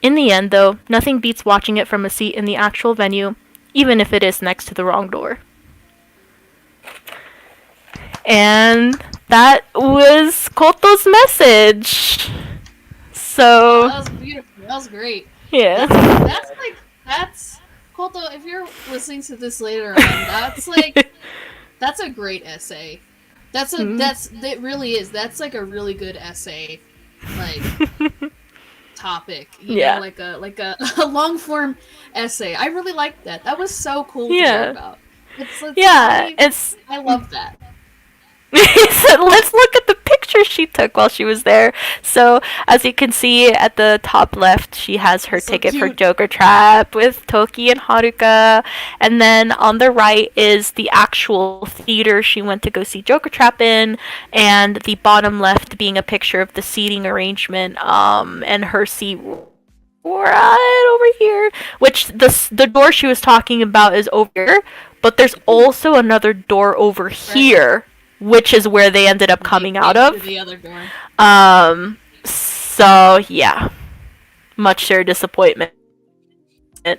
In the end, though, nothing beats watching it from a seat in the actual venue, even if it is next to the wrong door. And that was Koto's message. So that was beautiful. That was great. Yeah. That's Koto. If you're listening to this later on, that's a great essay. It really is. That's like a really good essay, like topic. You know, like a long form essay. I really liked that. That was so cool to hear about. I love that. So let's look at the picture she took while she was there. So as you can see at the top left, she has her ticket cute. for Joker Trap with Toki and Haruka, and then on the right is the actual theater she went to go see Joker Trap in, and the bottom left being a picture of the seating arrangement, and her seat right over here, which the door she was talking about is over here, but there's also another door over here, which is where they ended up coming out of. The other door. So yeah, much their disappointment.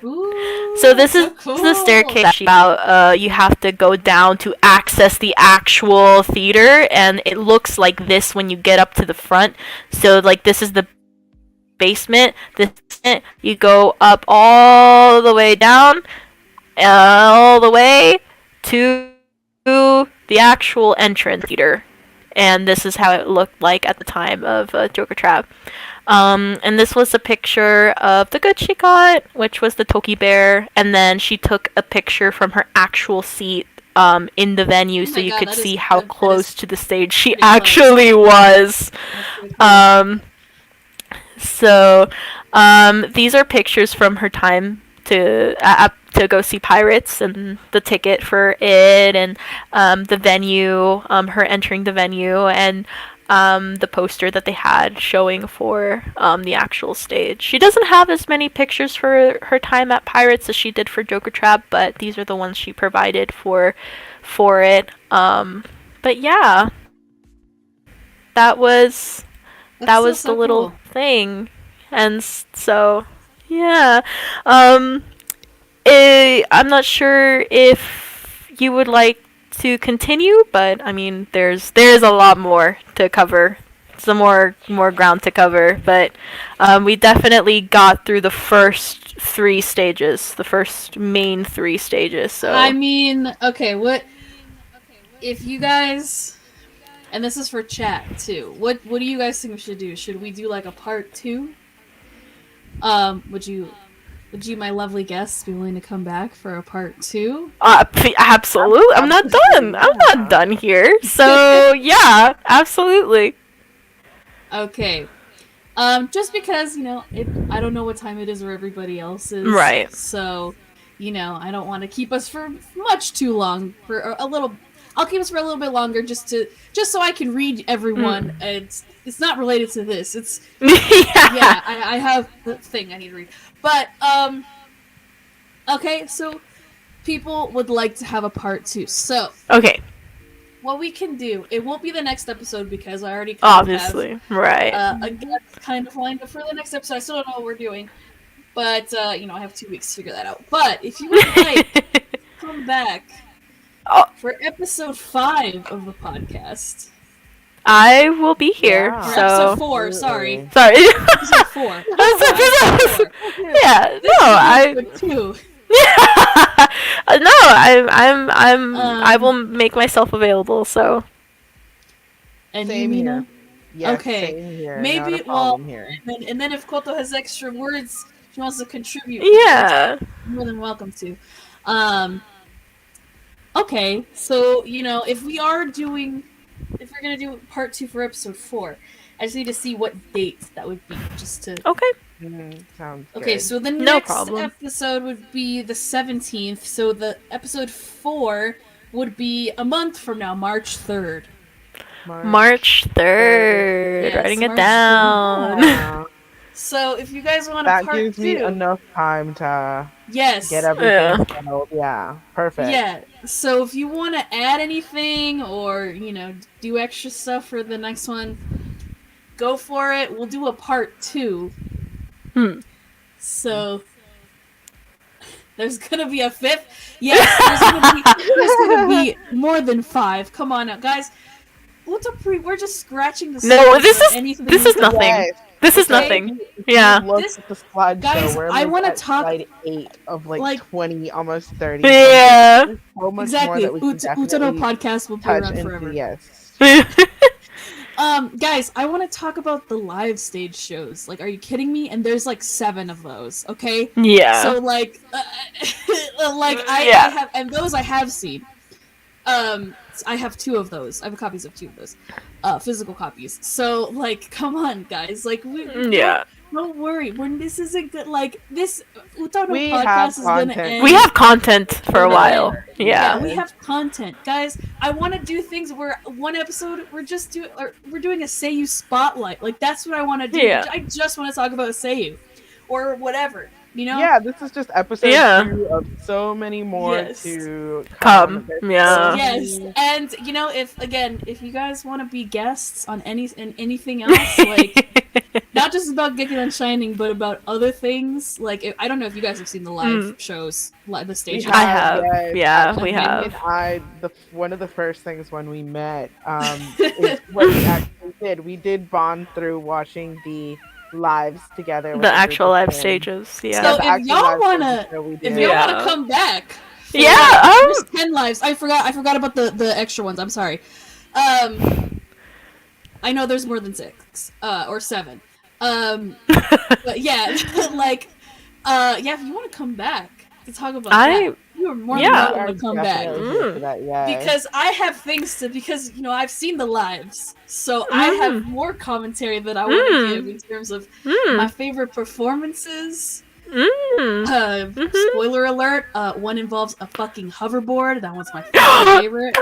Ooh, so this is cool. the staircase about you have to go down to access the actual theater, and it looks like this when you get up to the front. So like this is the basement. You go up all the way down, all the way to the actual entrance theater, and this is how it looked like at the time of Joker Trap. And this was a picture of the good she got, which was the Toki Bear, and then she took a picture from her actual seat in the venue, so you could see how close to the stage she actually was. So these are pictures from her time to go see Pirates, and the ticket for it, and the venue, her entering the venue, and the poster that they had showing for the actual stage. She doesn't have as many pictures for her time at Pirates as she did for Joker Trap, but these are the ones she provided for it. But yeah, that was the little thing, and so yeah. I'm not sure if you would like to continue, but I mean, there's a lot more to cover, some more ground to cover, but we definitely got through the first 3 stages, the first main 3 stages. So I mean, okay, what if you guys, and this is for chat too, what do you guys think we should do? Should we do like a part 2? Would you, my lovely guests, be willing to come back for a part 2? Absolutely. I'm not done. I'm not done here. So yeah, absolutely. Okay. Just because, I don't know what time it is where everybody else is. Right. So, I don't want to keep us for much too long. I'll keep us for a little bit longer just so I can read everyone. It's not related to this. It's I have the thing I need to read. But okay, so people would like to have a part 2. So okay, what we can do, it won't be the next episode because I already obviously have, right, a guest kind of lined up for the next episode. I still don't know what we're doing, But I have 2 weeks to figure that out. But if you would like to come back for episode 5 of the podcast. I will be here. Yeah. Or So episode 4, sorry. sorry. Episode 4. Episode 4. Yeah. This No, is I. episode 2. No, I will make myself available. So. And Same you, here. Mina? Yes, Okay. same here. Maybe, Not a problem here. and then if Koto has extra words she wants to contribute, Yeah. more than welcome to. Okay, so if we're gonna do part 2 for episode 4, I just need to see what date that would be, just to. Okay. Sounds Okay, good. so the No next problem. episode would be the 17th. So the episode 4 would be a month from now, March 3rd. March 3rd. Yes, Writing it March down. Yeah. So if you guys want That part gives 2, me enough time to yes, get everything settled. Yeah, perfect. yeah. So if you want to add anything or do extra stuff for the next one, go for it. We'll do a part 2. So there's gonna be a 5th. Yes, there's gonna be more than 5. Come on now, guys. We're just scratching the surface. No, of anything this is we- nothing. Yes. This is Okay. nothing. Yeah. Look This- at the slideshow. guys, We're I wanna at talk- slide 8 of like 20, almost 30. Yeah. There's so much Exactly. more that we can Utano definitely podcast will be touch around into. forever. Yes. Guys, I want to talk about the live stage shows. Like, are you kidding me? And there's like 7 of those. Okay. Yeah. So like, I have, and those I have seen. I have 2 of those. I have copies of 2 of those, physical copies. So like, come on, guys. Like, don't worry. This isn't good. Like this, Utano We have podcast is gonna content. end. We have content for a while. Yeah, Yeah. we have content, guys. I want to do things where one episode we're doing a Seiyu spotlight. Like that's what I want to do. Yeah. I just want to talk about Seiyu, or whatever. Yeah, this is just episode 2 of so many more Yes. to Come. There's Yeah. so Yes, many- and if you guys want to be guests on anything else, like not just about Gekidan Shining, but about other things, like I don't know if you guys have seen the live shows, the stage. We I have. yes. Yeah, we Mimi have. and I, one of the first things when we met, is what we actually did. We did bond through watching the lives together. with The a group actual of live friends. stages. Yeah. So The if actual y'all live wanna- stages that we If did. you Yeah. want to come back, for, Yeah, there's 10 lives. I forgot about the extra ones. I'm sorry. I know there's more than 6, or 7. But yeah, like, if you want to come back to talk about that, you are more than Yeah. welcome to come back. Definitely here for that, yes. Because I have things to, I've seen the lives, so I have more commentary that I want to give in terms of my favorite performances. Spoiler alert, one involves a fucking hoverboard. That one's my favorite.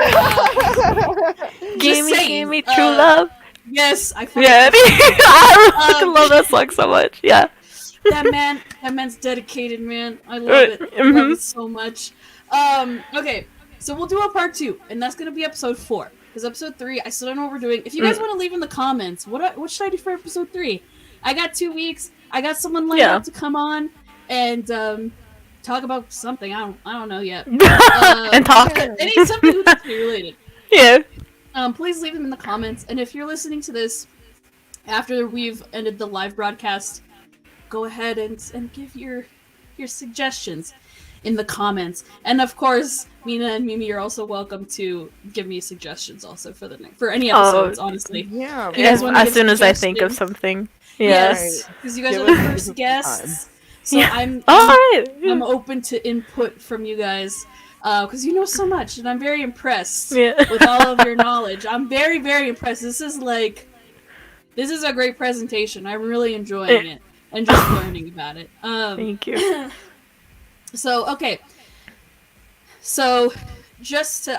Give me true love. Yes, I fucking Yeah. I fucking love that song so much. Yeah. that man's dedicated, man. I love it. I love it so much. Okay, so we'll do a part 2, and that's gonna be episode 4. Because episode 3, I still don't know what we're doing. If you guys want to leave in the comments, what should I do for episode 3? I got 2 weeks. I got someone lined up to come on and talk about something. I don't know yet. And talk. Any something Uchiha related. Yeah. Please leave them in the comments. And if you're listening to this after we've ended the live broadcast, go ahead and give your suggestions in the comments. And of course, Mina and Mimi are also welcome to give me suggestions also for any episodes, honestly. Yeah. You guys wanna As give soon as I think of suggestions? something. Yes, because you guys Give are the us first some guests. So Yeah. I'm Alright. open to input from you guys. Because you know so much, and I'm very impressed Yeah. with all of your knowledge. I'm very, very impressed. This is a great presentation. I'm really enjoying it and just learning about it. Thank you. So, okay. So,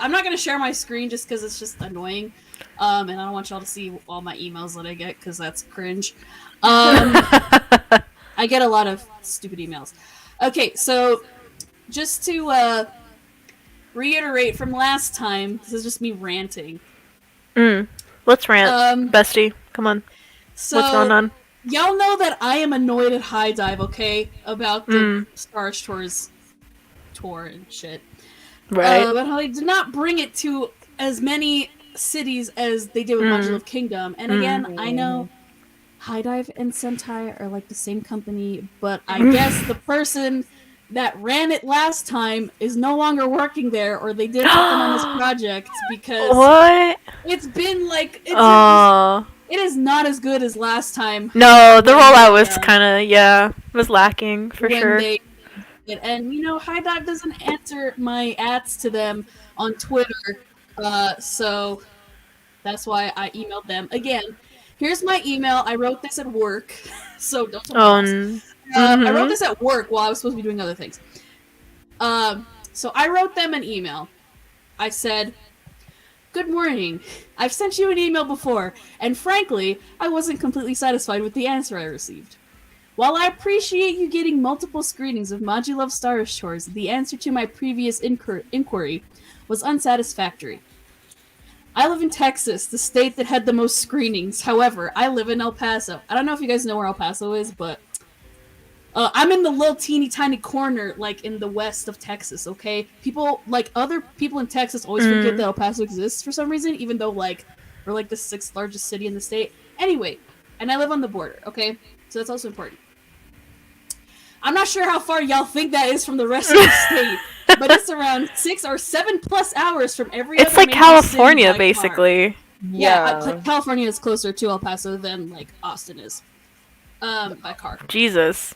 I'm not going to share my screen just because it's just annoying. And I don't want y'all to see all my emails that I get because that's cringe. I get a lot of stupid emails. Okay, so just to reiterate from last time, this is just me ranting. Let's rant, bestie. Come on. So What's going on? Y'all know that I am annoyed at High Dive, okay? About the Stars Tours tour and shit. Right. But how they did not bring it to as many cities as they did with Module of Kingdom. And again, I know High Dive and Sentai are like the same company, but I guess the person that ran it last time is no longer working there, or they didn't put them on this project because What? it's been like it is not as good as last time. No, the rollout was kind of was lacking for when sure. they and High Dive doesn't answer my ads to them on Twitter, so that's why I emailed them again. Here's my email. I wrote this at work, so don't tell my boss. I wrote this at work while I was supposed to be doing other things. So I wrote them an email. I said, "Good morning. I've sent you an email before, and frankly, I wasn't completely satisfied with the answer I received. While I appreciate you getting multiple screenings of Maji Love Star Shores, the answer to my previous inquiry was unsatisfactory. I live in Texas, the state that had the most screenings. However, I live in El Paso. I don't know if you guys know where El Paso is, but I'm in the little teeny tiny corner, like in the west of Texas, okay? Other people in Texas always forget that El Paso exists for some reason, even though, we're like the 6th largest city in the state. Anyway, and I live on the border, okay? So that's also important. I'm not sure how far y'all think that is from the rest of the state, but it's around 6 or 7 plus hours from every other It's like major California, city by basically. car. Yeah, California is closer to El Paso than, like, Austin is. By car. Jesus.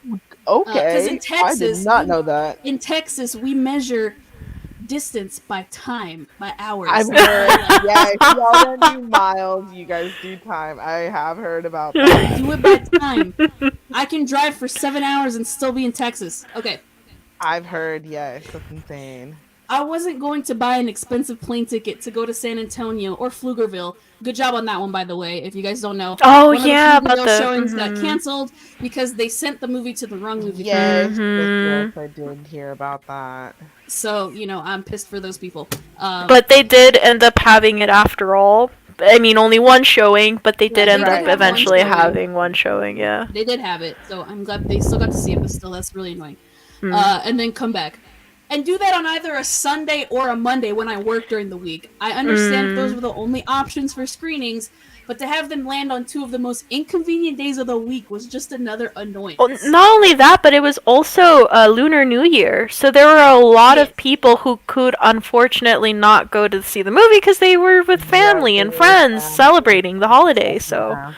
Okay. In Texas, I did not know that. In Texas, we measure distance by time, by hours. I've heard. Yeah, if y'all don't do miles, you guys do time. I have heard about that. Do it by time. I can drive for 7 hours and still be in Texas. Okay. I've heard, yes, that's insane. I wasn't going to buy an expensive plane ticket to go to San Antonio or Pflugerville. Good job on that one, by the way, if you guys don't know. Oh, one of yeah, the Pflugerville showings got canceled because they sent the movie to the wrong movie. Yes, yes, I did hear about that. So, I'm pissed for those people. But they did end up having it after all. I mean, only one showing, but they did end up eventually having one showing, yeah. They did have it, so I'm glad they still got to see it, but still, that's really annoying. And then come back. And do that on either a Sunday or a Monday when I work during the week. I understand if those were the only options for screenings, but to have them land on 2 of the most inconvenient days of the week was just another annoyance. Well, not only that, but it was also Lunar New Year, so there were a lot of people who could unfortunately not go to see the movie because they were with family and friends celebrating the holiday, so...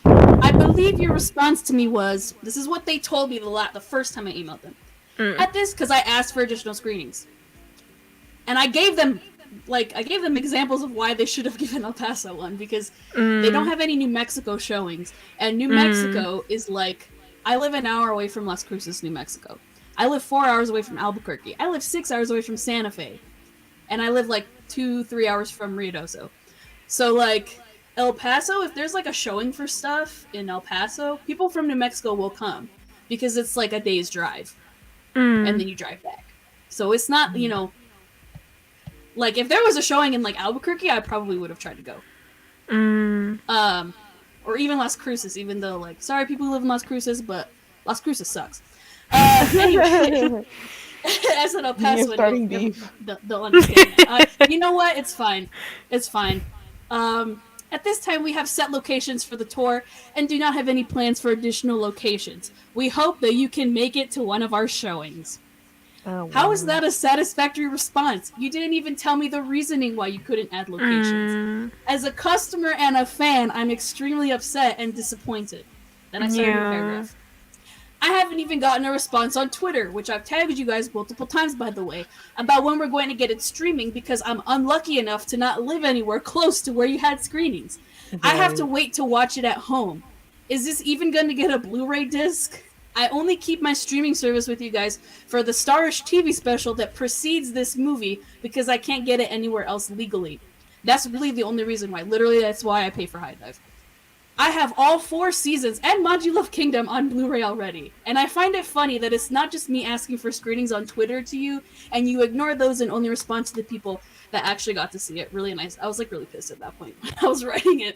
I believe your response to me was, this is what they told me the first time I emailed them. At this, because I asked for additional screenings. And I gave them examples of why they should have given El Paso one, because they don't have any New Mexico showings. And New Mexico is I live an hour away from Las Cruces, New Mexico. I live 4 hours away from Albuquerque. I live 6 hours away from Santa Fe. And I live 2-3 hours from Ruidoso. So El Paso, if there's a showing for stuff in El Paso, people from New Mexico will come. Because it's a day's drive. And then you drive back. So it's not, if there was a showing in Albuquerque, I probably would have tried to go. Or even Las Cruces, even though sorry people who live in Las Cruces, but Las Cruces sucks. Anyway, as an El Paso, they'll understand. You know what? It's fine. It's fine. At this time, we have set locations for the tour and do not have any plans for additional locations. We hope that you can make it to one of our showings. Oh, wow. How is that a satisfactory response? You didn't even tell me the reasoning why you couldn't add locations. As a customer and a fan, I'm extremely upset and disappointed. Then I started a paragraph. I haven't even gotten a response on Twitter, which I've tagged you guys multiple times, by the way, about when we're going to get it streaming because I'm unlucky enough to not live anywhere close to where you had screenings. I have to wait to watch it at home. Is this even going to get a Blu-ray disc? I only keep my streaming service with you guys for the Starish TV special that precedes this movie because I can't get it anywhere else legally. That's really the only reason why. Literally, that's why I pay for High Dive. I have all 4 seasons and Maji Love Kingdom on Blu-ray already, and I find it funny that it's not just me asking for screenings on Twitter to you, and you ignore those and only respond to the people that actually got to see it. Really nice. I was really pissed at that point when I was writing it.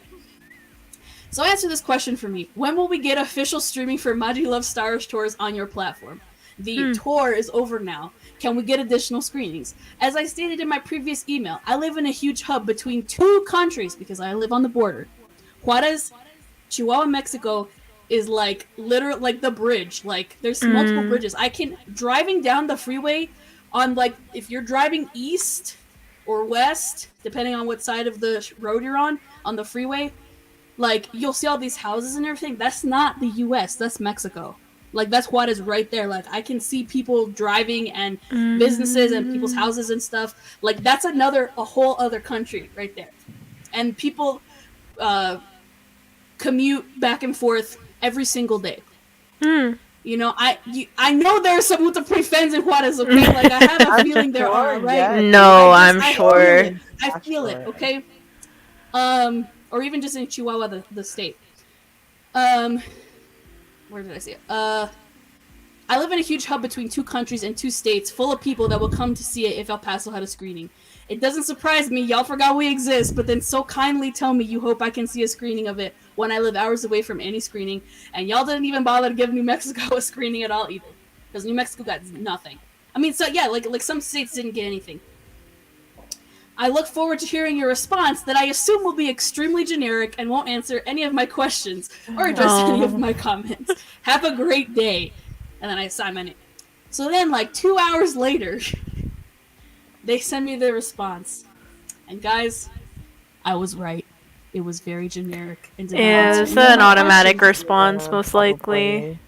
So answer this question for me. When will we get official streaming for Maji Love Stars tours on your platform? The tour is over now. Can we get additional screenings? As I stated in my previous email, I live in a huge hub between two countries because I live on the border. Juarez, Chihuahua, Mexico is like literal like the bridge. Like there's multiple bridges. I can driving down the freeway on like if you're driving east or west, depending on what side of the road you're on the freeway, like you'll see all these houses and everything. That's not the US, that's Mexico. Like that's what is right there. Like I can see people driving and businesses and people's houses and stuff. Like that's a whole other country right there. And people commute back and forth every single day. You know, I know there are some Utapri fans in Juarez, okay? Like I have a feeling there are, right? Yeah. No, I'm sure. I feel it, okay? Or even just in Chihuahua, the state. Where did I see it? I live in a huge hub between two countries and two states, full of people that will come to see it if El Paso had a screening. It doesn't surprise me, y'all forgot we exist, but then so kindly tell me you hope I can see a screening of it when I live hours away from any screening, and y'all didn't even bother to give New Mexico a screening at all either, because New Mexico got nothing. I mean, so yeah, like some states didn't get anything. I look forward to hearing your response that I assume will be extremely generic and won't answer any of my questions or address any of my comments. Have a great day. And then I sign my name. So then, like 2 hours later, they send me the response. And guys, I was right. It was very generic. And Yeah, it's an automatic response, most likely.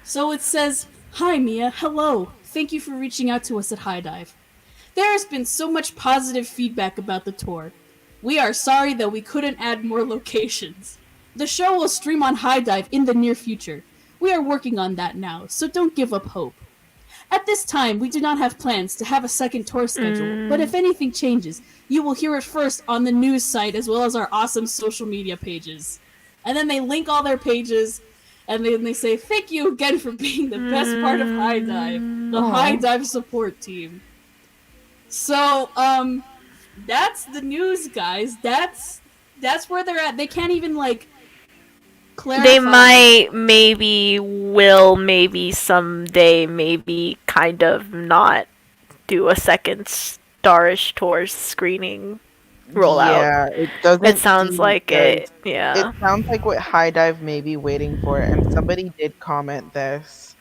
So it says, "Hi Mia, hello. Thank you for reaching out to us at High Dive. There has been so much positive feedback about the tour. We are sorry that we couldn't add more locations. The show will stream on High Dive in the near future. We are working on that now, so don't give up hope. At this time, we do not have plans to have a second tour schedule, but if anything changes, you will hear it first on the news site as well as our awesome social media pages." And then they link all their pages, and then they say, "Thank you again for being the best part of High Dive, the High Dive support team." So, that's the news, guys. That's where they're at. They can't even, like, clarify. They might, maybe someday, maybe kind of not do a second Starish Tour screening rollout. Yeah, it doesn't. It sounds like it. Yeah. It sounds like what High Dive may be waiting for, and somebody did comment this,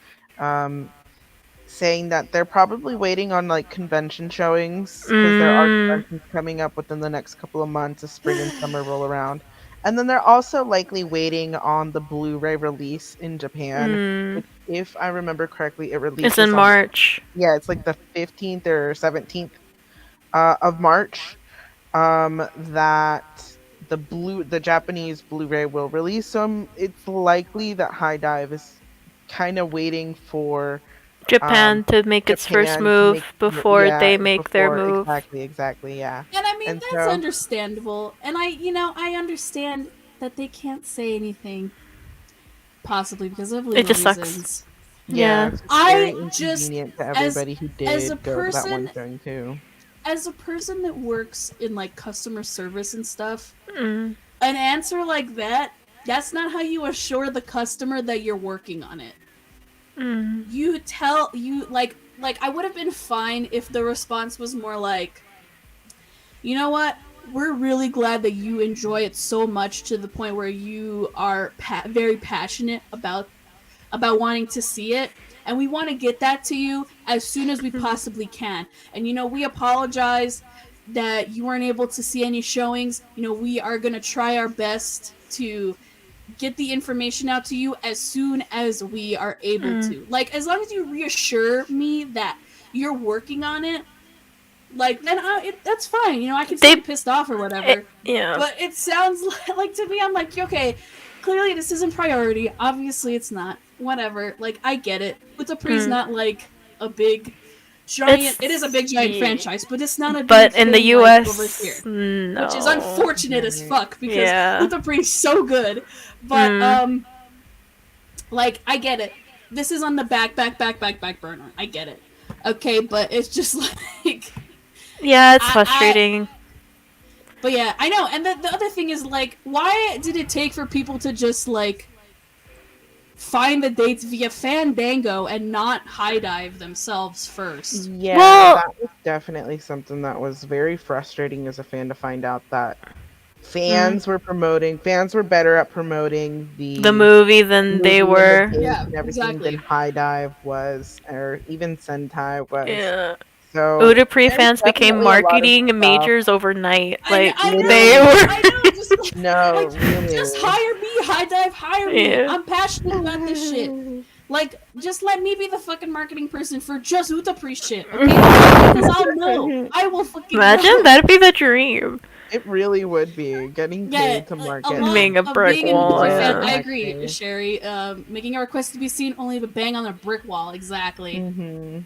saying that they're probably waiting on like convention showings because there are conventions coming up within the next couple of months as spring and summer roll around. And then they're also likely waiting on the Blu-ray release in Japan, which, if I remember correctly, it releases It's in March. Yeah, it's like the 15th or 17th of March that the Japanese Blu-ray will release. So it's likely that High Dive is kind of waiting for Japan to make its first move before they make their move. Exactly, yeah. And I mean, that's understandable. And I understand that they can't say anything, possibly because of legal just reasons. sucks. Yeah. It's very inconvenient to everybody who did as a go to that one person, showing too. As a person that works in like customer service and stuff, an answer like that's not how you assure the customer that you're working on it. You like I would have been fine if the response was more like, "You know what? We're really glad that you enjoy it so much to the point where you are very passionate about wanting to see it, and we want to get that to you as soon as we possibly can. And we apologize that you weren't able to see any showings. We are going to try our best to get the information out to you as soon as we are able to. Like, as long as you reassure me that you're working on it, like, then that's fine. I can still be pissed off or whatever. But it sounds like to me, I'm like, okay, clearly this isn't priority. Obviously it's not. Whatever. Like, I get it. Utapri's not like a big giant. It is a big giant franchise, but it's not a big But in the US, over here, no. which is unfortunate as fuck because Utapri's so good. But like, I get it. This is on the back burner. I get it. Okay, but it's just like, yeah, it's frustrating. But yeah, I know. And the other thing is, like, why did it take for people to just, like, find the dates via Fandango and not High Dive themselves first? Yeah, Well, that was definitely something that was very frustrating as a fan to find out that mm, fans were better at promoting the the movie than they movie and the were. dates Yeah, and everything than exactly. High Dive was, or even Sentai was. Yeah. So Udapri there's fans became definitely a lot of marketing stuff. majors overnight. Like they Literally, I were. know. Just no, just really. hire me, High Dive. Hire me. Yeah. I'm passionate about this shit. Like, just let me be the fucking marketing person for just Utapri shit, okay? Because I'll know. I will fucking Imagine know. that'd be the dream. It really would be getting Yeah, paid to a market lot Being a of brick being an wall, Utapri more fan. yeah. I agree, exactly. Sherry. Making a request to be seen, only to bang on a brick wall. Exactly. Hmm.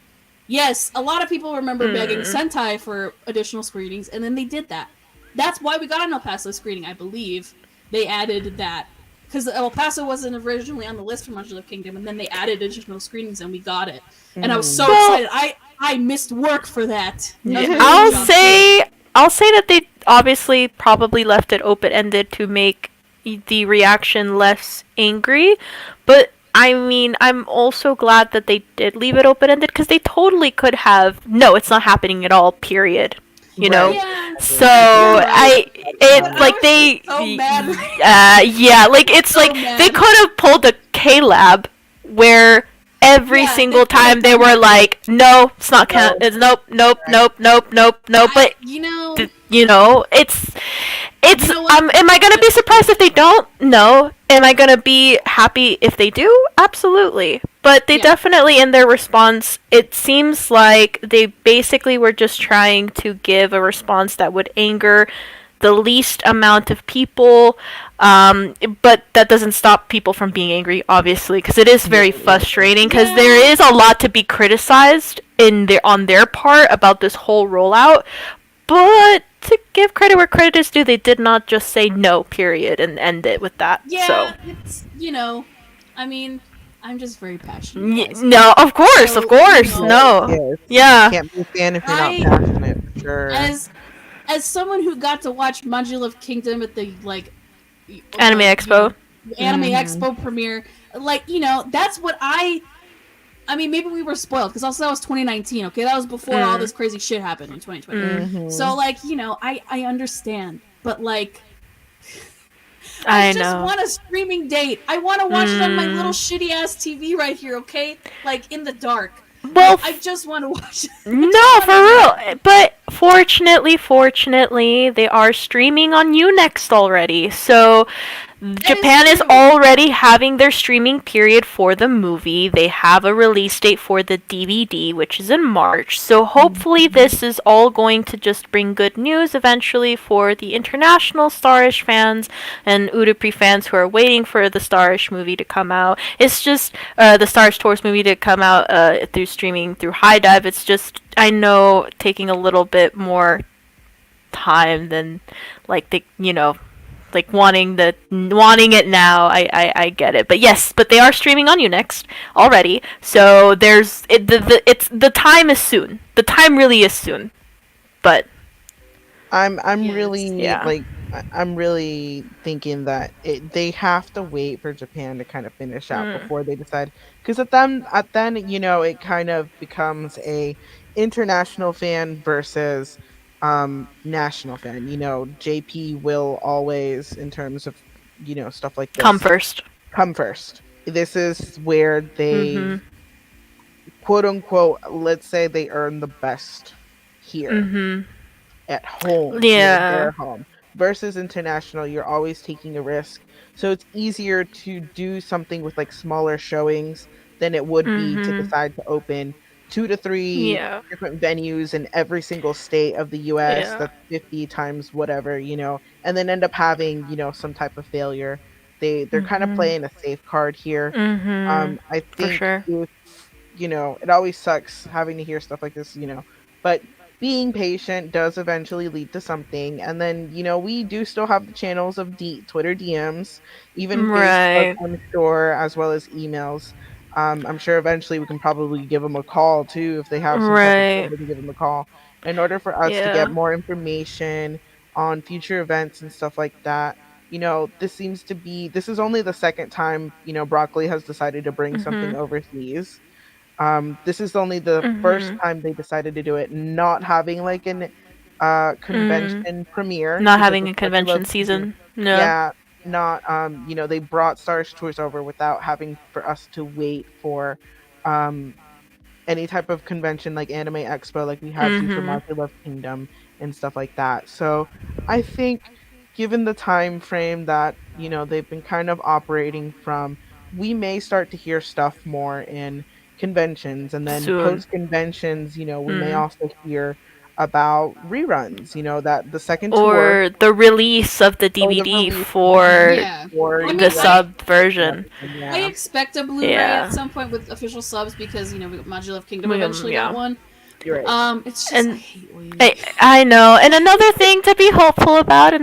Yes, a lot of people remember begging Mm. Sentai for additional screenings, and then they did that. That's why we got an El Paso screening, I believe. They added that. Because El Paso wasn't originally on the list for Much of the Kingdom, and then they added additional screenings, and we got it. And I was so Well, excited. I missed work for that. That was Yeah. my day I'll job, too. say I'll say that they obviously probably left it open ended to make the reaction less angry, but I mean, I'm also glad that they did leave it open ended because they totally could have no, it's not happening at all. Period. You know. Right. Yeah, So you're right. I But it I like was they just so mad. yeah, like it's So like they mad. could have pulled a K Lab where every Yeah, they single could have time they done were that. like, no, it's not No, it's nope, nope, right. nope, nope, nope, nope. But You know, you know, it's you know what? am I gonna be surprised if they don't? No. Am I gonna be happy if they do? Absolutely. But they Yeah. definitely, in their response, it seems like they basically were just trying to give a response that would anger the least amount of people. But that doesn't stop people from being angry, obviously, because it is very frustrating. Because there Yeah. is a lot to be criticized on their part about this whole rollout. But to give credit where credit is due, they did not just say no, period, and end it with that. So Yeah, it's, I mean, I'm just very passionate, guys. no, of So, course, no, Yes. yeah. Can't be a fan if you're not I passionate, for sure. as as someone who got to watch Module of Kingdom at the Anime Expo. Anime Hmm. Expo premiere, that's what I mean, maybe we were spoiled because also that was 2019. Okay, that was before all this Mm, crazy shit happened in 2020. Hmm. So I understand, but I I just know. want a streaming date. I want to watch it on my little Mm, shitty ass TV right here, okay? Like in the dark. well, I just want to watch it. I just no, want for to do that. real. But fortunately, they are streaming on Unext already. So That is Japan is true. already having their streaming period for the movie. They have a release date for the DVD, which is in March. So hopefully, this is all going to just bring good news eventually for the international Starish fans and Udapri fans who are waiting for the Starish movie to come out. It's just the Starish Tours movie to come out through streaming through High Dive. It's just, I know, taking a little bit more time than like like wanting it now. I get it, but yes, but they are streaming on Unext already. So there's it's the time is soon. The time really is soon. But I'm Yes. really yeah. I'm really thinking that they have to wait for Japan to kind of finish out Mm. before they decide, because at then it kind of becomes a international fan versus national fan. JP will always, in terms of stuff like Come this, first. come first. This is where they, Mhm. quote unquote, let's say they earn the best here Mhm. at home, Yeah. their home, versus international. You're always taking a risk, so it's easier to do something with like smaller showings than it would be to Mhm. decide to open 2 to 3 Yeah. different venues in every single state of the US. Yeah. That's 50 times whatever, and then end up having some type of failure. They're kind of Mhm. playing a safe card here. Mhm. I For think sure. if it always sucks having to hear stuff like this, but being patient does eventually lead to something. And then, we do still have the channels of Twitter DMs, even Facebook, Right. I'm sure, as well as emails. I'm sure eventually we can probably give them a call too if they have some type of phone. Right. We can give them a call in order for us to get Yeah. more information, on future events and stuff like that. This is only the second time, Broccoli has decided to bring something Mhm. overseas. This is only the first Mhm. time they decided to do it, not having like an Mm. convention premiere Not because having of a such a low convention season. season. No. Yeah, not they brought Star Tours over without having for us to wait for um any type of convention like Anime Expo, like we had to for Mhm. Magic Love Kingdom and stuff like that. So I think, given the time frame that they've been kind of operating from, we may start to hear stuff more in conventions, and then Soon. post conventions, we may Mm. also hear about reruns. That the second tour Or the release of the or the DVD release of the for DVD Yeah. for I the mean, sub version. I yeah, expect a Blu-ray at Yeah. some point with official subs because Magic Love Kingdom eventually got Yeah. one. you're right. It's just I And hate waiting. I know. And another thing to be hopeful about,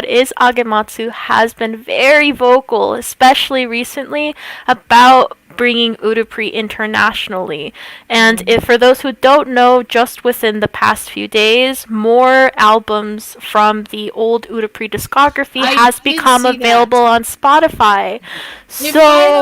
is Agematsu has been very vocal, especially recently, about bringing Udapri internationally. And if for those who don't know, just within the past few days, more albums from the old Udapri discography I has did become see that. available on Spotify. They So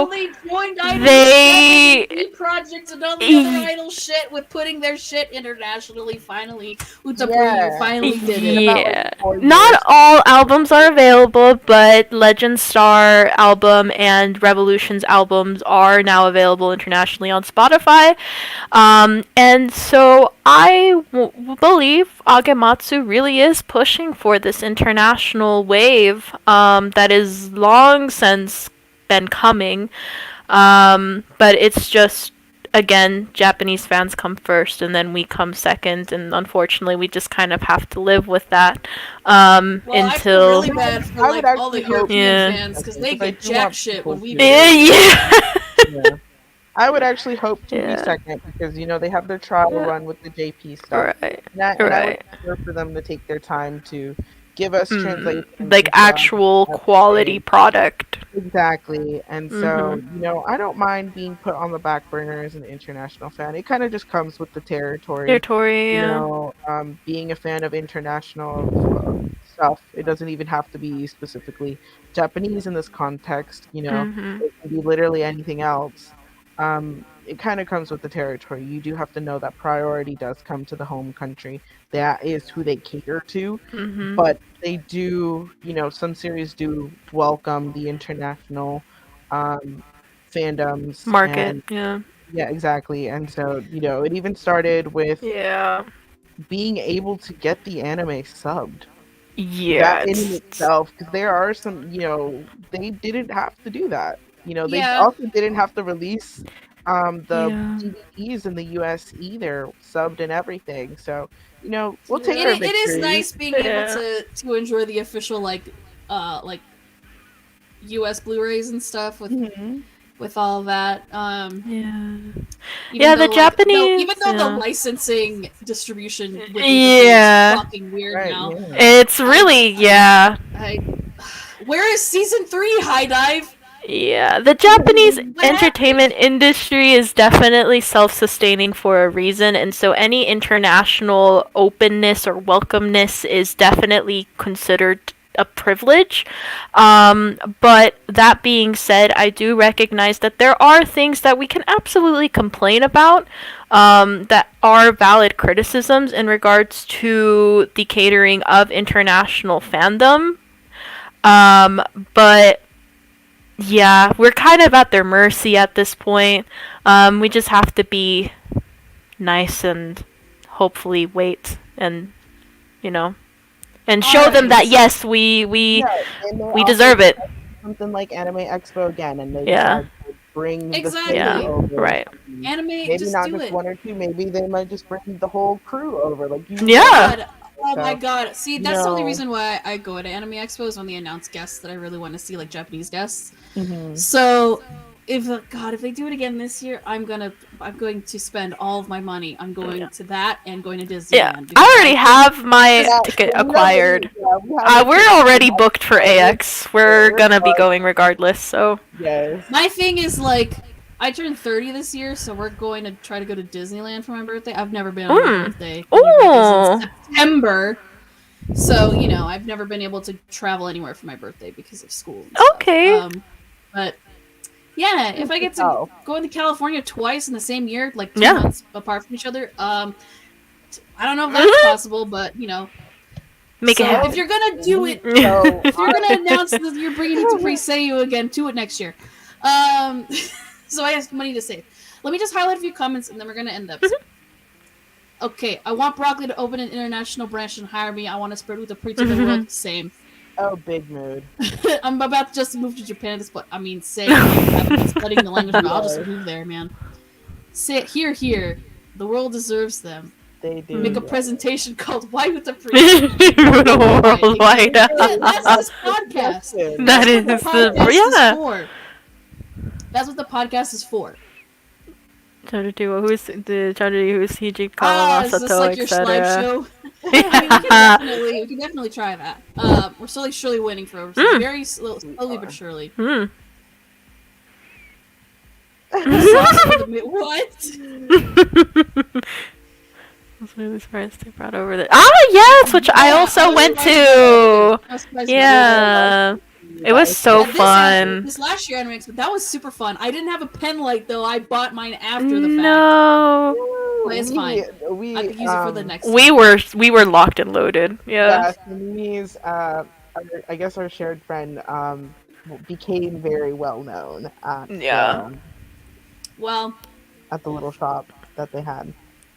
finally joined Idol they 7 projects and all the other Idol shit with putting their shit internationally. Finally, Utapri, you Yeah, finally it's did been it. about like Yeah. 4 years. Not all albums are available, but Legend Star album and Revolution's albums are now available internationally on Spotify. And so I believe Agematsu really is pushing for this international wave that is long since been coming. But it's just, again, Japanese fans come first and then we come second, and unfortunately we just kind of have to live with that Well, I feel until really bad for I would like all the actually hope European Yeah. fans because they because I get do jack want shit people when we to. make it. Yeah. Yeah. I would actually hope to be Yeah. second because they have their trial Yeah. run with the JP stuff, Right. and I would Right. prefer for them to take their time to give us translations Like and stuff. actual At quality product. exactly, and so Mhm. I don't mind being put on the back burner as an international fan. It kind of just comes with the territory. Territory, yeah. Being a fan of international stuff, it doesn't even have to be specifically Japanese in this context. Mhm. It can be literally anything else. It kind of comes with the territory. You do have to know that priority does come to the home country. That is who they cater to, Mhm. but they do, some series do welcome the international um, fandoms, Market, and yeah. yeah, exactly. And so, it even started with Yeah. being able to get the anime subbed. That Yeah, in it's itself, because there are some, they didn't have to do that. They Yeah, also didn't have to release the yeah. DVDs in the US either, subbed and everything. So, we'll take it, our Yeah. it is victories. nice being able Yeah. to enjoy the official like U.S. Blu-rays and stuff Mhm. with all that. Yeah. Even Yeah, the though even Japanese, though the yeah. licensing distribution with Utapri is Yeah. fucking weird Right, now. yeah. It's I, really, yeah. I, where is season 3? High Dive. Yeah, the Japanese What entertainment happened? industry is definitely self-sustaining for a reason, and so any international openness or welcomeness is definitely considered a privilege. But that being said, I do recognize that there are things that we can absolutely complain about, that are valid criticisms in regards to the catering of international fandom. But yeah, we're kind of at their mercy at this point. We just have to be nice and hopefully wait and you know and All show them right. that yes, we we Yeah, they may we also deserve it. something like Anime Expo again, and they Yeah. decide to bring the Yeah. city Exactly. over or Right. something. Anime, Maybe just not do just it. one or two. Maybe they might just bring the whole crew over, like Yeah. God. Oh my So, god. See, you that's the only know, reason why I go to anime expos when they announce guests that I really want to see, like Japanese guests. mhm. So, if they do it again this year, I'm going to spend all of my money. I'm going to that and going to Yeah. Disneyland I because already have my Yeah, ticket we already, acquired. yeah, we have our We're tickets already now. booked for AX. We're gonna be going regardless, so Yes. my thing is like I turned 30 this year, so we're going to try to go to Disneyland for my birthday. I've never been on my birthday. My birthday's in Ooh. September. So, I've never been able to travel anywhere for my birthday because of school and stuff. Okay. But yeah, if I get to Oh. go into California twice in the same year, like 2 Yeah. months apart from each other, I don't know if that's possible, but Make it so happen. if you're gonna do it, So if you're gonna announce that you're bringing it to Preseu again, do it next year. So I have money to save. Let me just highlight a few comments, and then we're gonna end up. Okay, I want Broccoli to open an international branch and hire me. I want to spread with the pre to the world. Same. Oh, big mood. I'm about to just move to Japan at this point. I mean, say I haven't been studying the language, but I'll just move there, man. Say here. The world deserves them. They do. Make a presentation called "Why with the Pre." Worldwide. That's this podcast. That is the for. That's what the podcast is for. Trying to do who's Hiji Is this Kawasato, like your slideshow? I mean, we can definitely try that. We're surely winning for very slowly but surely. What? I was really surprised they brought over the. Yes, which I also went to. Yeah, it was so fun. This last year, but that was super fun. I didn't have a pen light though. I bought mine after the fact. No, but it's fine. I could use it for the next. We were locked and loaded. Yeah. Mimi's, I guess our shared friend became very well known. Well, at the little shop that they had.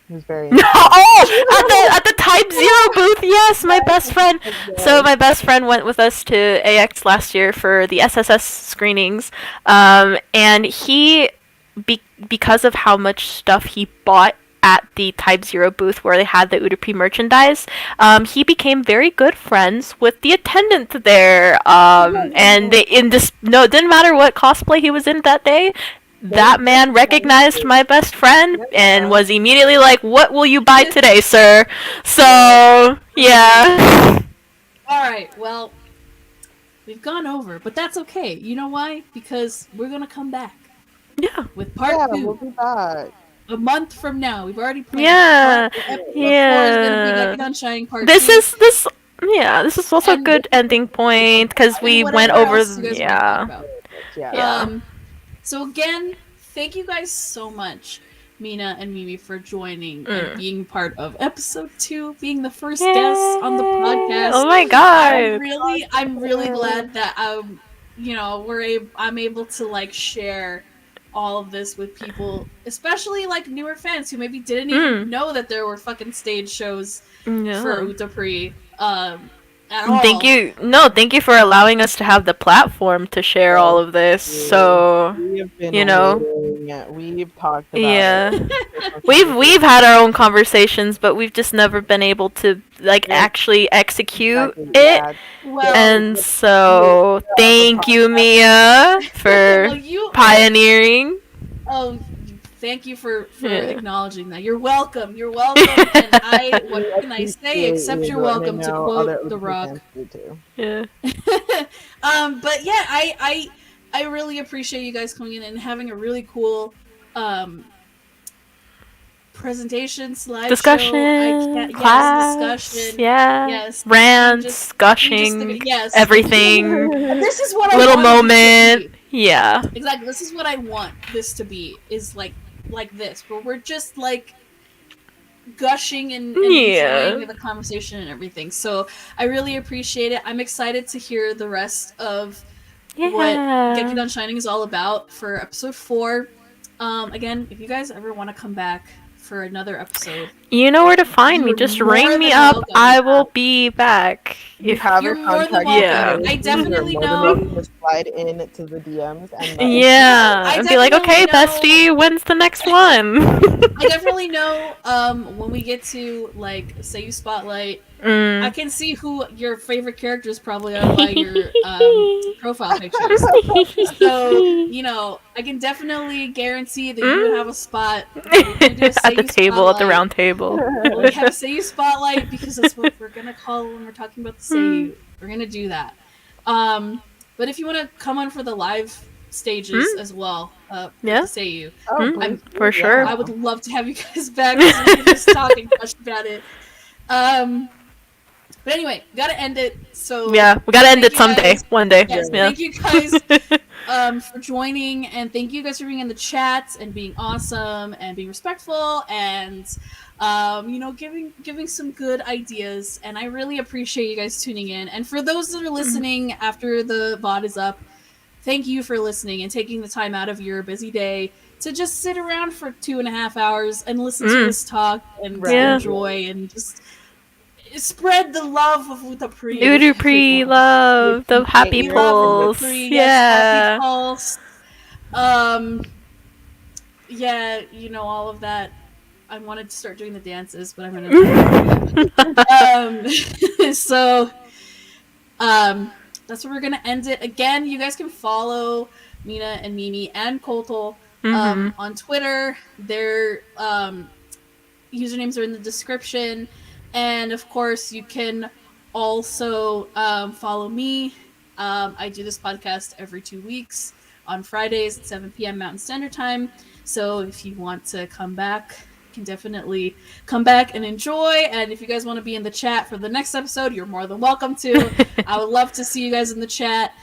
He was very at the Type Zero booth. Yes, my best friend. So my best friend went with us to AX last year for the SSS screenings, and he, because of how much stuff he bought at the Type Zero booth where they had the Udupi merchandise, he became very good friends with the attendant there. And they it didn't matter what cosplay he was in that day. That man recognized my best friend and was immediately like, "What will you buy today, sir?" So, yeah. Alright, well, we've gone over, but that's okay. You know why? Because we're gonna come back. Yeah. With part 2. We'll be back. A month from now. We've already planned. Yeah. Gekidan Shining part 2. This is also a good ending point because we went over So again, thank you guys so much, Mina and Mimi, for joining and being part of episode 2, being the first guests on the podcast. Oh my god! I'm really glad that I'm able to share all of this with people, especially newer fans who maybe didn't even know that there were fucking stage shows for Utapri. Thank you for allowing us to have the platform to share all of this. So we've talked about we've had our own conversations, but we've just never been able to actually execute it. And so thank you, Mia, for pioneering. Oh, thank you for acknowledging that. You're welcome. And what can I say except you're welcome, to quote The Rock. Yeah. But yeah, I really appreciate you guys coming in and having a really cool presentation, slideshow, discussion, class, yes, rants, gushing, everything. This is what little moment. Yeah. Exactly. This is what I want this to be. Is like this, where we're just gushing and enjoying the conversation and everything. So I really appreciate it. I'm excited to hear the rest of what Gekidan Shining is all about for episode 4. Again, if you guys ever want to come back for another episode, you know where to find me. Just ring me up. Welcome. I will be back. You have your contact. I definitely know. Just slide into the DMs and and be like, okay, bestie, when's the next one? I definitely know. When we get to say you spotlight, I can see who your favorite characters probably are by your profile pictures. So I can definitely guarantee that you would have a spot at the table, at the round table. We have a Seiyu spotlight because that's what we're gonna call when we're talking about the Seiyu. We're gonna do that. But if you want to come on for the live stages as well, Seiyu, for sure. I would love to have you guys back. So we can just talk and gush about it. But anyway, gotta end it. So Yeah, we gotta end thank it you someday. guys. One day. Yes, Yeah. thank you guys for joining, and thank you guys for being in the chat and being awesome and being respectful and giving some good ideas. And I really appreciate you guys tuning in. And for those that are listening after the VOD is up, thank you for listening and taking the time out of your busy day to just sit around for 2.5 hours and listen to us talk and Yeah. enjoy and just spread the love of Utapri with Udupri everyone. We love the appreciate happy We your love attendance. pulse. Utapri. Yes, happy Yeah. pulse. Um, yeah, all of that. I wanted to start doing the dances, but I'm gonna try not to do that. So that's where we're gonna end it. Again, you guys can follow Mina and Mimi and Koto on Twitter. Their usernames are in the description, and of course, you can also follow me. I do this podcast every 2 weeks on Fridays at 7 p.m. Mountain Standard Time. So if you want to come back, you can definitely come back and enjoy. And if you guys want to be in the chat for the next episode, you're more than welcome to. I would love to see you guys in the chat.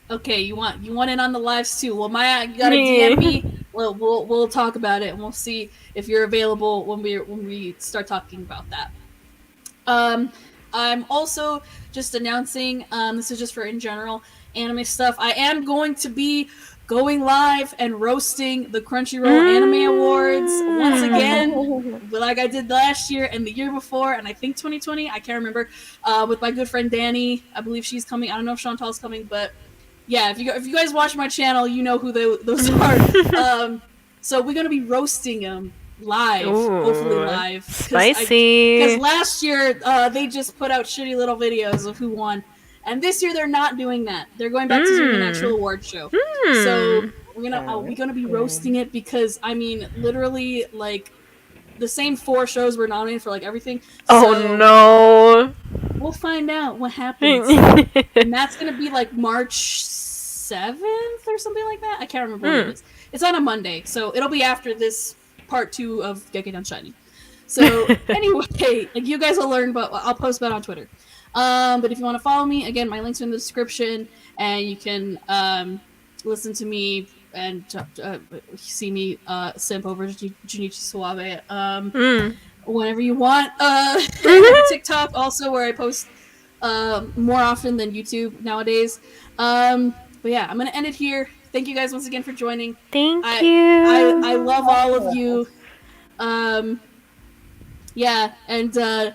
Okay, you want in on the lives too. Well, Maya, you gotta DM me. We'll talk about it and we'll see if you're available when we start talking about that. Um, I'm also just announcing. This is just for in general anime stuff. I am going to be going live and roasting the Crunchyroll Anime Awards once again, like I did last year and the year before, and I think 2020. I can't remember. With my good friend Danny, I believe she's coming. I don't know if Chantal's coming, but yeah, if you guys watch my channel, you know who those are. So we're gonna be roasting them live, hopefully Ooh, live, because spicy. last year they just put out shitty little videos of who won, and this year they're not doing that. They're going back to doing an actual award show. So we're gonna be roasting it because I mean, literally, like the same 4 shows were nominated for like everything. Oh So no. we'll find out what happens. And that's gonna be like March 7th or something like that. I can't remember when it is. It's on a Monday, so it'll be after this part 2 of Gekidan Shining. So anyway, like you guys will learn, but I'll post about it on Twitter. But if you want to follow me, again, my links are in the description, and you can listen to me and see me simp over Junichi Suave whenever you want. I have a TikTok also where I post more often than YouTube nowadays. But yeah, I'm gonna end it here. Thank you guys once again for joining. Thank I you. love all of you. Yeah, and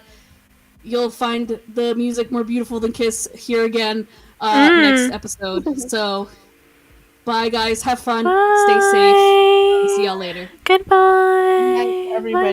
you'll find the music more beautiful than Kiss here again next episode. So bye guys, have fun, stay safe. Bye. See y'all later. Goodbye. Good night, everybody. Bye.